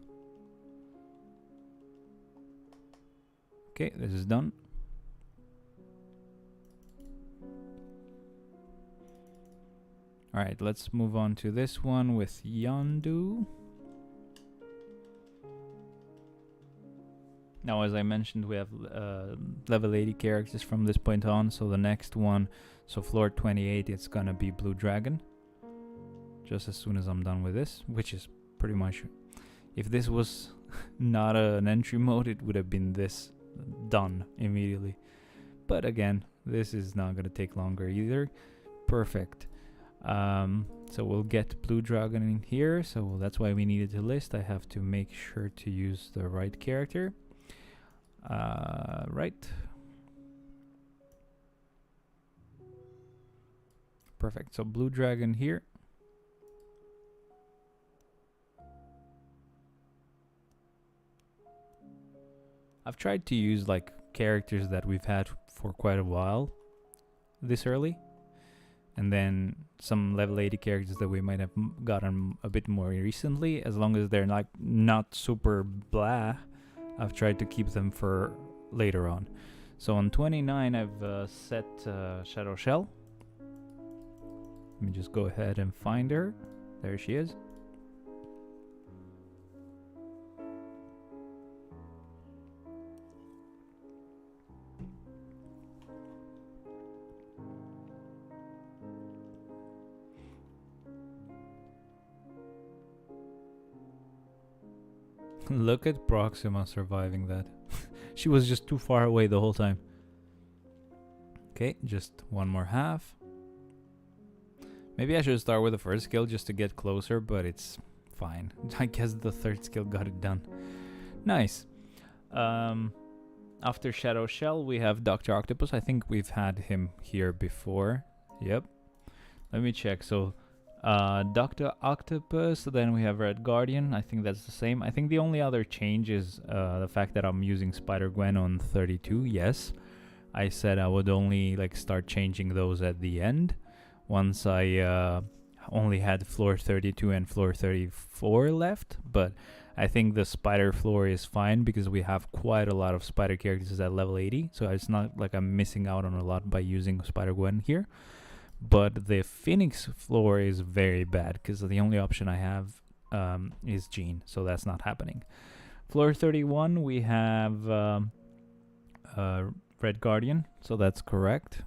[SPEAKER 2] Okay, this is done. Alright, let's move on to this one with Yondu. Now, as I mentioned, we have level 80 characters from this point on, so the next one, so floor 28, it's gonna be Blue Dragon. Just as soon as I'm done with this, which is pretty much, if this was not an entry mode, it would have been this done immediately. But again, this is not gonna take longer either. Perfect. So we'll get Blue Dragon in here, so that's why we needed to list. I have to make sure to use the right character. Right. Perfect. So Blue Dragon here. I've tried to use like characters that we've had for quite a while this early, and then some level 80 characters that we might have gotten a bit more recently, as long as they're like not super blah. I've tried to keep them for later on. So on 29, I've set Shadow Shell. Let me just go ahead and find her. There she is. Look at Proxima surviving that. She was just too far away the whole time. Okay, just one more half. Maybe I should start with the first skill just to get closer, but it's fine. I guess the third skill got it done. Nice. After Shadow Shell, we have Dr. Octopus. I think we've had him here before. Yep. Let me check. So Dr. Octopus, then we have Red Guardian. I think that's the same. I think the only other change is the fact that I'm using Spider-Gwen on 32. Yes, I said I would only like start changing those at the end once I only had floor 32 and floor 34 left, but I think the spider floor is fine because we have quite a lot of spider characters at level 80, so it's not like I'm missing out on a lot by using Spider-Gwen here. But the Phoenix floor is very bad because the only option I have is Jean, so that's not happening. Floor 31, we have Red Guardian, so that's correct.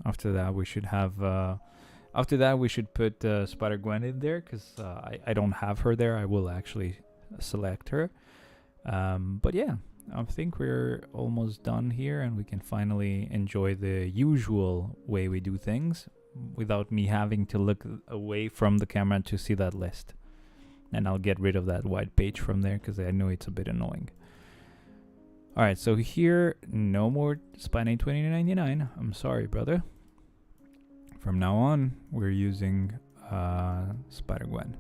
[SPEAKER 2] After that, we should have. After that, we should put Spider-Gwen in there because I don't have her there. I will actually select her. But yeah, I think we're almost done here, and we can finally enjoy the usual way we do things. without me having to look away from the camera to see that list. And I'll get rid of that white page from there because I know it's a bit annoying. Alright, so here, no more Spine 2099. I'm sorry, brother. From now on, we're using Spider-Gwen.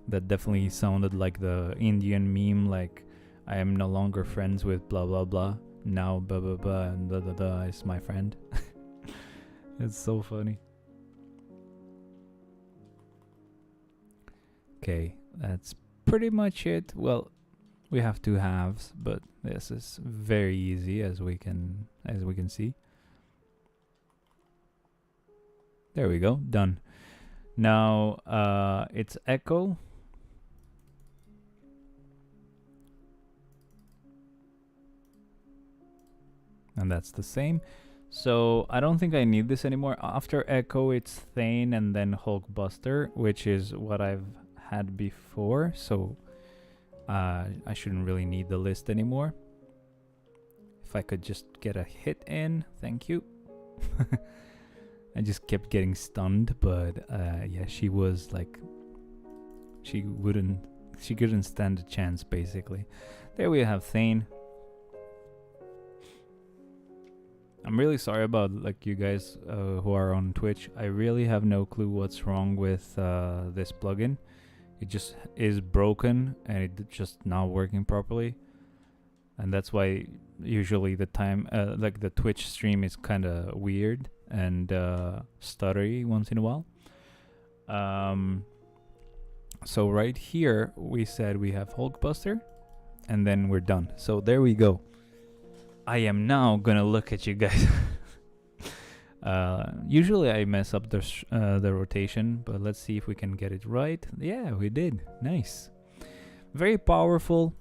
[SPEAKER 2] That definitely sounded like the Indian meme, like, I am no longer friends with blah blah blah. Now blah blah blah and blah blah blah is my friend. It's so funny. Okay, that's pretty much it. Well, we have two halves, but this is very easy as we can see. There we go, done. Now it's Echo. And that's the same. So I don't think I need this anymore. After Echo, it's Thane and then Hulkbuster, which is what I've had before. So I shouldn't really need the list anymore. If I could just get a hit in, thank you. I just kept getting stunned, but yeah, she was like, she couldn't stand a chance basically. There we have Thane. I'm really sorry about like you guys who are on Twitch. I really have no clue what's wrong with this plugin. It just is broken and it's just not working properly. And that's why usually the time, like the Twitch stream is kind of weird and stuttery once in a while. So right here we said we have Hulkbuster and then we're done. So there we go. I am now gonna look at you guys. Usually I mess up the rotation, but let's see if we can get it right. Yeah, we did. Nice. Very powerful.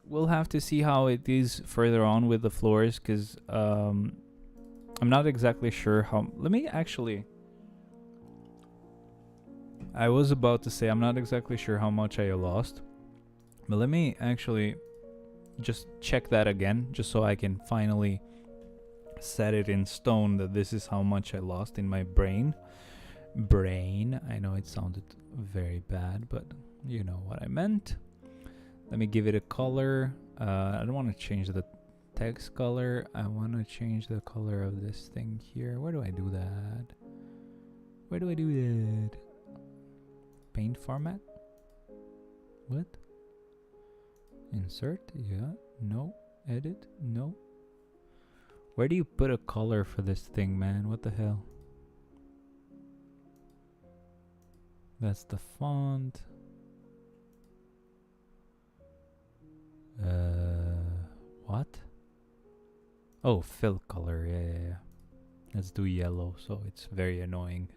[SPEAKER 2] We'll have to see how it is further on with the floors, because I'm not exactly sure how... Let me actually... I was about to say I'm not exactly sure how much I lost, but let me actually just check that again, just so I can finally set it in stone that this is how much I lost in my brain. I know it sounded very bad, but you know what I meant. Let me give it a color. I don't want to change the text color. I want to change the color of this thing here. Where do I do that? Where do I do that? Paint format? What? Insert? Yeah. No. Edit? No. Where do you put a color for this thing, man? What the hell? That's the font. What? Oh, fill color. Yeah. Let's do yellow, so it's very annoying.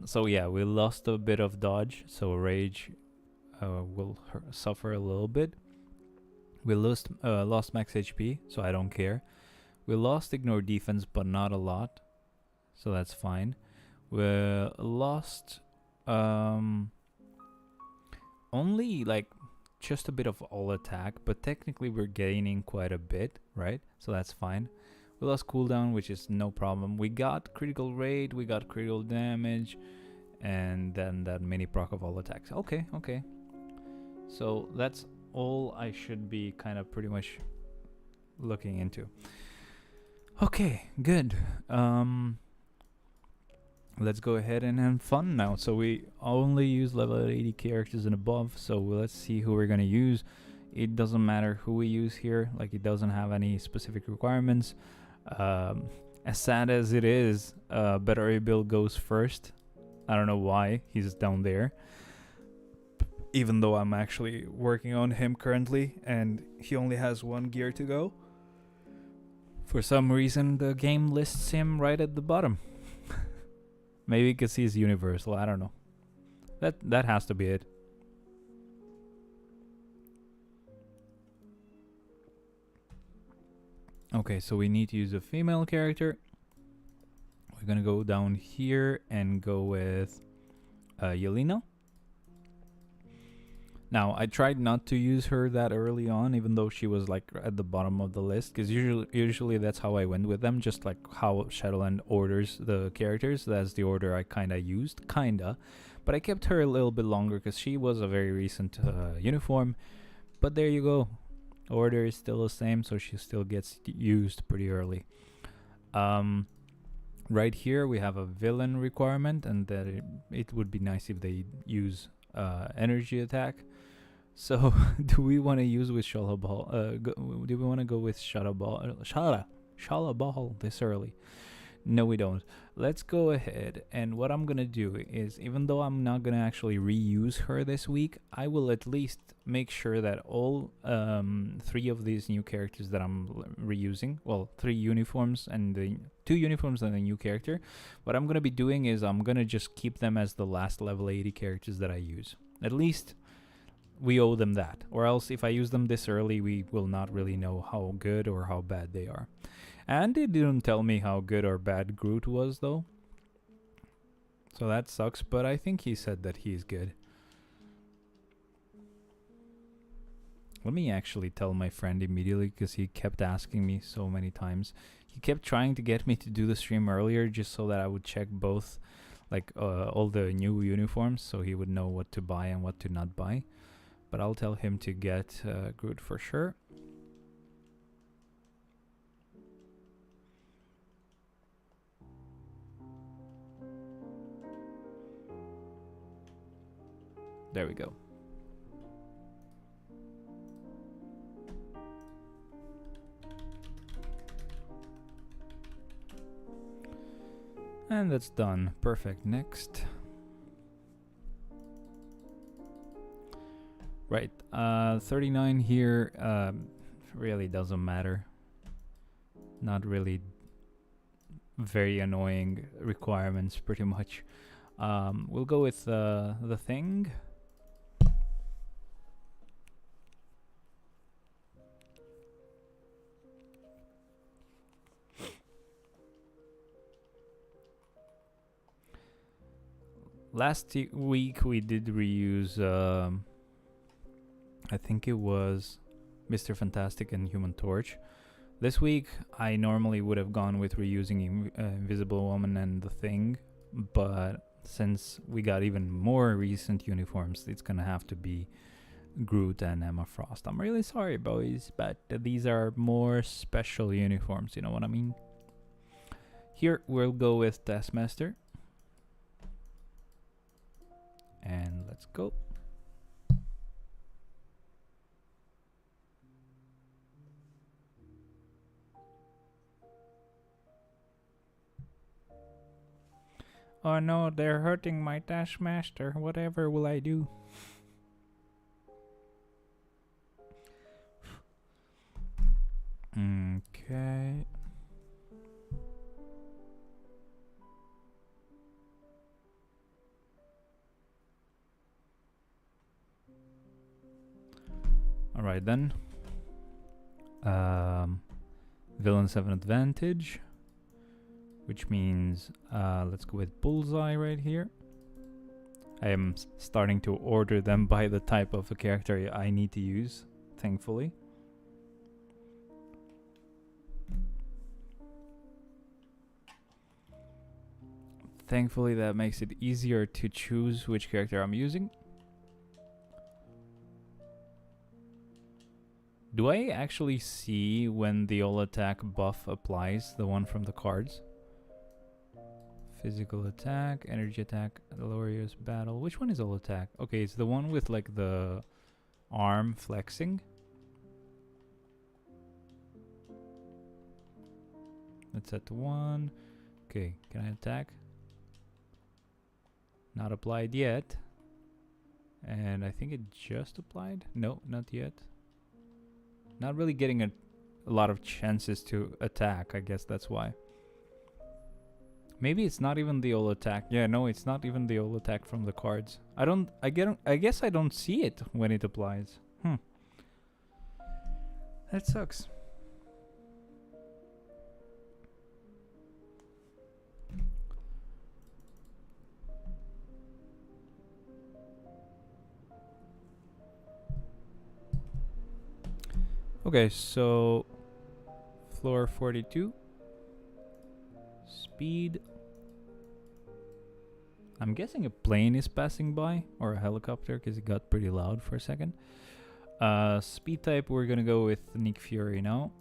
[SPEAKER 2] So yeah, we lost a bit of dodge, so rage will suffer a little bit. We lost max HP, so I don't care. We lost ignore defense, but not a lot, so that's fine. We lost only like just a bit of all attack, but technically we're gaining quite a bit, right? So that's fine. We lost cooldown, which is no problem. We got critical rate, we got critical damage, and then that mini proc of all attacks. Okay. So that's all I should be kind of pretty much looking into. Okay, good. Let's go ahead and have fun now. So we only use level 80 characters and above, so let's see who we're gonna use. It doesn't matter who we use here, like it doesn't have any specific requirements. As sad as it is, Better Bill goes first. I don't know why he's down there, even though I'm actually working on him currently and he only has one gear to go. For some reason the game lists him right at the bottom. Maybe because he's universal, I don't know. That has to be it. Okay, so we need to use a female character. We're gonna go down here and go with Yelena. Now, I tried not to use her that early on, even though she was like at the bottom of the list, because usually that's how I went with them, just like how Shadowland orders the characters. That's the order I kind of used, but I kept her a little bit longer because she was a very recent uniform. But there you go, order is still the same, so she still gets used pretty early. Right here we have a villain requirement, and that it would be nice if they use energy attack. So, do we want to use with Shala Ball? Do we want to go with Shala Ball this early? No, we don't. Let's go ahead, and what I'm gonna do is, even though I'm not gonna actually reuse her this week, I will at least make sure that all 3 of these new characters that I'm reusing, well, 3 uniforms and the 2 uniforms and a new character, what I'm gonna be doing is I'm gonna just keep them as the last level 80 characters that I use. At least we owe them that, or else if I use them this early, we will not really know how good or how bad they are. And they didn't tell me how good or bad Groot was, though, so that sucks, but I think he said that he's good. Let me actually tell my friend immediately, because he kept asking me so many times. He kept trying to get me to do the stream earlier just so that I would check both, like all the new uniforms, so he would know what to buy and what to not buy. But I'll tell him to get Groot for sure. There we go. And that's done. Perfect. Next. Right. 39 here really doesn't matter. Not really very annoying requirements, pretty much. We'll go with the thing. Last week we did reuse, I think it was Mr. Fantastic and Human Torch. This week I normally would have gone with reusing Invisible Woman and the Thing, but since we got even more recent uniforms, it's gonna have to be Groot and Emma Frost. I'm really sorry, boys, but these are more special uniforms, you know what I mean? Here we'll go with Taskmaster. And let's go. Oh no, they're hurting my Taskmaster. Whatever will I do? Okay. Alright then. Villains have an advantage, which means let's go with Bullseye right here. I am starting to order them by the type of a character I need to use, thankfully. Thankfully, that makes it easier to choose which character I'm using. Do I actually see when the all attack buff applies, the one from the cards? Physical attack, energy attack, glorious battle. Which one is all attack? Okay, it's the one with like the arm flexing. Let's set to 1. Okay, can I attack? Not applied yet. And I think it just applied. No, not yet. Not really getting a lot of chances to attack. I guess that's why. Maybe it's not even the all attack. Yeah, no, it's not even the all attack from the cards. I guess I don't see it when it applies. That sucks. Okay, so floor 42. Speed. I'm guessing a plane is passing by or a helicopter because it got pretty loud for a second. Speed type, we're gonna go with Nick Fury now.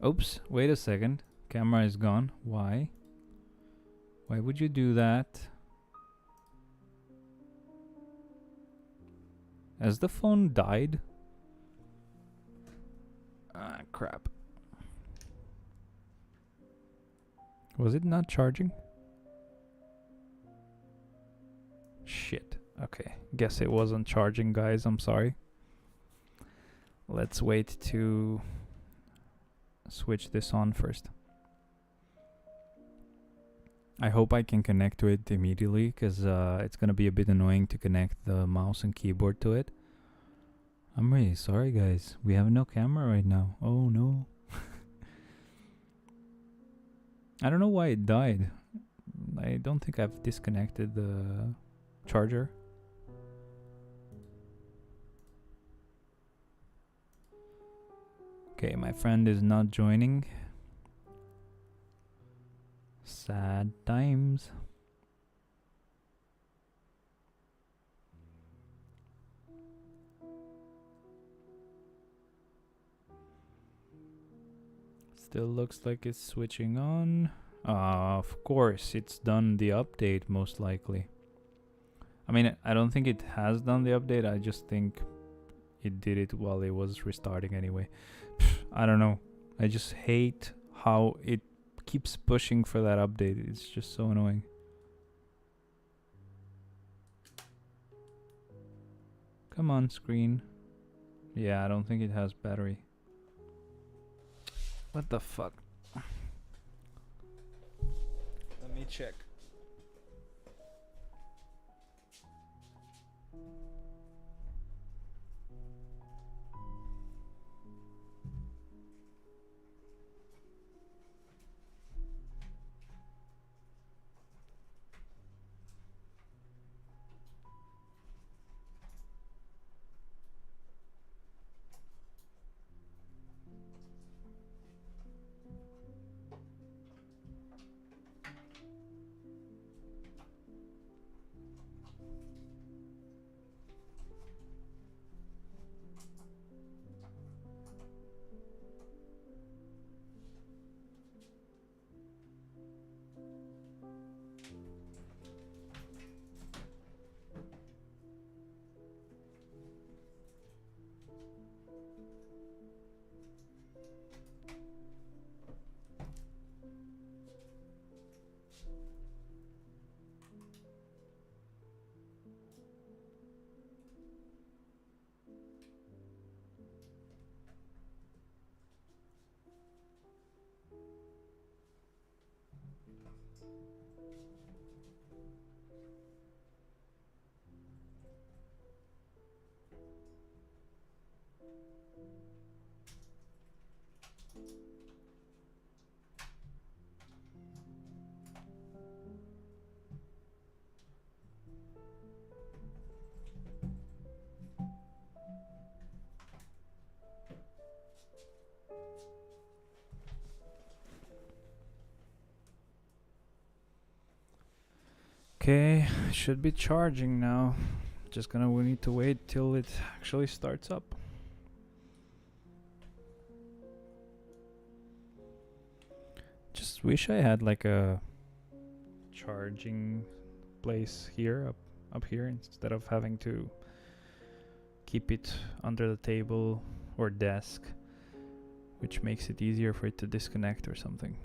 [SPEAKER 2] Oops, wait a second. Camera is gone. Why? Why would you do that? Has the phone died? Ah, crap. Was it not charging? Shit. Okay, guess it wasn't charging, guys. I'm sorry. Let's wait to switch this on first. I hope I can connect to it immediately because it's gonna be a bit annoying to connect the mouse and keyboard to it. I'm really sorry, guys. We have no camera right now. Oh no. I don't know why it died. I don't think I've disconnected the charger. Okay, my friend is not joining. Sad times. Still looks like it's switching on. Of course, it's done the update most likely. I mean, I don't think it has done the update. I just think it did it while it was restarting anyway. I don't know. I just hate how it keeps pushing for that update. It's just so annoying. Come on, screen. Yeah, I don't think it has battery. What the fuck? Let me check. Okay, should be charging now. We need to wait till it actually starts up. Just wish I had like a charging place here, up here, instead of having to keep it under the table or desk, which makes it easier for it to disconnect or something.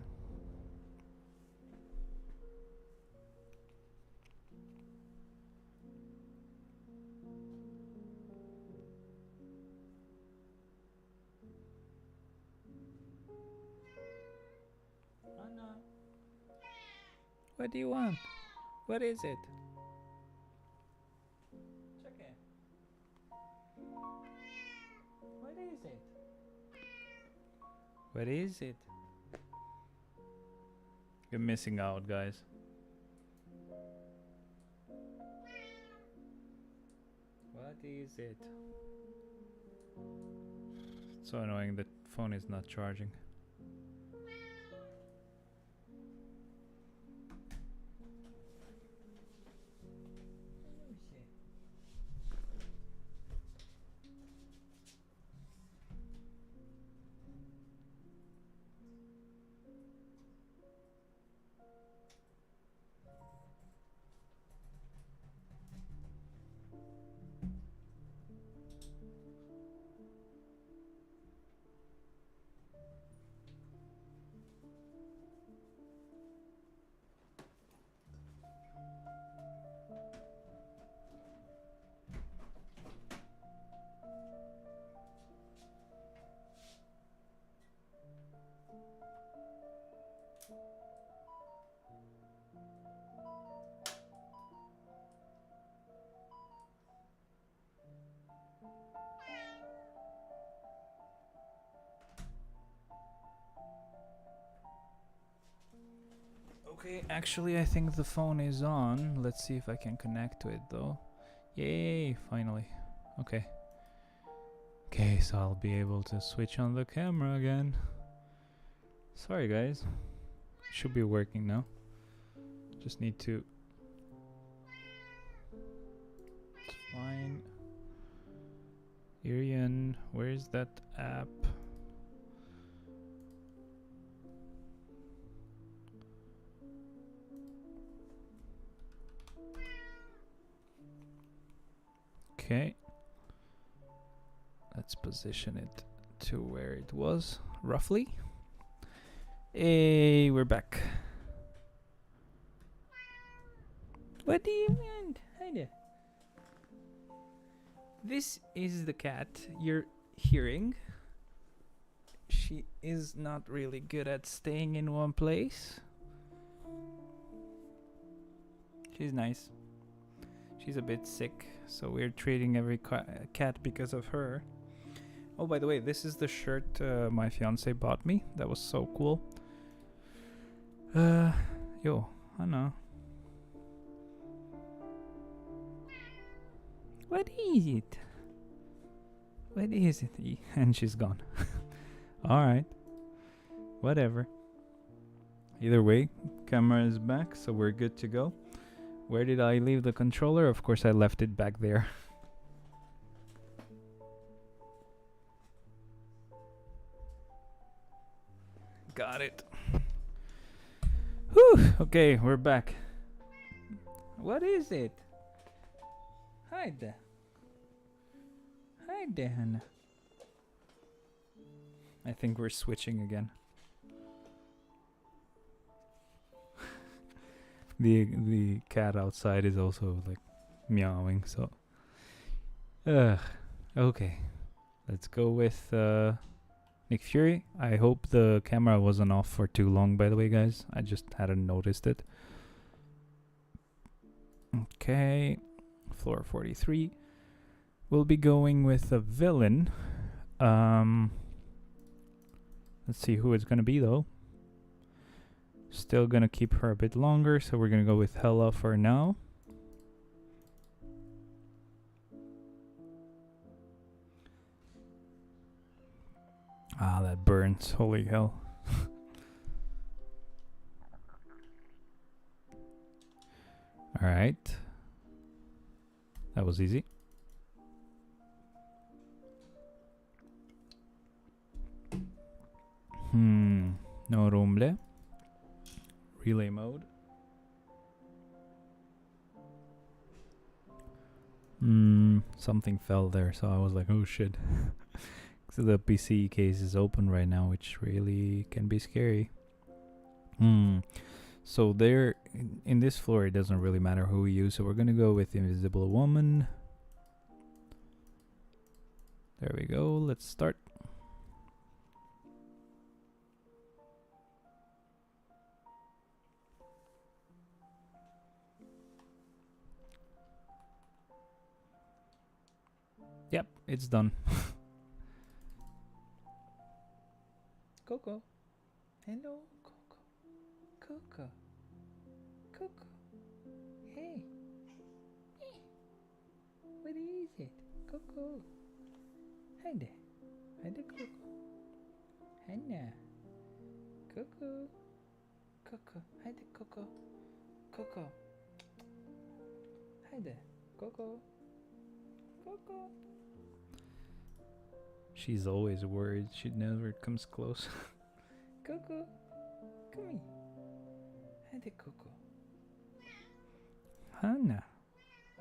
[SPEAKER 2] What do you want? What is it? Check it. What is it? What is it? You're missing out, guys. is it? It's so annoying that phone is not charging. Okay, actually, I think the phone is on. Let's see if I can connect to it though. Yay, finally. Okay. Okay, so I'll be able to switch on the camera again. Sorry, guys. Should be working now. Just need to. It's fine. Irian, where's that app? Okay. Let's position it to where it was, roughly. Hey, we're back. What do you want? Hi there. This is the cat you're hearing. She is not really good at staying in one place. She's nice. She's a bit sick, so we're treating every cat because of her. Oh, by the way, this is the shirt my fiance bought me. That was so cool. Yo, I know. What is it? What is it? And she's gone. Alright. Whatever. Either way, camera is back, so we're good to go. Where did I leave the controller? Of course, I left it back there. Got it. Whew. Okay, we're back. What is it? Hi there. Hi there, Hannah. I think we're switching again. The cat outside is also like meowing, so okay. Let's go with Nick Fury. I hope the camera wasn't off for too long, by the way, guys. I just hadn't noticed it. Okay. Floor 43. We'll be going with a villain. Let's see who it's gonna be though. Still gonna keep her a bit longer, so we're gonna go with Hela for now. Ah, that burns. Holy hell. Alright. That was easy. No rumble. Relay mode. Something fell there, so I was like, oh shit. So the PC case is open right now, which really can be scary. So there, in this floor, it doesn't really matter who we use, so we're gonna go with Invisible Woman. There we go, let's start. Yep, it's done. Coco. Hello, Coco. Coco. Coco. Hey. What is it? Coco. Haydi. Haydi Coco. Anna. Coco. Coco. Haydi Coco. Coco. Haydi. Coco. Coco. She's always worried. She never comes close. Coco. Come here. Haydi Coco. Hannah.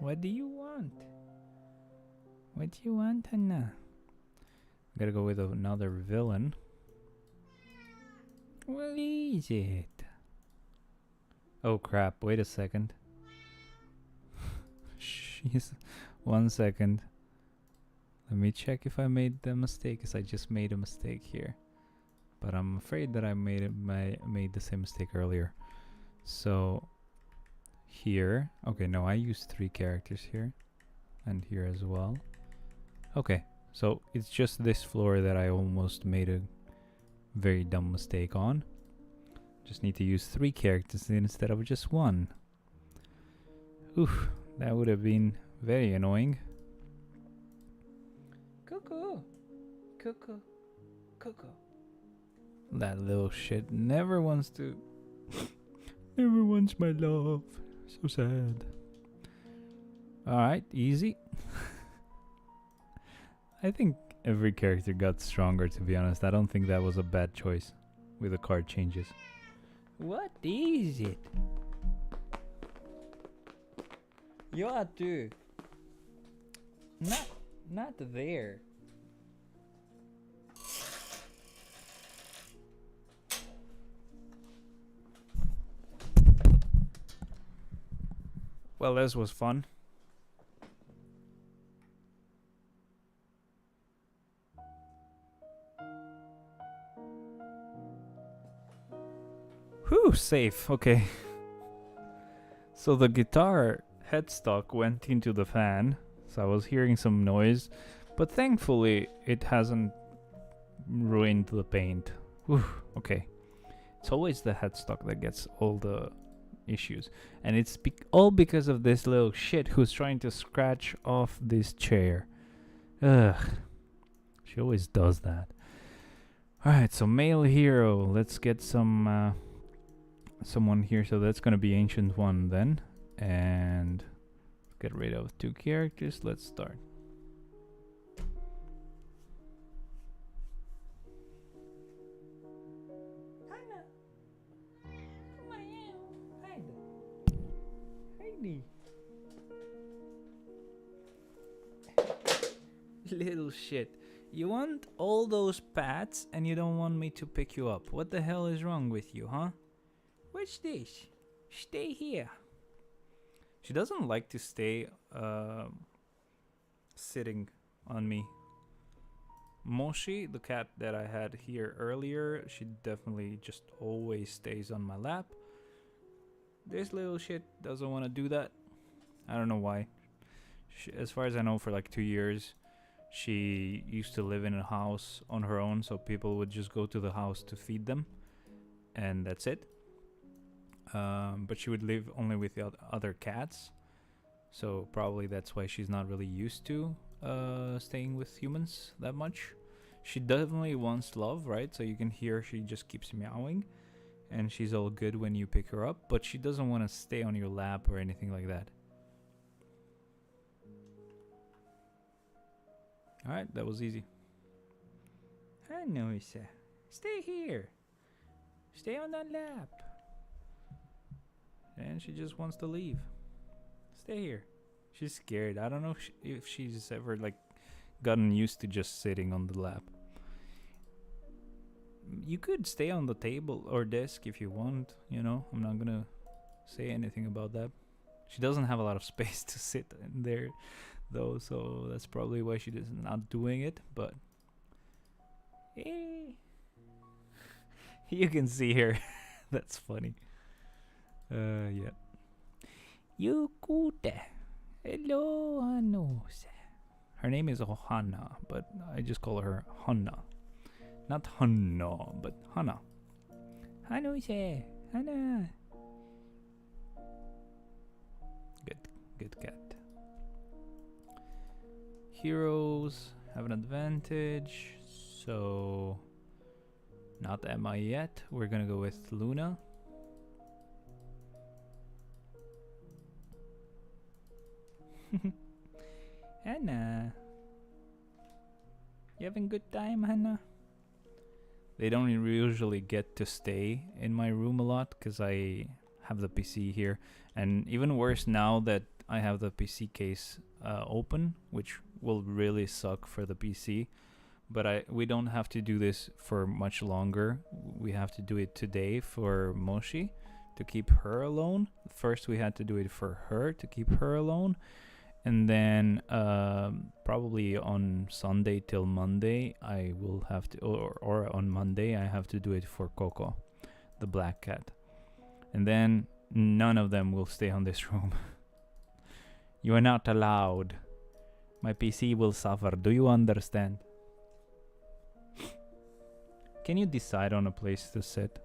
[SPEAKER 2] What do you want? What do you want, Hannah? Gotta go with another villain. What is it? Oh crap, wait a second. She's 1 second. Let me check if I made the mistake, because I just made a mistake here. But I'm afraid that I made the same mistake earlier. So here, okay, no, I used 3 characters here. And here as well. Okay, so it's just this floor that I almost made a very dumb mistake on. Just need to use 3 characters instead of just 1. Oof, that would have been very annoying. Coco, Coco, Coco. That little shit never wants to. Never wants my love. So sad. Alright, easy. I think every character got stronger, to be honest. I don't think that was a bad choice with the card changes. What is it? Yeah, dude. Not there. Well, this was fun. Whew, safe. Okay. So the guitar headstock went into the fan, so I was hearing some noise, but thankfully it hasn't ruined the paint. Whew, okay. It's always the headstock that gets all the issues, and it's all because of this little shit who's trying to scratch off this chair. Ugh. She always does that. Alright, so male hero. Let's get some someone here, so that's gonna be Ancient One then, and get rid of 2 characters. Let's start. Hannah, come on, Heidi. Little shit. You want all those pats and you don't want me to pick you up. What the hell is wrong with you, huh? What's this? Stay here. She doesn't like to stay sitting on me. Moshi, the cat that I had here earlier, she definitely just always stays on my lap. This little shit doesn't want to do that. I don't know why. As far as I know, for like 2 years, she used to live in a house on her own, so people would just go to the house to feed them, and that's it. But she would live only with the other cats, so probably that's why she's not really used to staying with humans that much. She definitely wants love, right? So you can hear she just keeps meowing, and she's all good when you pick her up, but she doesn't want to stay on your lap or anything like that. Alright, that was easy. I know, Isa. Stay here. Stay on that lap. And she just wants to leave. Stay here. She's scared. I don't know if she's ever like gotten used to just sitting on the lap. You could stay on the table or desk if you want, you know. I'm not gonna say anything about that. She doesn't have a lot of space to sit in there though, so that's probably why she's not doing it, but you can see her. That's funny. Yeah. Yukute. Hello, Hanose. Her name is Ohana, but I just call her Hana. Not Hanna, but Hana. Hanose. Hana. Good cat. heroes have an advantage, so not Emma yet. We're gonna go with Luna. Hannah, you having good time, Hannah? They don't usually get to stay in my room a lot because I have the PC here, and even worse now that I have the PC case open, which will really suck for the PC. But we don't have to do this for much longer. We have to do it today for Moshi to keep her alone. First, we had to do it for her to keep her alone. And then probably on Sunday till Monday, I will have to, or on Monday, I have to do it for Coco, the black cat. And then none of them will stay on this room. You are not allowed. My PC will suffer. Do you understand? Can you decide on a place to sit?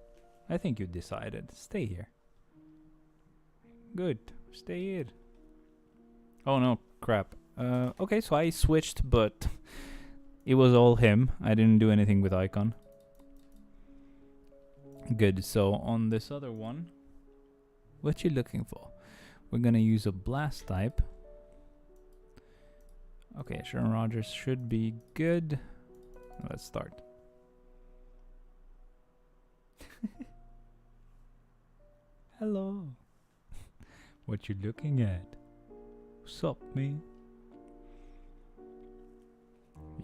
[SPEAKER 2] I think you decided. Stay here. Good. Stay here. Oh no, crap. Okay, so I switched, but it was all him. I didn't do anything with Icon. Good, so on this other one, what you looking for? We're gonna use a blast type. Okay, Sharon Rogers should be good. Let's start. Hello. What you looking at? Sup, me?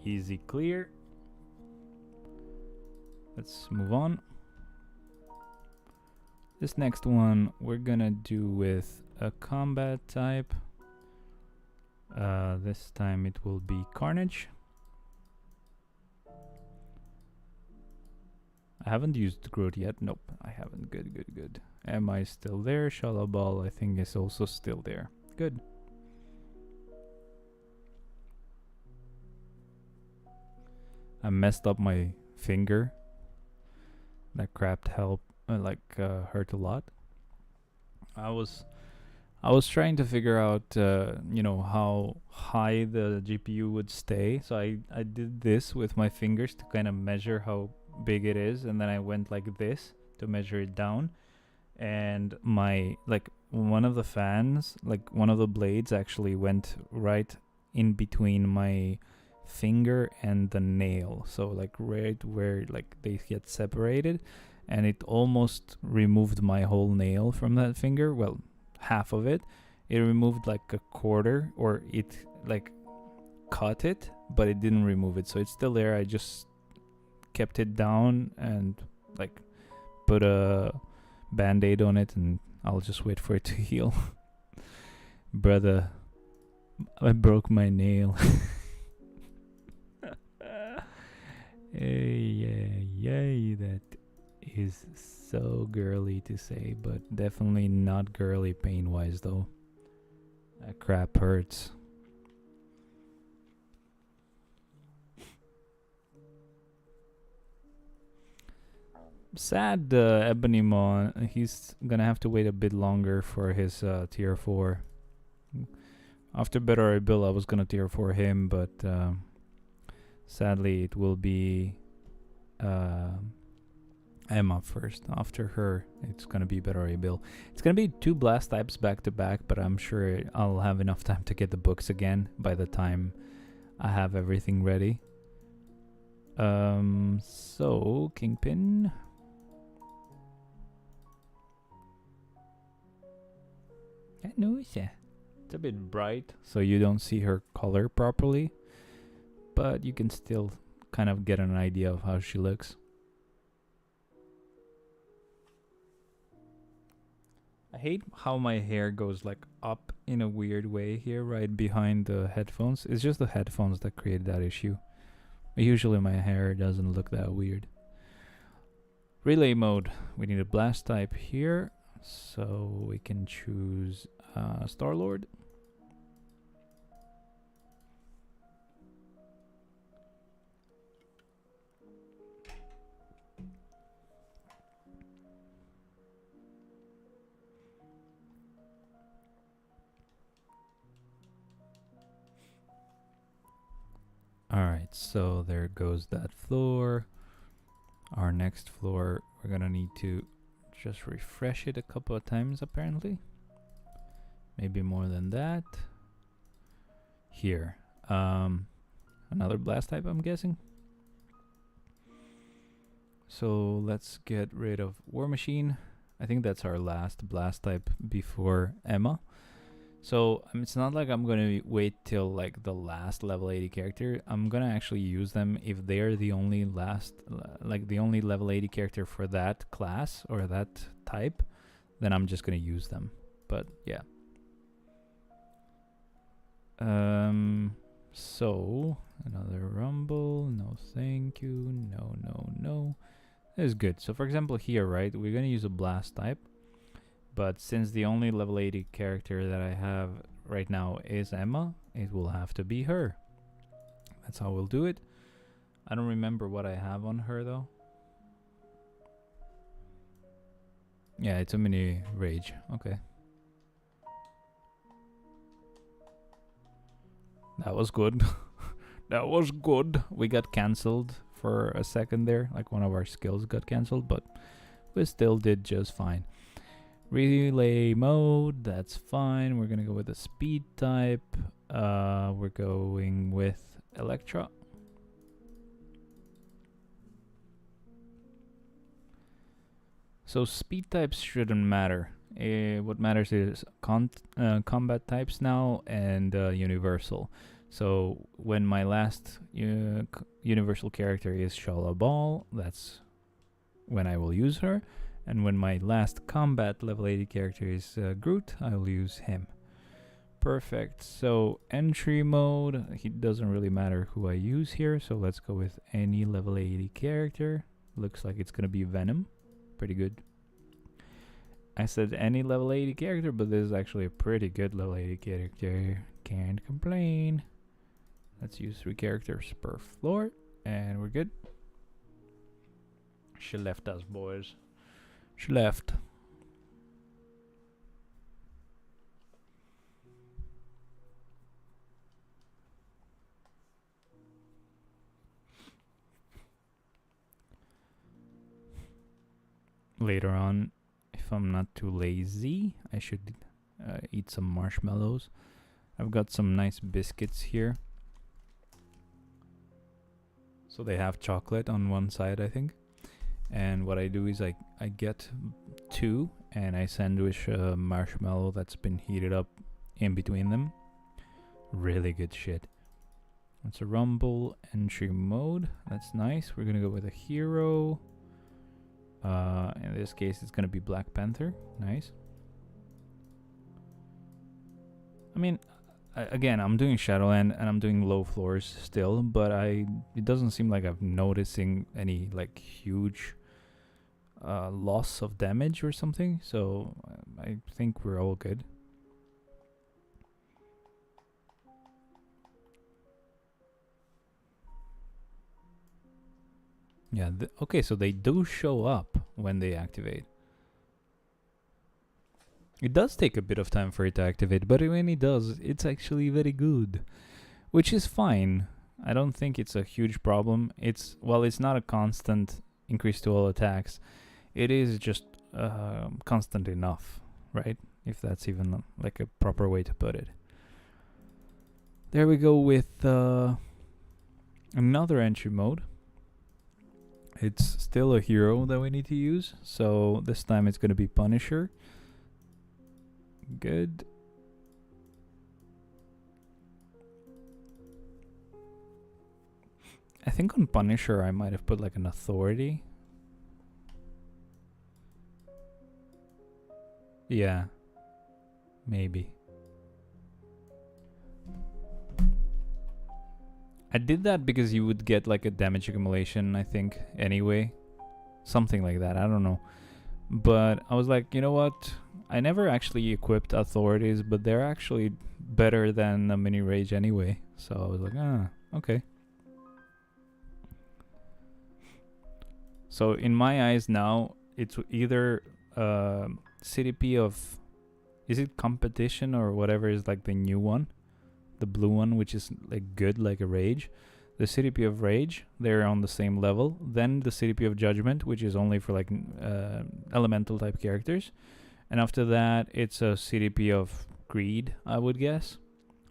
[SPEAKER 2] Easy clear. Let's move on. This next one we're gonna do with a combat type. This time it will be Carnage. I haven't used Groot yet. Nope, I haven't. Good. Am I still there? Shalabal, I think, is also still there. Good. I messed up my finger. That crap hurt a lot. I was trying to figure out, how high the GPU would stay. So I did this with my fingers to kind of measure how big it is, and then I went like this to measure it down. And one of the fans, one of the blades actually went right in between my finger and the nail, so right where they get separated, and it almost removed my whole nail from that finger. Well, half of it. It removed a quarter, or it cut it, but it didn't remove it, so it's still there. I just kept it down and put a band-aid on it, and I'll just wait for it to heal. Brother, I broke my nail. Yay, that is so girly to say, but definitely not girly pain-wise though. That crap hurts. Sad Ebonymon, he's gonna have to wait a bit longer for his tier 4. After Better Bill, I was gonna tier 4 him, but sadly it will be Emma first. After her, it's gonna be Better Bill. It's gonna be 2 blast types back to back, but I'm sure I'll have enough time to get the books again by the time I have everything ready. So Kingpin. It's a bit bright, so you don't see her color properly, but you can still kind of get an idea of how she looks. I hate how my hair goes up in a weird way here, right behind the headphones. It's just the headphones that create that issue. Usually my hair doesn't look that weird. Relay mode. We need a blast type here, so we can choose Star-Lord. Alright, so there goes that floor. Our next floor, we're gonna need to just refresh it a couple of times apparently. Maybe more than that. Here. Another blast type, I'm guessing. So let's get rid of War Machine. I think that's our last blast type before Emma. So it's not like I'm gonna wait till like the last level 80 character. I'm gonna actually use them if they're the only the only level 80 character for that class or that type. Then I'm just gonna use them. But yeah. So another rumble. No, thank you. No, no, no. That is good. So for example here, right, we're gonna use a blast type. But since the only level 80 character that I have right now is Emma, it will have to be her. That's how we'll do it. I don't remember what I have on her though. Yeah, it's a mini rage. Okay. That was good. That was good. We got cancelled for a second there. Like one of our skills got cancelled, but we still did just fine. Relay mode, that's fine. We're gonna go with the speed type. We're going with Electra. So speed types shouldn't matter. What matters is combat types now and universal. So when my last universal character is Shala Ball, that's when I will use her. And when my last combat level 80 character is Groot, I will use him. Perfect. So entry mode, it doesn't really matter who I use here. So let's go with any level 80 character. Looks like it's gonna be Venom. Pretty good. I said any level 80 character, but this is actually a pretty good level 80 character. Can't complain. Let's use 3 characters per floor, and we're good. She left us, boys. She left. Later on, if I'm not too lazy, I should eat some marshmallows. I've got some nice biscuits here. So they have chocolate on one side, I think. And what I do is I get 2 and I sandwich a marshmallow that's been heated up in between them. Really good shit. It's a rumble entry mode. That's nice. We're gonna go with a hero. In this case, it's gonna be Black Panther. Nice. I mean, again, I'm doing Shadowland and I'm doing low floors still, but it doesn't seem like I'm noticing any like huge loss of damage or something, so I think we're all good. Yeah, okay, so they do show up when they activate. It does take a bit of time for it to activate, but when it does, it's actually very good, which is fine. I don't think it's a huge problem. It's not a constant increase to all attacks. It is just constant enough, right? If that's even like a proper way to put it. There we go with another entry mode. It's still a hero that we need to use, so this time it's going to be Punisher. Good. I think on Punisher I might have put like an authority. Yeah, maybe. I did that because you would get like a damage accumulation, I think, anyway. Something like that, I don't know. But I was like, you know what? I never actually equipped authorities, but they're actually better than a mini rage anyway. So I was like, okay. So in my eyes now, it's either CDP of, is it competition or whatever is like the new one, the blue one, which is like good like a rage. The CDP of Rage, they're on the same level. Then the CDP of Judgment, which is only for like elemental type characters. And after that, it's a CDP of Greed, I would guess.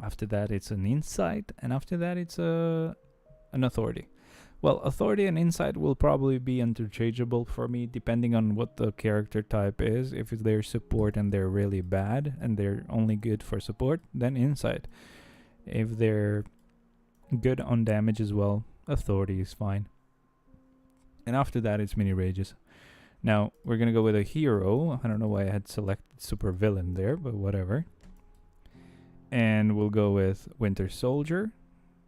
[SPEAKER 2] After that, it's an Insight. And after that, it's an Authority. Well, Authority and Insight will probably be interchangeable for me, depending on what the character type is. If they're support and they're really bad, and they're only good for support, then Insight. If they're good on damage as well, Authority is fine. And after that, it's mini rages. Now, we're gonna go with a hero. I don't know why I had selected super villain there, but whatever. And we'll go with Winter Soldier.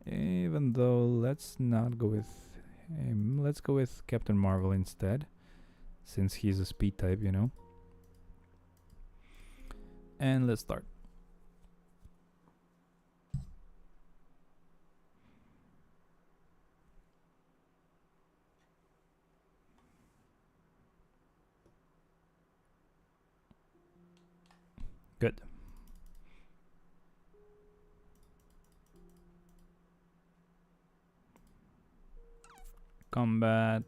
[SPEAKER 2] Even though, let's not go with him. Let's go with Captain Marvel instead, since he's a speed type, you know. And let's start. Good. Combat.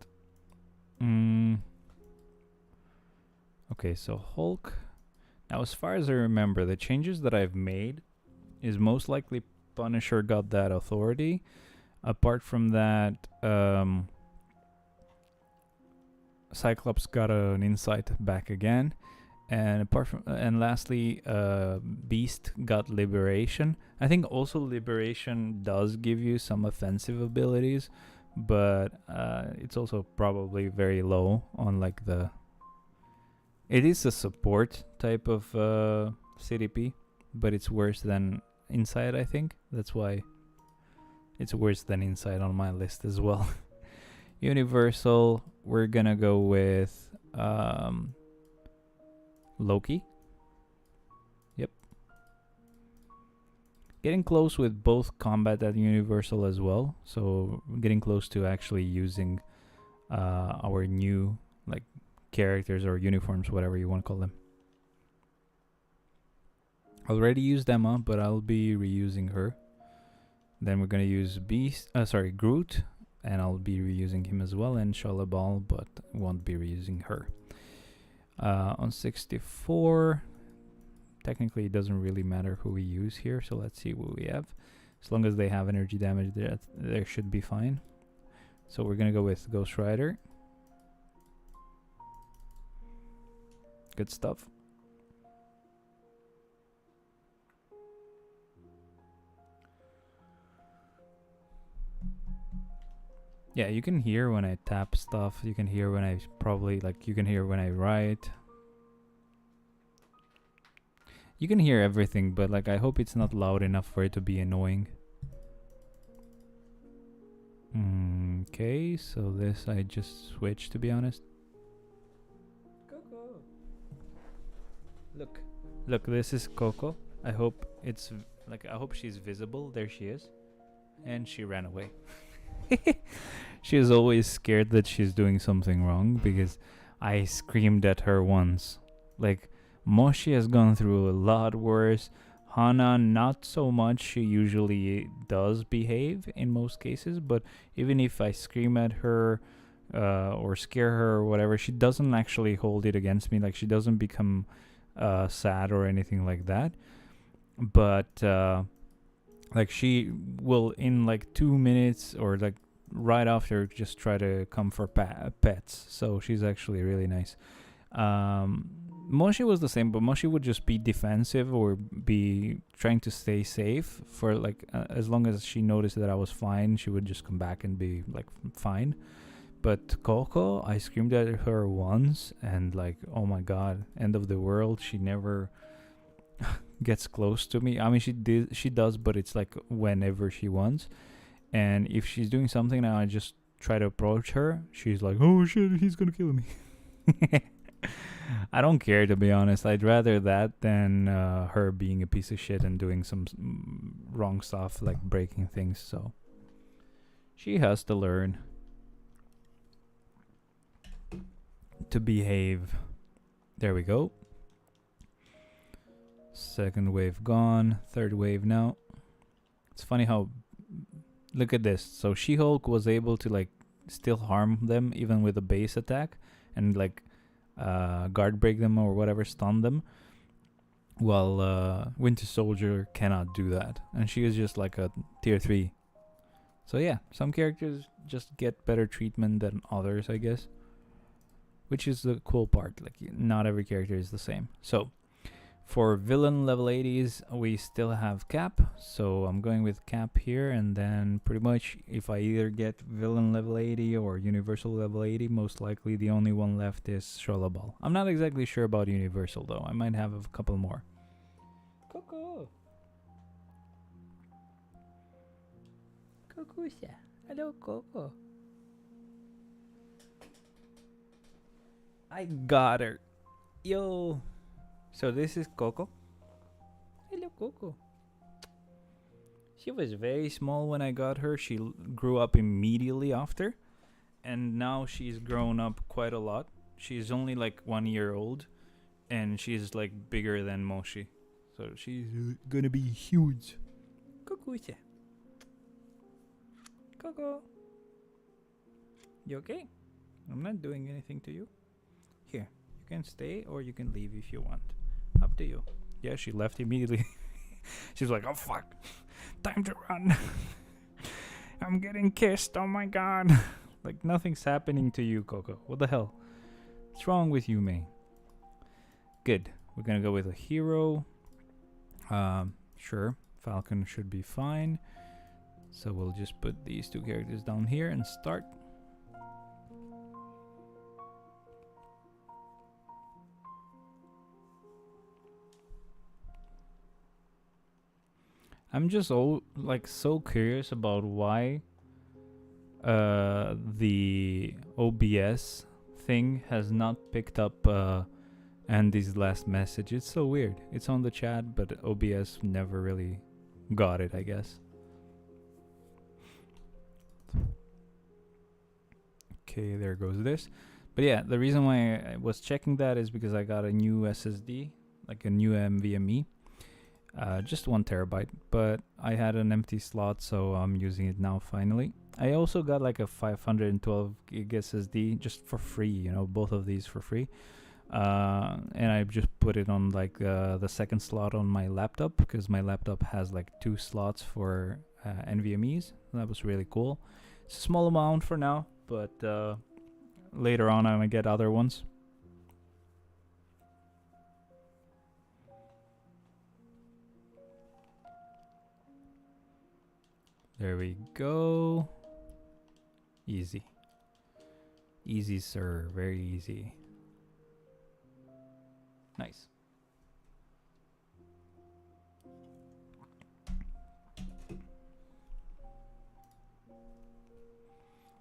[SPEAKER 2] Okay, so Hulk. Now, as far as I remember, the changes that I've made is most likely Punisher got that authority. Apart from that, Cyclops got an insight back again. And apart from and lastly, Beast got liberation. I think also liberation does give you some offensive abilities, but it's also probably very low on like the. It is a support type of CDP, but it's worse than Insight. I think that's why it's worse than Insight on my list as well. Universal, we're gonna go with Loki. Yep. Getting close with both combat and Universal as well. So getting close to actually using our new like characters or uniforms, whatever you want to call them. Already used Emma, but I'll be reusing her. Then we're gonna use Groot, and I'll be reusing him as well, and Shalabal, but won't be reusing her. On 64, technically it doesn't really matter who we use here, so let's see what we have. As long as they have energy damage, there should be fine. So we're gonna go with Ghost Rider. Good stuff. Yeah, you can hear when I tap stuff. You can hear when I you can hear when I write. You can hear everything, but like I hope it's not loud enough for it to be annoying. Okay, so this I just switched, to be honest. Coco. Look, this is Coco. I hope it's I hope she's visible. There she is. And she ran away. She is always scared that she's doing something wrong because I screamed at her once. Like, Moshi has gone through a lot worse. Hana, not so much. She usually does behave in most cases, but even if I scream at her or scare her or whatever, she doesn't actually hold it against me. Like, she doesn't become sad or anything like that. But like, she will in like 2 minutes or like right after just try to come for pets. So she's actually really nice. Moshi was the same, but Moshi would just be defensive or be trying to stay safe for like as long as she noticed that I was fine, she would just come back and be like fine. But Coco, I screamed at her once and like, oh my god, end of the world. She never gets close to me. I mean, she does, but it's like whenever she wants. And if she's doing something and I just try to approach her, she's like, oh shit, he's gonna kill me. I don't care, to be honest. I'd rather that than her being a piece of shit and doing some wrong stuff, like breaking things. So she has to learn to behave. There we go. Second wave gone. Third wave now. It's funny how look at this. So She-Hulk was able to like still harm them even with a base attack and like guard break them or whatever, stun them. While Winter Soldier cannot do that, and she is just like a tier 3. So yeah, some characters just get better treatment than others, I guess. Which is the cool part, like not every character is the same. So for villain level 80s, we still have Cap. So I'm going with Cap here, and then pretty much if I either get villain level 80 or universal level 80, most likely the only one left is Sholabal. I'm not exactly sure about universal though. I might have a couple more. Coco. Cocosa. Hello, Coco. I got her. Yo. So this is Coco. Hello, Coco. She was very small when I got her. She grew up immediately after. And now she's grown up quite a lot. She's only like 1 year old. And she's like bigger than Moshi. So she's gonna be huge. Coco. Coco. You okay? I'm not doing anything to you. Here, you can stay or you can leave if you want. Up to you. Yeah, she left immediately. She's like, oh fuck, time to run. I'm getting kissed, oh my god. Like nothing's happening to you, Coco. What the hell? What's wrong with you, May? Good. We're gonna go with a hero. Sure, Falcon should be fine. So we'll just put these two characters down here and start. I'm just so curious about why the OBS thing has not picked up Andy's last message. It's so weird. It's on the chat, but OBS never really got it, I guess. Okay, there goes this. But yeah, the reason why I was checking that is because I got a new SSD, like a new NVMe. Just 1 terabyte, but I had an empty slot, so I'm using it now finally. I also got like a 512 gig SSD just for free, you know, both of these for free. And I just put it on like the second slot on my laptop, because my laptop has like 2 slots for NVMEs. That was really cool. It's a small amount for now, but later on I might get other ones. There we go. Easy. Easy, sir. Very easy. Nice.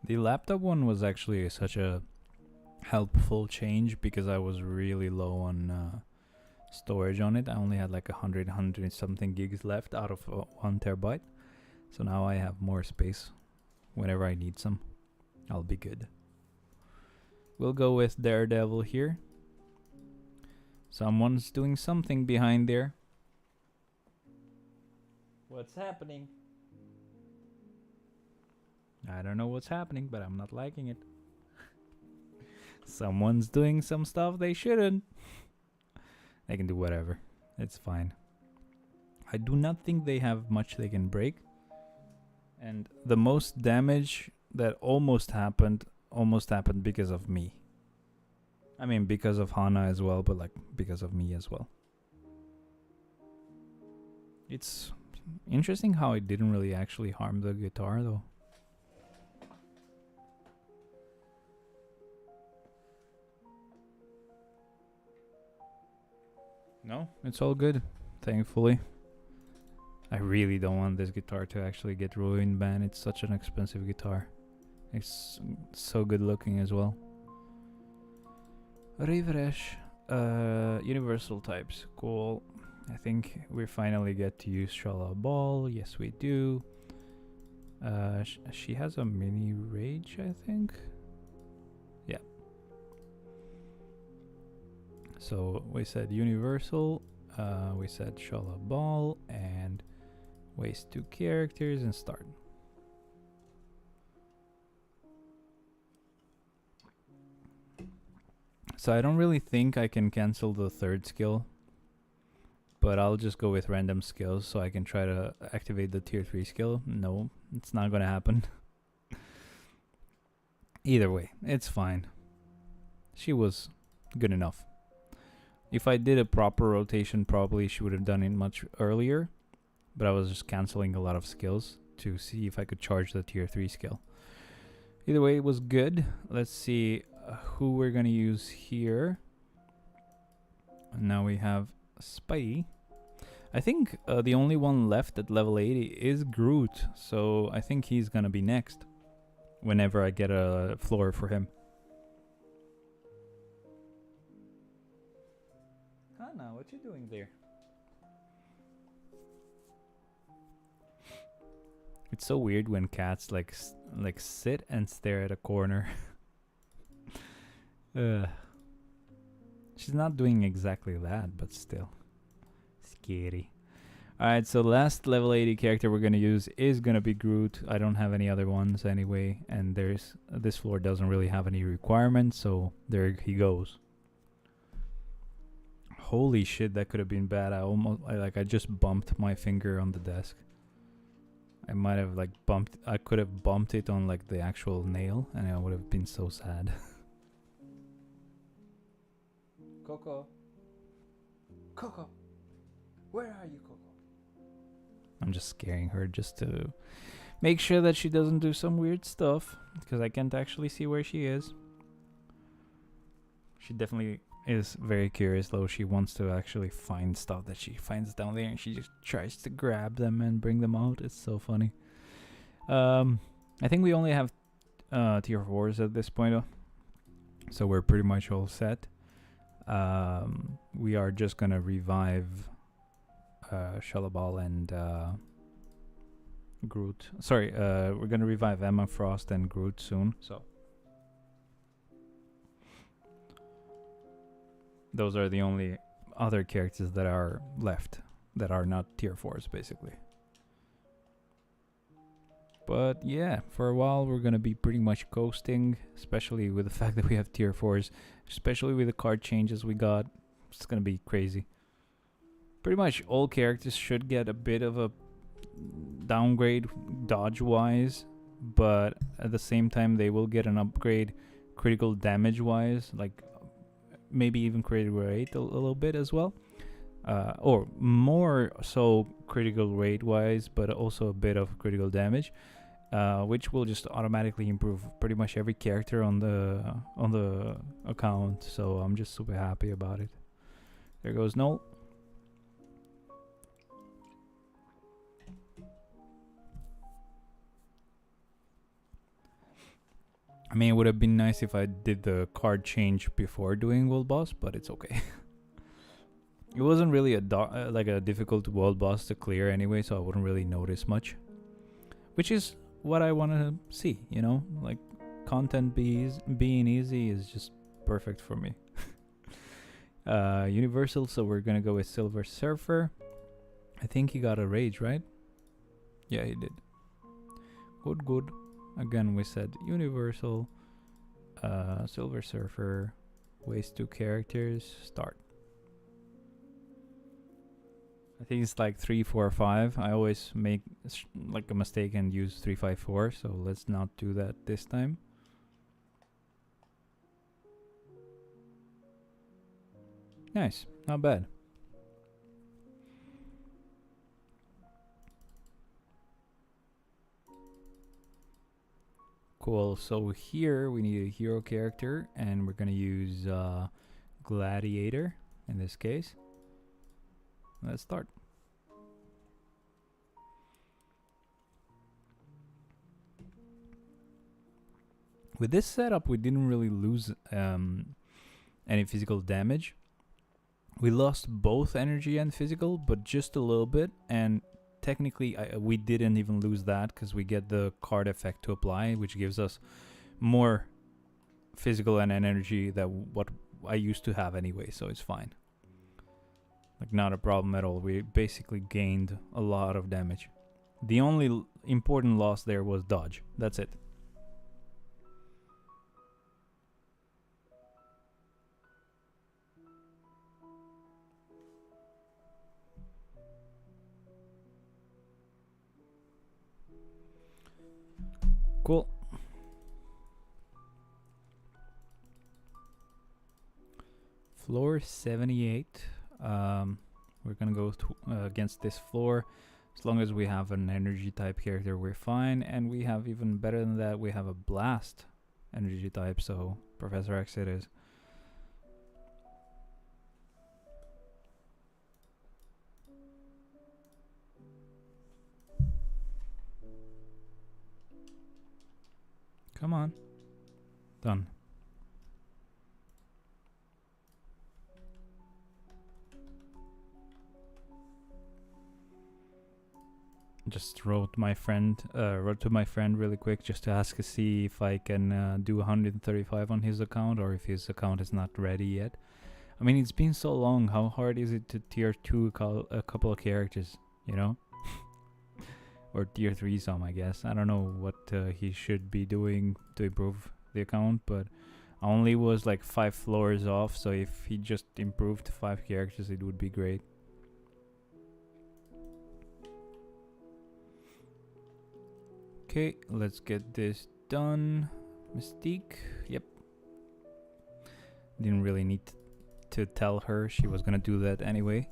[SPEAKER 2] The laptop one was actually such a helpful change because I was really low on storage on it. I only had like 100 something gigs left out of 1 terabyte. So now I have more space whenever I need some. I'll be good. We'll go with Daredevil here. Someone's doing something behind there. What's happening? I don't know what's happening, but I'm not liking it. Someone's doing some stuff they shouldn't. They can do whatever. It's fine. I do not think they have much they can break. And the most damage that almost happened because of me. I mean, because of Hana as well, but like because of me as well. It's interesting how it didn't really actually harm the guitar though. No, it's all good, thankfully. I really don't want this guitar to actually get ruined, man. It's such an expensive guitar. It's so good looking as well. Refresh. Universal types. Cool. I think we finally get to use Shala Ball. Yes, we do. She has a mini rage, I think. Yeah. So we said universal. We said Shala Ball and waste 2 characters and start. So I don't really think I can cancel the third skill, but I'll just go with random skills so I can try to activate the tier 3 skill. No, it's not gonna happen. Either way, it's fine. She was good enough. If I did a proper rotation, probably she would have done it much earlier, but I was just canceling a lot of skills to see if I could charge the tier 3 skill. Either way, it was good. Let's see who we're gonna use here. And now we have Spidey. I think the only one left at level 80 is Groot, so I think he's gonna be next whenever I get a floor for him. Hannah, what you doing there? It's so weird when cats like sit and stare at a corner. She's not doing exactly that, but still scary. Alright, so last level 80 character we're gonna use is gonna be Groot. I don't have any other ones anyway, and this floor doesn't really have any requirements, so there he goes. Holy shit, that could have been bad. I just bumped my finger on the desk. I might have I could have bumped it on like the actual nail, and I would have been so sad. Coco. Coco. Where are you, Coco? I'm just scaring her just to make sure that she doesn't do some weird stuff, because I can't actually see where she is. She definitely is very curious though. She wants to actually find stuff that she finds down there, and she just tries to grab them and bring them out. It's so funny. I think we only have tier 4s at this point, so we're pretty much all set. We are just gonna revive Shadowland and Groot. Sorry, we're gonna revive Emma Frost and Groot soon, so those are the only other characters that are left that are not tier 4s, basically. But yeah, for a while we're gonna be pretty much coasting, especially with the fact that we have tier 4s, especially with the card changes we got. It's gonna be crazy. Pretty much all characters should get a bit of a downgrade dodge wise, but at the same time they will get an upgrade critical damage wise, like maybe even critical rate a little bit as well, or more so critical rate wise, but also a bit of critical damage, which will just automatically improve pretty much every character on the account. So I'm just super happy about it. There goes Noel. I mean, it would have been nice if I did the card change before doing world boss, but it's okay. It wasn't really a difficult world boss to clear anyway, so I wouldn't really notice much. Which is what I want to see, you know? Like, content being easy is just perfect for me. Universal, so we're gonna go with Silver Surfer. I think he got a rage, right? Yeah, he did. Good. Again, we said Universal, Silver Surfer, waste 2 characters, start. I think it's like 3, 4, 5. I always make like a mistake and use 3, 5, 4, so let's not do that this time. Nice, not bad. Cool, so here we need a hero character, and we're gonna use Gladiator in this case. Let's start. With this setup, we didn't really lose any physical damage. We lost both energy and physical, but just a little bit, and technically we didn't even lose that because we get the card effect to apply, which gives us more physical and energy than what I used to have anyway, so it's fine. Like, not a problem at all. We basically gained a lot of damage. The only important loss there was dodge. That's it. Cool. Floor 78. We're gonna go against this floor. As long as we have an energy type character, we're fine. And we have even better than that, we have a blast energy type, so Professor X it is. Come on. Done. Just wrote to my friend really quick just to ask to see if I can do 135 on his account or if his account is not ready yet. I mean, it's been so long. How hard is it to tier 2 a couple of characters, you know? Or tier 3 some, I guess. I don't know what he should be doing to improve the account, but I only was like 5 floors off, so if he just improved 5 characters, it would be great. Okay, let's get this done. Mystique, yep. Didn't really need to tell her, she was gonna do that anyway.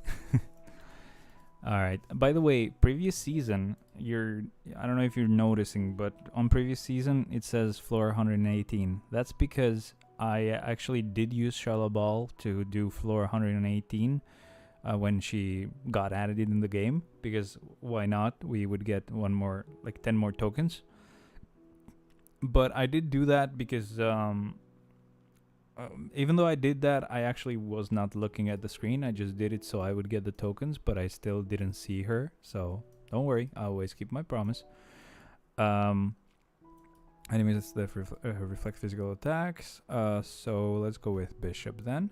[SPEAKER 2] Alright, by the way, previous season, I don't know if you're noticing, but on previous season it says floor 118. That's because I actually did use Charlotte Ball to do floor 118 when she got added in the game, because why not? We would get 10 more tokens. But I did do that because even though I did that, I actually was not looking at the screen. I just did it so I would get the tokens, but I still didn't see her. So don't worry, I always keep my promise. Anyways, it's the reflect physical attacks. So let's go with Bishop then.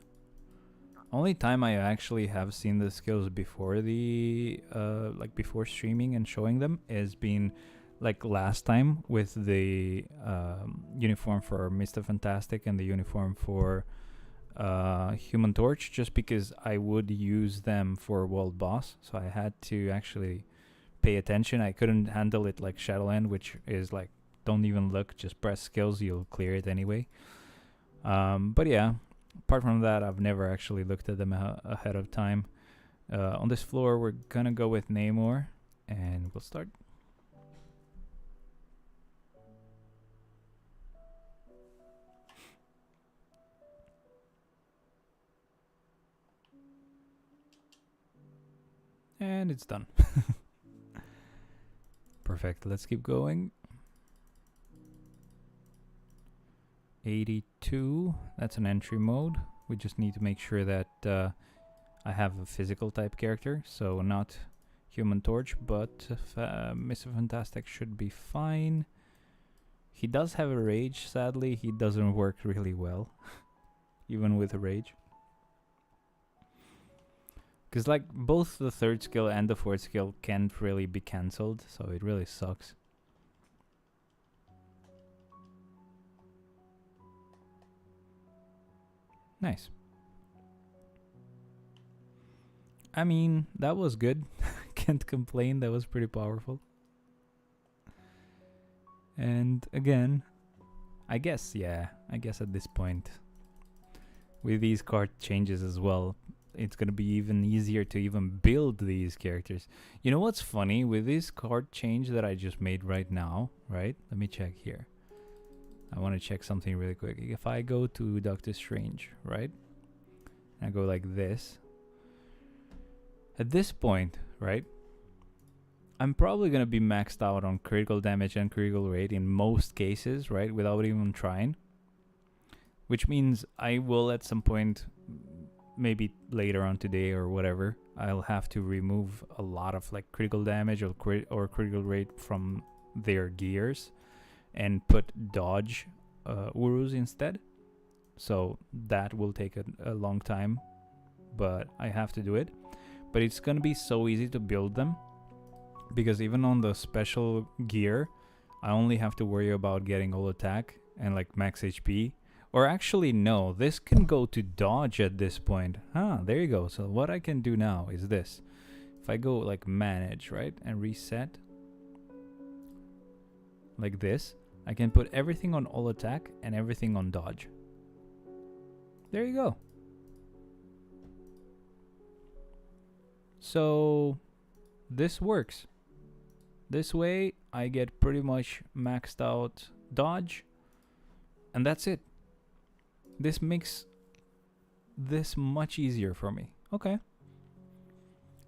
[SPEAKER 2] Only time I actually have seen the skills before the before streaming and showing them is been like last time with the uniform for Mr. Fantastic and the uniform for Human Torch, just because I would use them for World Boss, so I had to actually pay attention. I couldn't handle it like Shadowland, which is like, don't even look, just press skills, you'll clear it anyway. But yeah, apart from that, I've never actually looked at them ahead of time. On this floor, we're gonna go with Namor, and we'll start. And it's done. Perfect, let's keep going. 82, that's an entry mode. We just need to make sure that I have a physical type character, so not Human Torch, but Mr. Fantastic should be fine. He does have a rage, sadly. He doesn't work really well, even with a rage. Because like both the third skill and the fourth skill can't really be cancelled, so it really sucks. Nice. I mean, that was good. Can't complain, that was pretty powerful. And again, I guess at this point, with these card changes as well, it's gonna be even easier to even build these characters. You know what's funny? With this card change that I just made right now, right? Let me check here. I want to check something really quick. If I go to Doctor Strange, right? And I go like this. At this point, right? I'm probably going to be maxed out on critical damage and critical rate in most cases, right? Without even trying. Which means I will at some point, maybe later on today or whatever, I'll have to remove a lot of like critical damage or critical rate from their gears and put dodge Urus instead. So that will take a long time, but I have to do it. But it's gonna be so easy to build them, because even on the special gear, I only have to worry about getting all attack and like max HP. Or actually no, this can go to dodge at this point. There you go. So what I can do now is this. If I go like manage, right, and reset like this, I can put everything on all attack and everything on dodge. There you go. So this works. This way I get pretty much maxed out dodge, and that's it. This makes this much easier for me. Okay.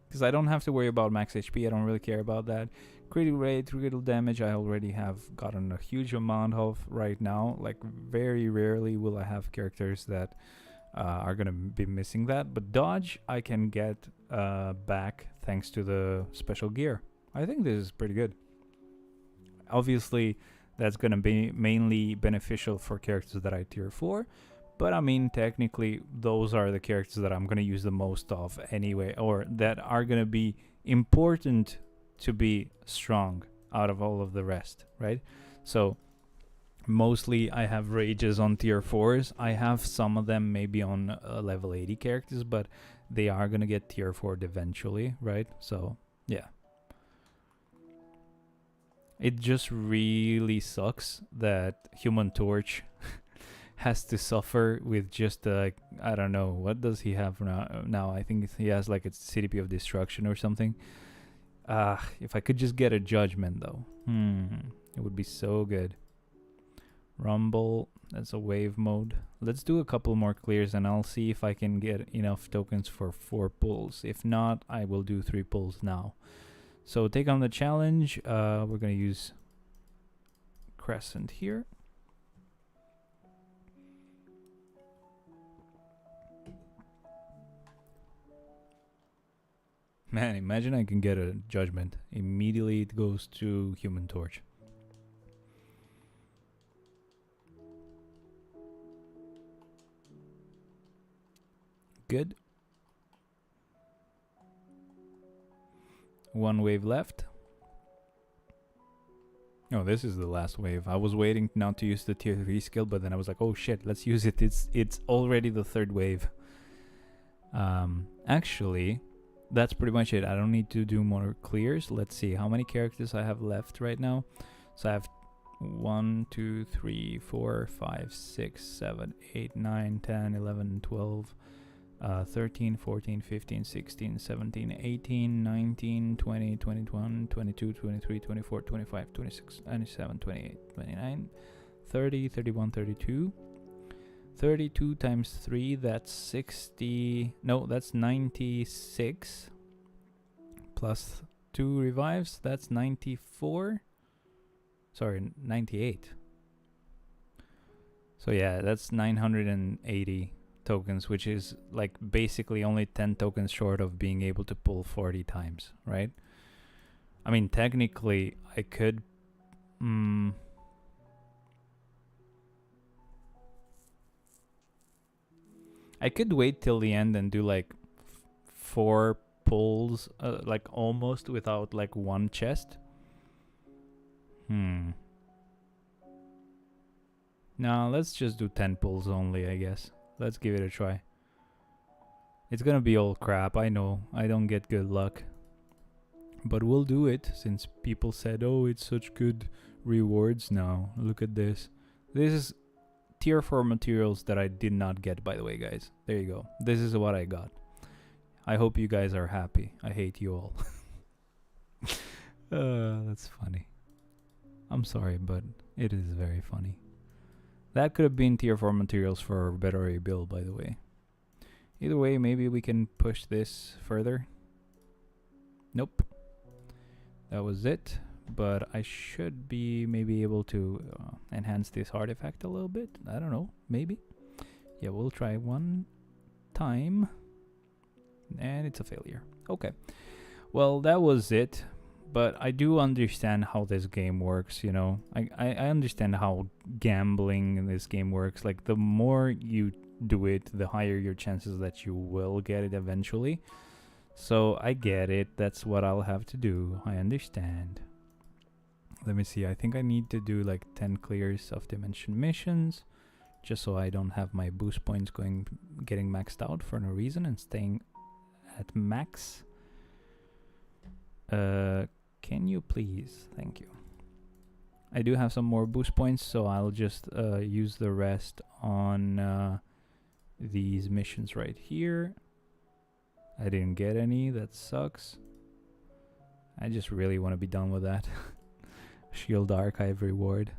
[SPEAKER 2] Because I don't have to worry about max HP. I don't really care about that. Critical rate, critical damage, I already have gotten a huge amount of right now. Like, very rarely will I have characters that are going to be missing that. But dodge, I can get back thanks to the special gear. I think this is pretty good. Obviously, that's going to be mainly beneficial for characters that I tier 4. But I mean, technically, those are the characters that I'm going to use the most of anyway, or that are going to be important to be strong out of all of the rest, right? So, mostly I have rages on tier 4s. I have some of them maybe on level 80 characters, but they are going to get tier 4'd eventually, right? So, yeah. It just really sucks that Human Torch has to suffer with just I don't know, what does he have now? I think he has like a CDP of destruction or something. If I could just get a judgment though, it would be so good. Rumble, that's a wave mode. Let's do a couple more clears and I'll see if I can get enough tokens for 4 pulls. If not, I will do 3 pulls now. So take on the challenge. We're gonna use Crescent here. Man, imagine I can get a judgment. Immediately it goes to Human Torch. Good. 1 wave left. Oh, this is the last wave. I was waiting not to use the tier 3 skill, but then I was like, oh shit, let's use it. It's already the 3rd wave. Actually, that's pretty much it. I don't need to do more clears. Let's see how many characters I have left right now. So I have 1, 2, 3, 4, 5, 6, 7, 8, 9, 10, 11, 12, 13, 14, 15, 16, 17, 18, 19, 20, 21, 22, 23, 24, 25, 26, 27, 28, 29, 30, 31, 32. 32 times 3, that's 60. No, that's 96. Plus 2 revives, that's 94. Sorry, 98. So yeah, that's 980 tokens, which is like basically only 10 tokens short of being able to pull 40 times, right? I mean, technically, I could... I could wait till the end and do like 4 pulls, like almost without like 1 chest. No, let's just do 10 pulls only, I guess. Let's give it a try. It's gonna be all crap, I know. I don't get good luck. But we'll do it, since people said, oh, it's such good rewards now. Look at this. This is tier 4 materials that I did not get, by the way, guys. There you go. This is what I got. I hope you guys are happy. I hate you all. That's funny. I'm sorry, but it is very funny. That could have been tier 4 materials for a better rebuild, by the way. Either way, maybe we can push this further. Nope. That was it. But I should be maybe able to enhance this artifact a little bit. I don't know. Maybe. Yeah, we'll try one time. And it's a failure. Okay. Well, that was it. But I do understand how this game works, you know. I understand how gambling in this game works. Like, the more you do it, the higher your chances that you will get it eventually. So, I get it. That's what I'll have to do. I understand. Let me see. I think I need to do like 10 clears of dimension missions. Just so I don't have my boost points getting maxed out for no reason and staying at max. Can you please? Thank you. I do have some more boost points, so I'll just use the rest on these missions right here. I didn't get any, that sucks. I just really want to be done with that. Shield Archive reward.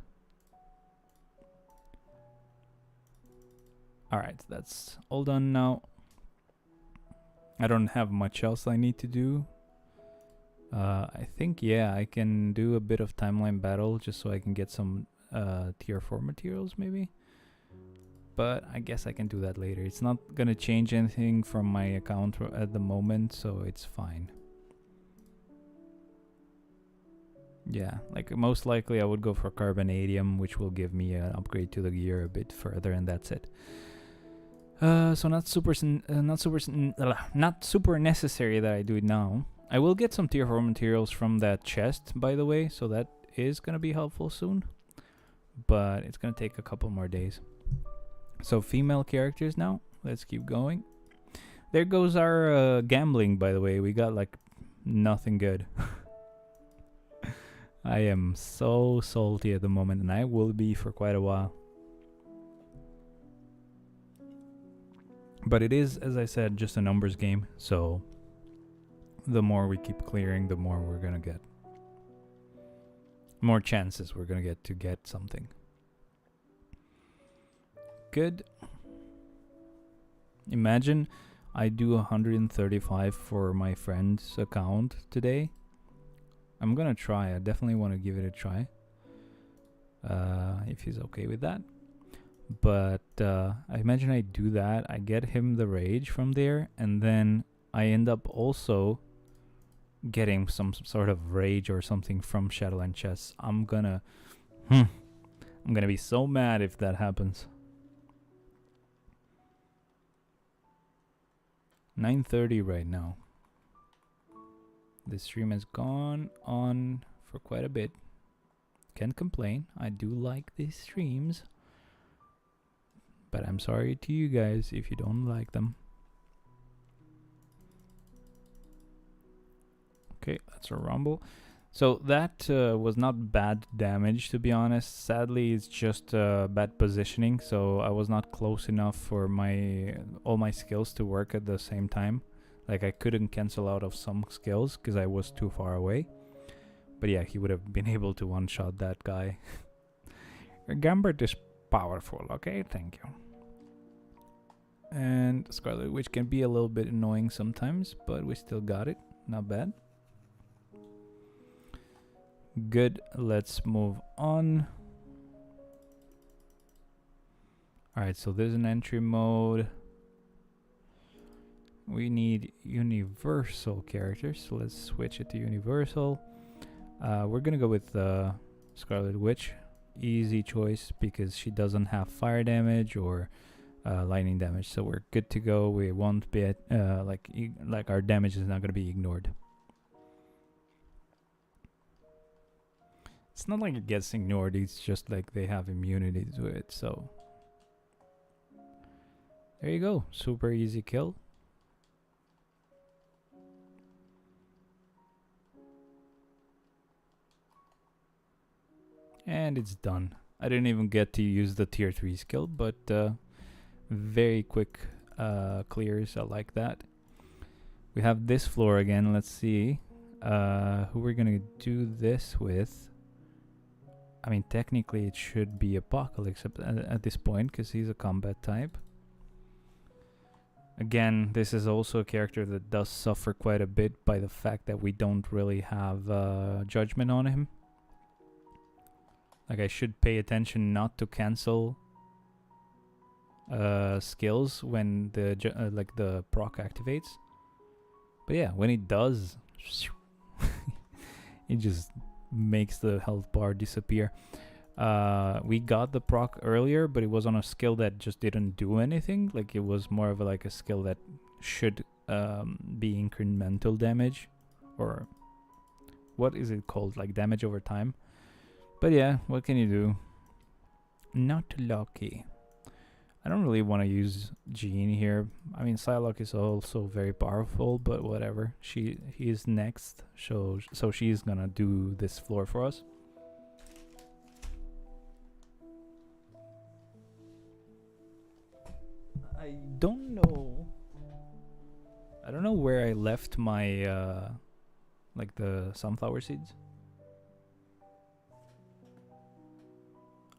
[SPEAKER 2] Alright, that's all done now. I don't have much else I need to do. I think, yeah, I can do a bit of timeline battle just so I can get some tier 4 materials maybe. But I guess I can do that later. It's not gonna change anything from my account at the moment, so it's fine. Yeah, like most likely I would go for Carbonadium, which will give me an upgrade to the gear a bit further, and that's it. So not super necessary that I do it now. I will get some tier 4 materials from that chest, by the way, so that is gonna be helpful soon. But it's gonna take a couple more days. So female characters now. Let's keep going. There goes our gambling, by the way. We got like nothing good. I am so salty at the moment, and I will be for quite a while. But it is, as I said, just a numbers game, so the more we keep clearing, the more we're gonna get. More chances we're gonna get to get something. Good. Imagine I do 135 for my friend's account today. I'm gonna try. I definitely want to give it a try. If he's okay with that. But I imagine I do that. I get him the rage from there, and then I end up also getting some sort of rage or something from Shadowland chests. I'm gonna be so mad if that happens. 9:30 right now. The stream has gone on for quite a bit. Can't complain. I do like these streams. But I'm sorry to you guys if you don't like them. Okay, that's a rumble. So that was not bad damage, to be honest. Sadly, it's just bad positioning, so I was not close enough for all my skills to work at the same time. Like, I couldn't cancel out of some skills because I was too far away. But yeah, he would have been able to one-shot that guy. Gambit is powerful, okay? Thank you. And Scarlet Witch can be a little bit annoying sometimes, but we still got it. Not bad. Good, let's move on. Alright, so there's an entry mode. We need universal characters, so let's switch it to universal. We're gonna go with Scarlet Witch. Easy choice because she doesn't have fire damage or lightning damage, so we're good to go. We won't be like our damage is not gonna be ignored. It's not like it gets ignored, it's just like they have immunity to it, so there you go. Super easy kill. And it's done. I didn't even get to use the tier 3 skill, but very quick clears. I like that. We have this floor again. Let's see who we're gonna do this with. I mean, technically it should be Apocalypse at this point because he's a combat type. Again, this is also a character that does suffer quite a bit by the fact that we don't really have judgment on him. Like, I should pay attention not to cancel skills when the proc activates. But yeah, when it does, it just makes the health bar disappear. We got the proc earlier, but it was on a skill that just didn't do anything. Like, it was more of a skill that should be incremental damage, or what is it called? Like damage over time. But yeah, what can you do? Not lucky. I don't really want to use Jean here. I mean, Psylocke is also very powerful, but whatever. He is next, so she's gonna do this floor for us. don't know. I don't know where I left my like the sunflower seeds.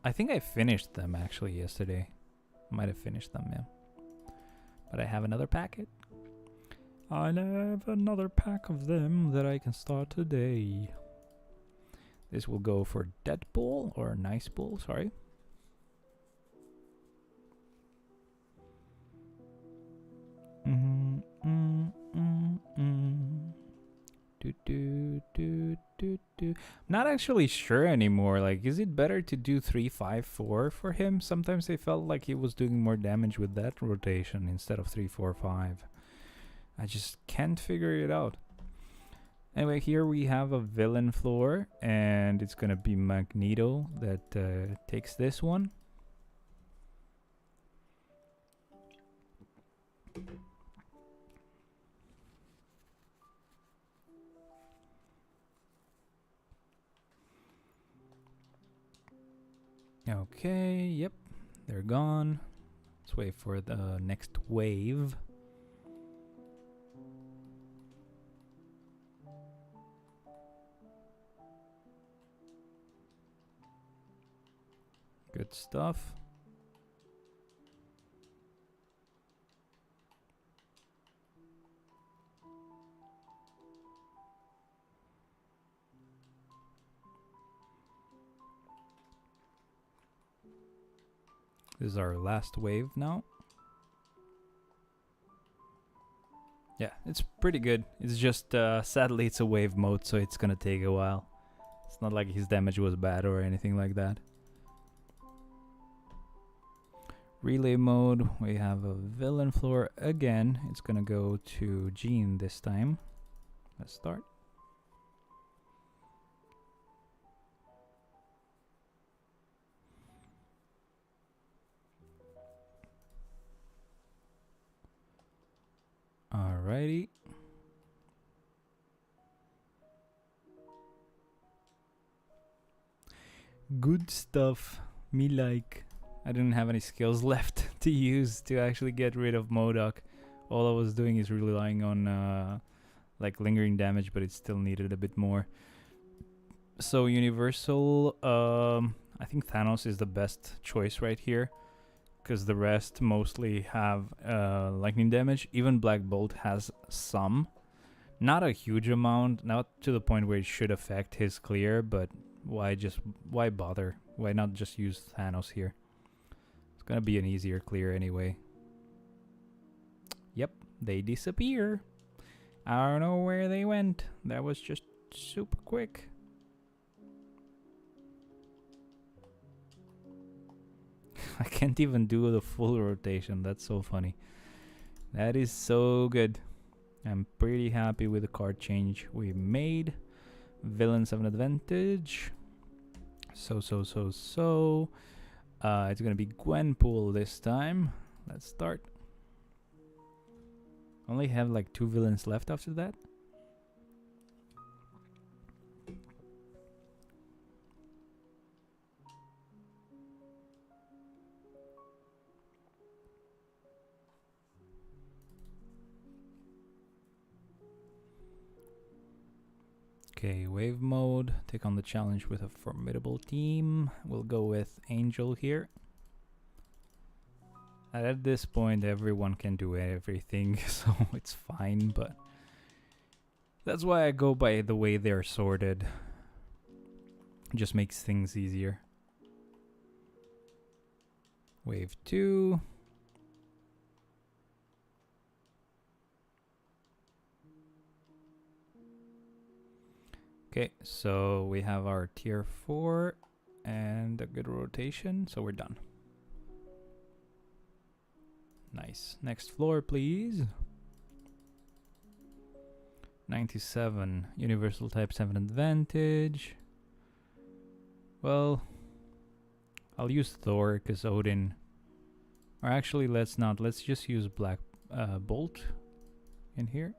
[SPEAKER 2] I think I finished them actually yesterday. Might have finished them, yeah. But I have another packet. I have another pack of them that I can start today. This will go for Deadpool or Nice Bull, sorry. Not actually sure anymore. Like, is it better to do 3-5-4 for him? Sometimes I felt like he was doing more damage with that rotation instead of 3-4-5. I just can't figure it out. Anyway, here we have a villain floor, and it's gonna be Magneto that takes this one. Okay, yep, they're gone. Let's wait for the next wave. Good stuff. This is our last wave now. Yeah, it's pretty good. It's just, sadly it's a wave mode, so it's gonna take a while. It's not like his damage was bad or anything like that. Relay mode, we have a villain floor again. It's gonna go to Jean this time. Let's start. Alrighty. Good stuff. Me like. I didn't have any skills left to use to actually get rid of MODOK. All I was doing is relying on like lingering damage, but it still needed a bit more. So Universal, I think Thanos is the best choice right here, because the rest mostly have lightning damage. Even Black Bolt has some, not a huge amount, not to the point where it should affect his clear, but why bother? Why not just use Thanos here? It's gonna be an easier clear anyway. Yep, they disappear. I don't know where they went. That was just super quick. I can't even do the full rotation. That's so funny. That is so good. I'm pretty happy with the card change we made. Villains have an advantage. It's gonna be Gwenpool this time. Let's start. Only have like 2 villains left after that. Okay, wave mode. Take on the challenge with a formidable team. We'll go with Angel here. At this point, everyone can do everything, so it's fine, but that's why I go by the way they're sorted. It just makes things easier. Wave 2. Okay, so we have our tier 4 and a good rotation, so we're done. Nice. Next floor, please. 97. Universal types have an advantage. Well, I'll use Thor because Odin. Or actually, let's not. Let's just use Black Bolt in here.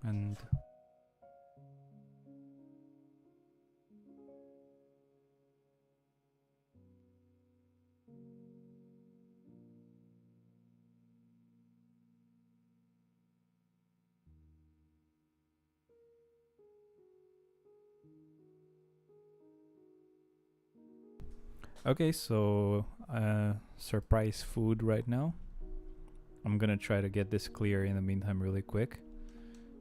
[SPEAKER 2] And Okay, so surprise food right now. I'm gonna try to get this clear in the meantime really quick.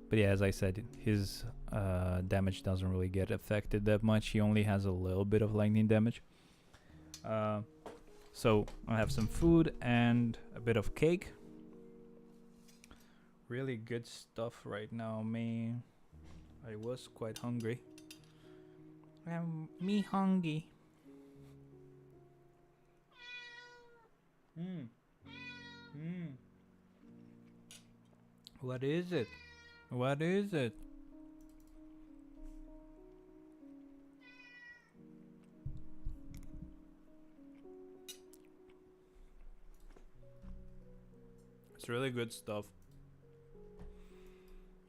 [SPEAKER 2] But yeah, as I said, his damage doesn't really get affected that much. He only has a little bit of lightning damage. So I have some food and a bit of cake. Really good stuff right now, man. I was quite hungry. Me hungry. Hmm. Hmm. What is it? What is it? It's really good stuff.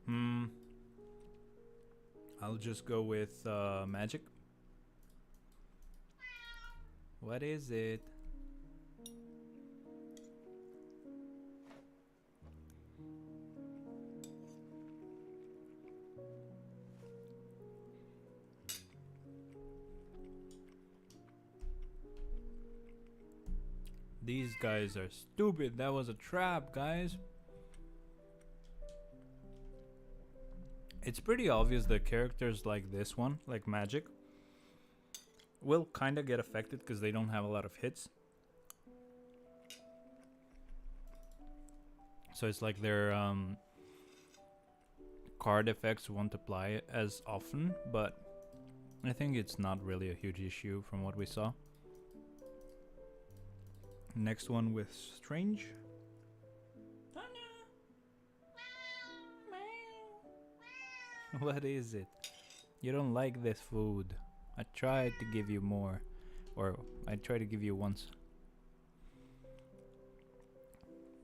[SPEAKER 2] Hmm. I'll just go with magic. What is it? These guys are stupid. That was a trap, guys. It's pretty obvious that characters like this one, like magic, will kind of get affected because they don't have a lot of hits. So it's like their card effects won't apply as often, but I think it's not really a huge issue from what we saw. Next one with Strange. What is it? You don't like this food. I tried to give you more. Or I tried to give you once.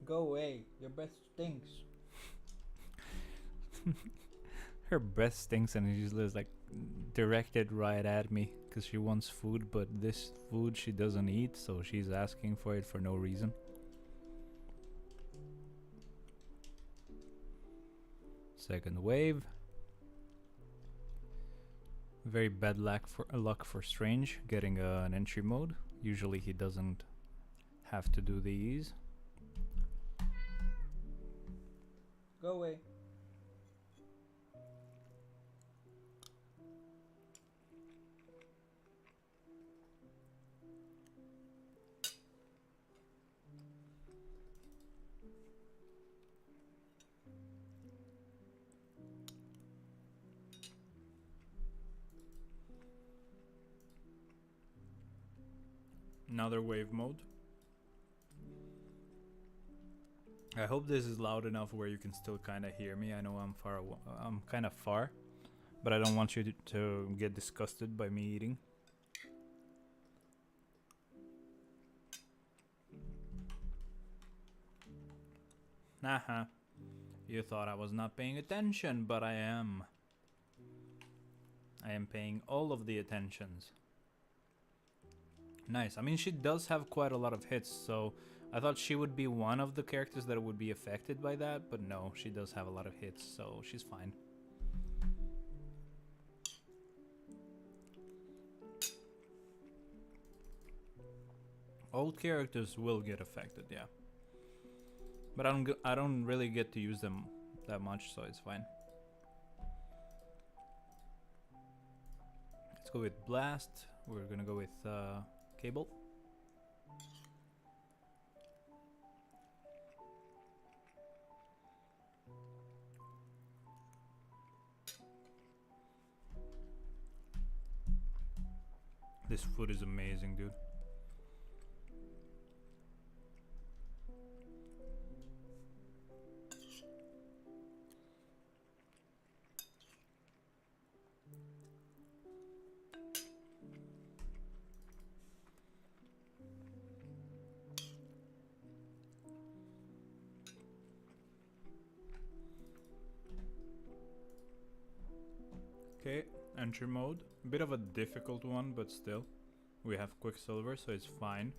[SPEAKER 2] Go away. Your breath stinks. Her breath stinks and she's just like directed right at me because she wants food, but this food she doesn't eat, so she's asking for it for no reason. Second wave. Very bad luck for Strange getting an entry mode. Usually he doesn't have to do these. Go away. Another wave mode. I hope this is loud enough where you can still kind of hear me. I know I'm kind of far, but I don't want you to get disgusted by me eating. Haha. You thought I was not paying attention, but I am. I am paying all of the attentions. Nice. I mean, she does have quite a lot of hits, so I thought she would be one of the characters that would be affected by that, but no, she does have a lot of hits, so she's fine. Old characters will get affected, yeah. But I don't really get to use them that much, so it's fine. Let's go with Blast. We're gonna go with Cable. This food is amazing, dude. Okay, entry mode. A bit of a difficult one, but still. We have Quicksilver, so it's fine.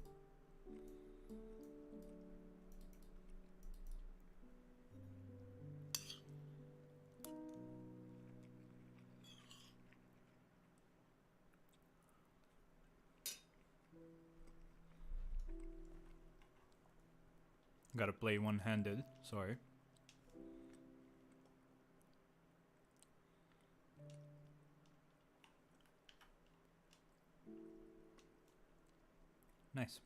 [SPEAKER 2] Gotta play one-handed, sorry. Nice.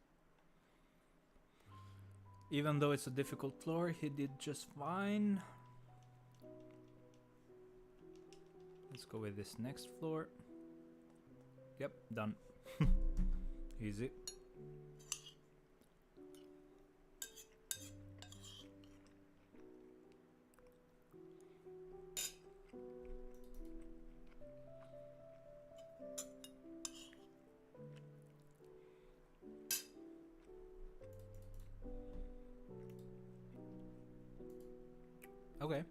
[SPEAKER 2] Even though it's a difficult floor, he did just fine. Let's go with this next floor. Yep, done. Easy. Okay.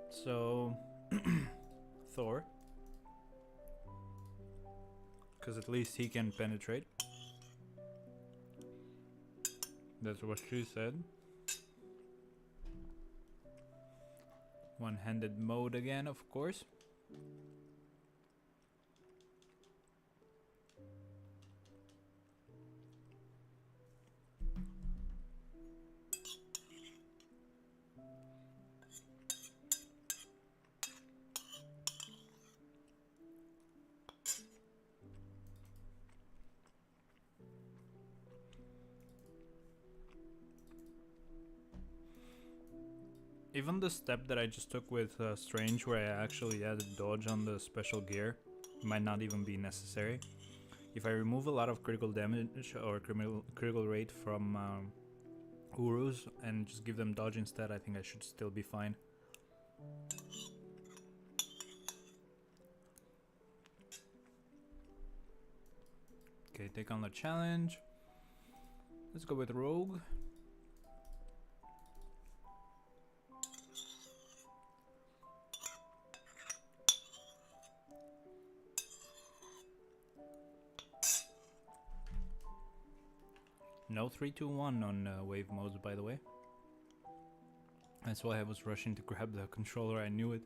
[SPEAKER 2] So, Thor. Because at least he can penetrate. That's what she said. One-handed mode again, of course. Even the step that I just took with Strange, where I actually added dodge on the special gear, might not even be necessary. If I remove a lot of critical damage or critical rate from Urus and just give them dodge instead, I think I should still be fine. Okay, take on the challenge. Let's go with Rogue. No 3, 2, 1 on wave modes, by the way. That's why I was rushing to grab the controller, I knew it.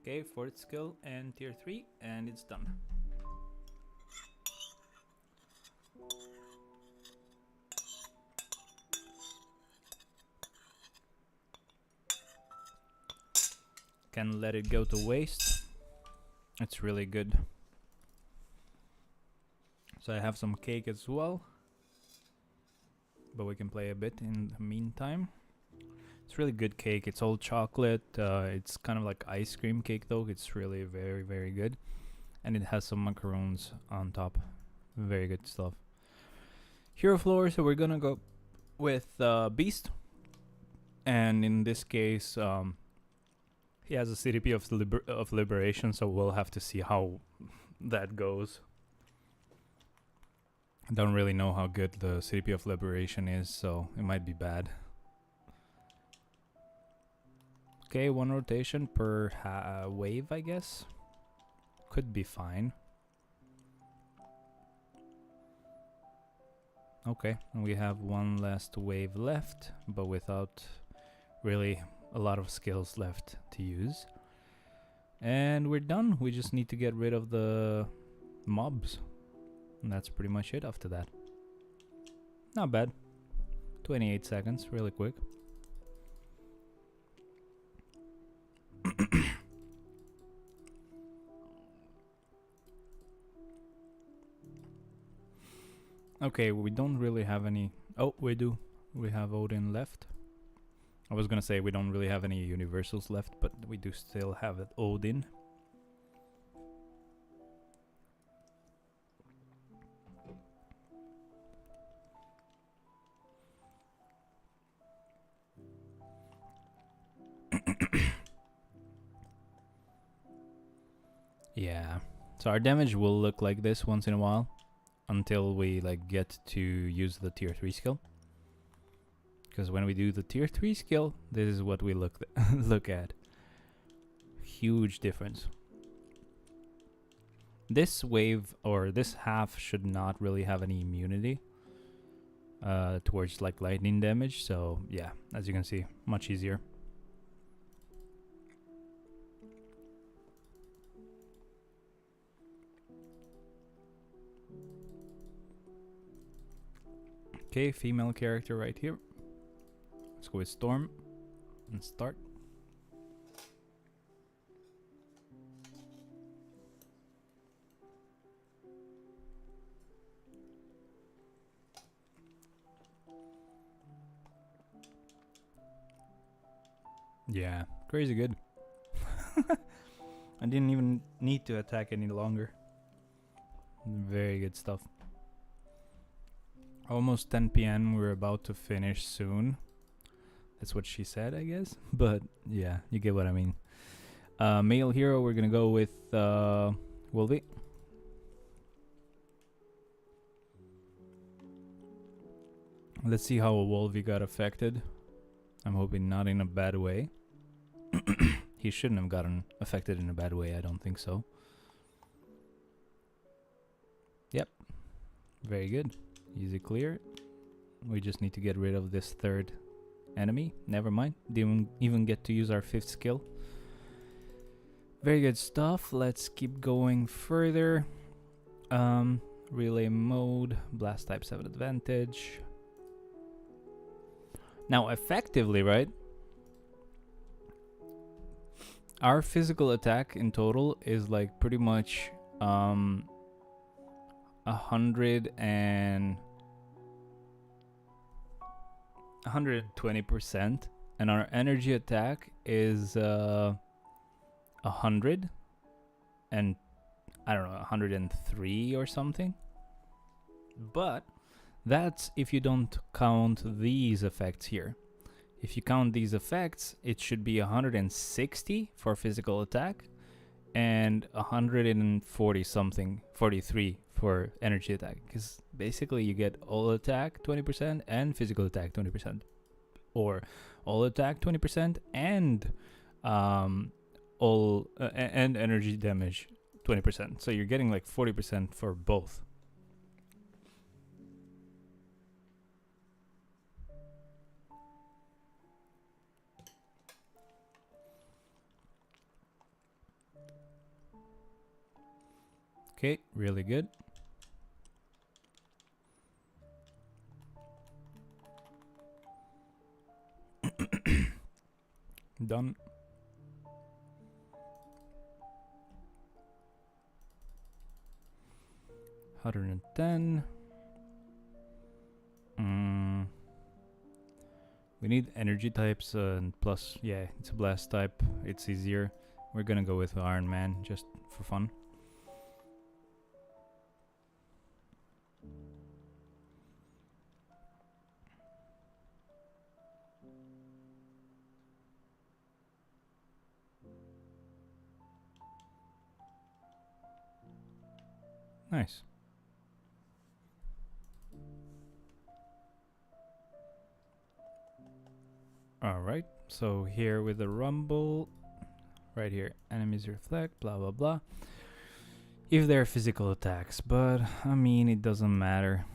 [SPEAKER 2] Okay, 4th skill and tier 3, and it's done. Can't let it go to waste. It's really good. So I have some cake as well, but we can play a bit in the meantime. It's really good cake. It's all chocolate. It's kind of like ice cream cake though. It's really very, very good. And it has some macaroons on top. Very good stuff. Hero floor, so we're gonna go with Beast. And in this case, he has a CDP of Liberation, so we'll have to see how that goes. I don't really know how good the CDP of Liberation is, so it might be bad. Okay, 1 rotation per wave, I guess. Could be fine. Okay, and we have 1 last wave left, but without really a lot of skills left to use. And we're done. We just need to get rid of the mobs. And that's pretty much it after that. Not bad. 28 seconds, really quick. Okay, we don't really have any... Oh, we do. We have Odin left. I was gonna say we don't really have any universals left, but we do still have Odin. Yeah, so our damage will look like this once in a while until we like get to use the tier 3 skill. Because when we do the tier 3 skill, this is what we look at. Huge difference. This wave or this half should not really have any immunity towards like lightning damage, so yeah, as you can see, much easier. Okay, female character right here. Let's go with Storm and start. Yeah, crazy good. I didn't even need to attack any longer. Very good stuff. Almost 10 p.m. We're about to finish soon. That's what she said, I guess. But yeah, you get what I mean. Male hero, we're gonna go with Wolvie. Let's see how Wolvie got affected. I'm hoping not in a bad way. He shouldn't have gotten affected in a bad way, I don't think so. Yep. Very good. Easy clear. We just need to get rid of this third enemy. Never mind. Didn't even get to use our 5th skill. Very good stuff. Let's keep going further. Relay mode. Blast types have an advantage. Now, effectively, right? Our physical attack in total is like pretty much 120%, and our energy attack is 100 and I don't know, 103 or something. But that's if you don't count these effects here. If you count these effects, it should be 160 for physical attack and 140 something, 43 for energy attack. Because basically you get all attack 20% and physical attack 20%. Or all attack 20% and and energy damage 20%. So you're getting like 40% for both. Okay, really good. Done. $110. We need energy types and plus, yeah, it's a blast type. It's easier. We're gonna go with Iron Man just for fun. Nice. Alright, so here with the rumble, right here, enemies reflect, blah blah blah. If they're physical attacks, but I mean, it doesn't matter.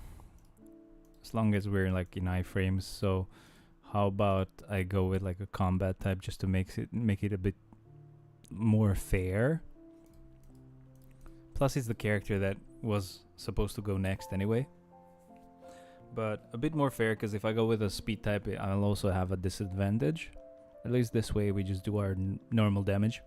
[SPEAKER 2] As long as we're like in iframes, so how about I go with like a combat type just to make it a bit more fair. Plus it's the character that was supposed to go next anyway. But a bit more fair, because if I go with a speed type, I'll also have a disadvantage. At least this way we just do our normal damage.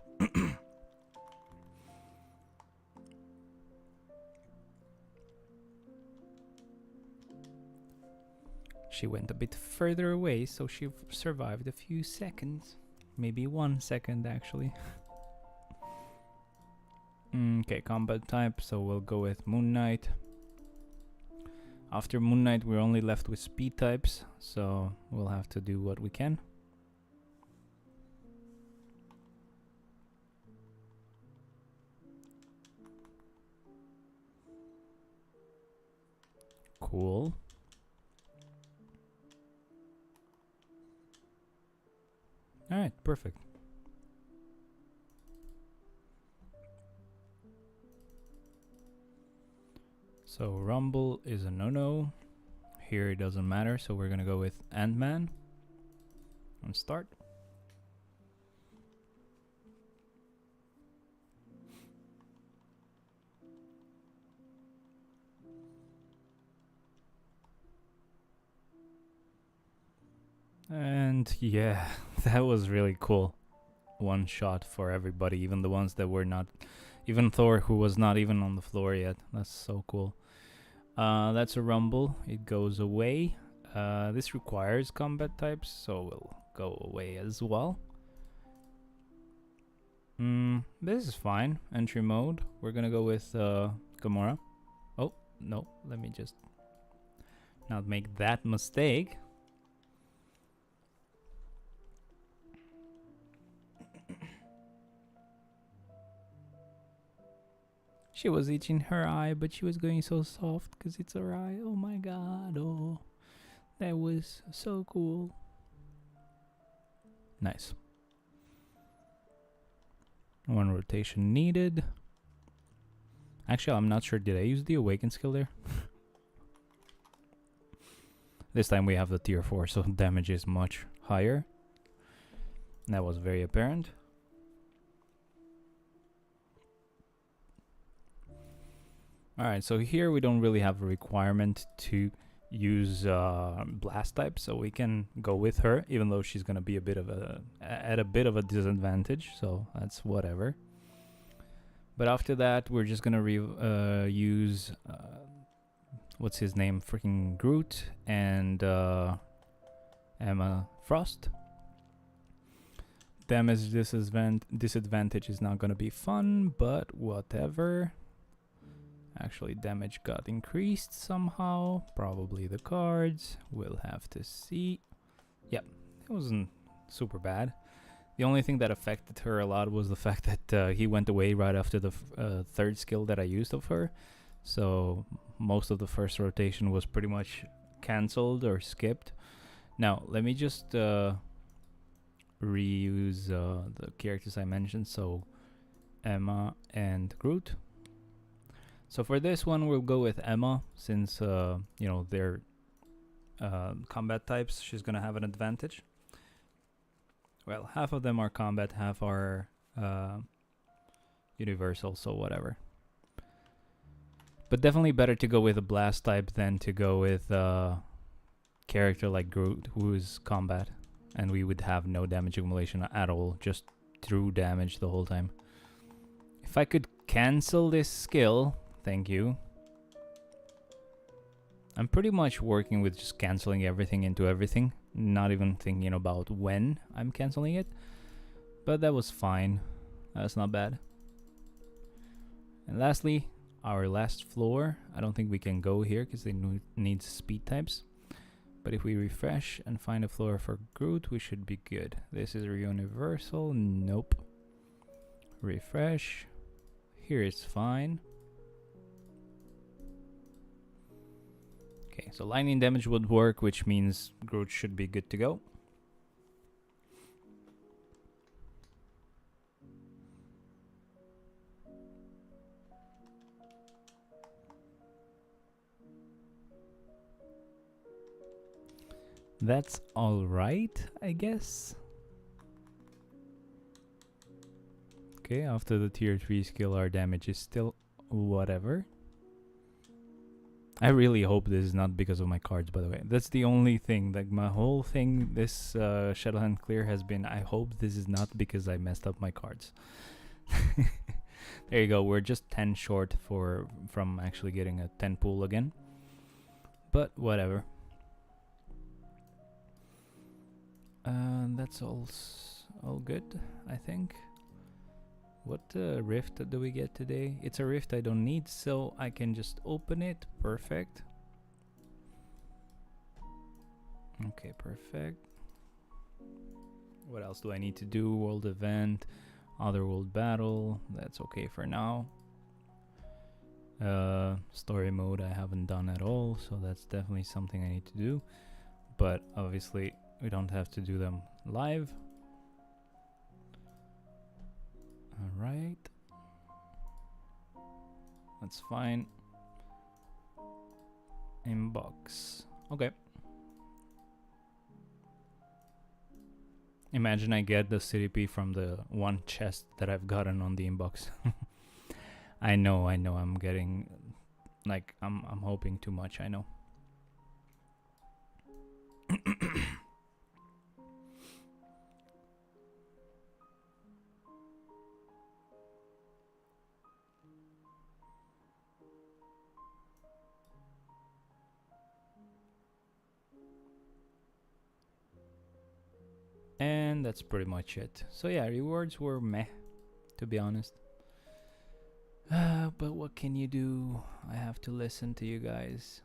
[SPEAKER 2] She went a bit further away, so she survived a few seconds. Maybe 1 second, actually. Okay, combat type, so we'll go with Moon Knight. After Moon Knight, we're only left with speed types, so we'll have to do what we can. Cool. Alright, perfect. So Rumble is a no-no. Here it doesn't matter, so we're gonna go with Ant-Man. And start. And yeah, that was really cool. One shot for everybody, even the ones that were not, even Thor, who was not even on the floor yet. That's so cool. That's a rumble. It goes away. This requires combat types, so we'll go away as well. This is fine. Entry mode. We're gonna go with Gamora. Oh, no. Let me just not make that mistake. She was itching her eye, but she was going so soft because it's her eye. Oh my god. Oh, that was so cool. Nice. One rotation needed. Actually, I'm not sure. Did I use the awaken skill there? This time we have the tier 4, so damage is much higher. That was very apparent. Alright, so here we don't really have a requirement to use blast type, so we can go with her, even though she's gonna be at a bit of a disadvantage, so that's whatever. But after that, we're just gonna use what's his name, freaking Groot, and Emma Frost. Damage disadvantage is not gonna be fun, but whatever. Actually, damage got increased somehow. Probably the cards. We'll have to see. Yep, it wasn't super bad. The only thing that affected her a lot was the fact that he went away right after the third skill that I used of her. So most of the first rotation was pretty much cancelled or skipped. Now, let me just reuse the characters I mentioned. So Emma and Groot. So for this one, we'll go with Emma, since, you know, they're combat types. She's going to have an advantage. Well, half of them are combat, half are universal, so whatever. But definitely better to go with a blast type than to go with a character like Groot, who is combat. And we would have no damage accumulation at all, just true damage the whole time. If I could cancel this skill... Thank you. I'm pretty much working with just canceling everything into everything, not even thinking about when I'm canceling it. But that was fine. That's not bad. And lastly, our last floor. I don't think we can go here because they need speed types. But if we refresh and find a floor for Groot, we should be good. This is universal. Nope. Refresh. Here it's fine. Okay, so lightning damage would work, which means Groot should be good to go. That's alright, I guess. Okay, after the tier 3 skill, our damage is still whatever. I really hope this is not because of my cards, by the way. That's the only thing. Like, my whole thing, this Shadowland clear has been, I hope this is not because I messed up my cards. There you go. We're just 10 short from actually getting a 10 pool again. But whatever. That's all good, I think. What rift do we get today? It's a rift I don't need, so I can just open it. Perfect. Okay, perfect. What else do I need to do? World event, other world battle. That's okay for now. Story mode I haven't done at all, so that's definitely something I need to do. But obviously we don't have to do them live. Alright. That's fine. Inbox. Okay. Imagine I get the CDP from the one chest that I've gotten on the inbox. I know, I'm getting... Like, I'm hoping too much, I know. And that's pretty much it. So yeah, rewards were meh, to be honest. But what can you do? I have to listen to you guys.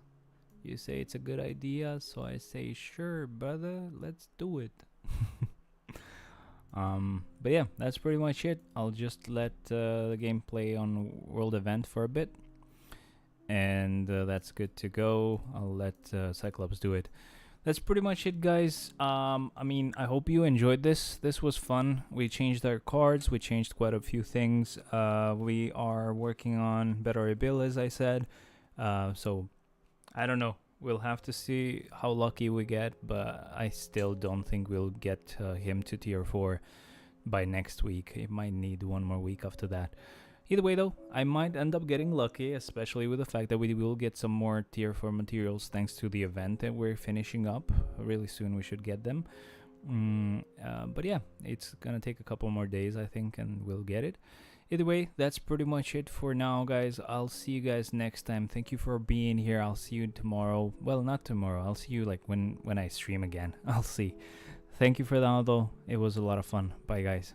[SPEAKER 2] You say it's a good idea, so I say sure, brother, let's do it. But yeah, that's pretty much it. I'll just let the game play on World Event for a bit, and that's good to go. I'll let Cyclops do it. That's pretty much it, guys. I mean, I hope you enjoyed this. This was fun. We changed our cards. We changed quite a few things. We are working on better build, as I said. So I don't know. We'll have to see how lucky we get, but I still don't think we'll get him to tier 4 by next week. It might need one more week after that. Either way, though, I might end up getting lucky, especially with the fact that we will get some more tier 4 materials thanks to the event that we're finishing up. Really soon we should get them. But yeah, it's gonna take a couple more days, I think, and we'll get it. Either way, that's pretty much it for now, guys. I'll see you guys next time. Thank you for being here. I'll see you tomorrow. Well, not tomorrow. I'll see you like when I stream again. I'll see. Thank you for that, though. It was a lot of fun. Bye, guys.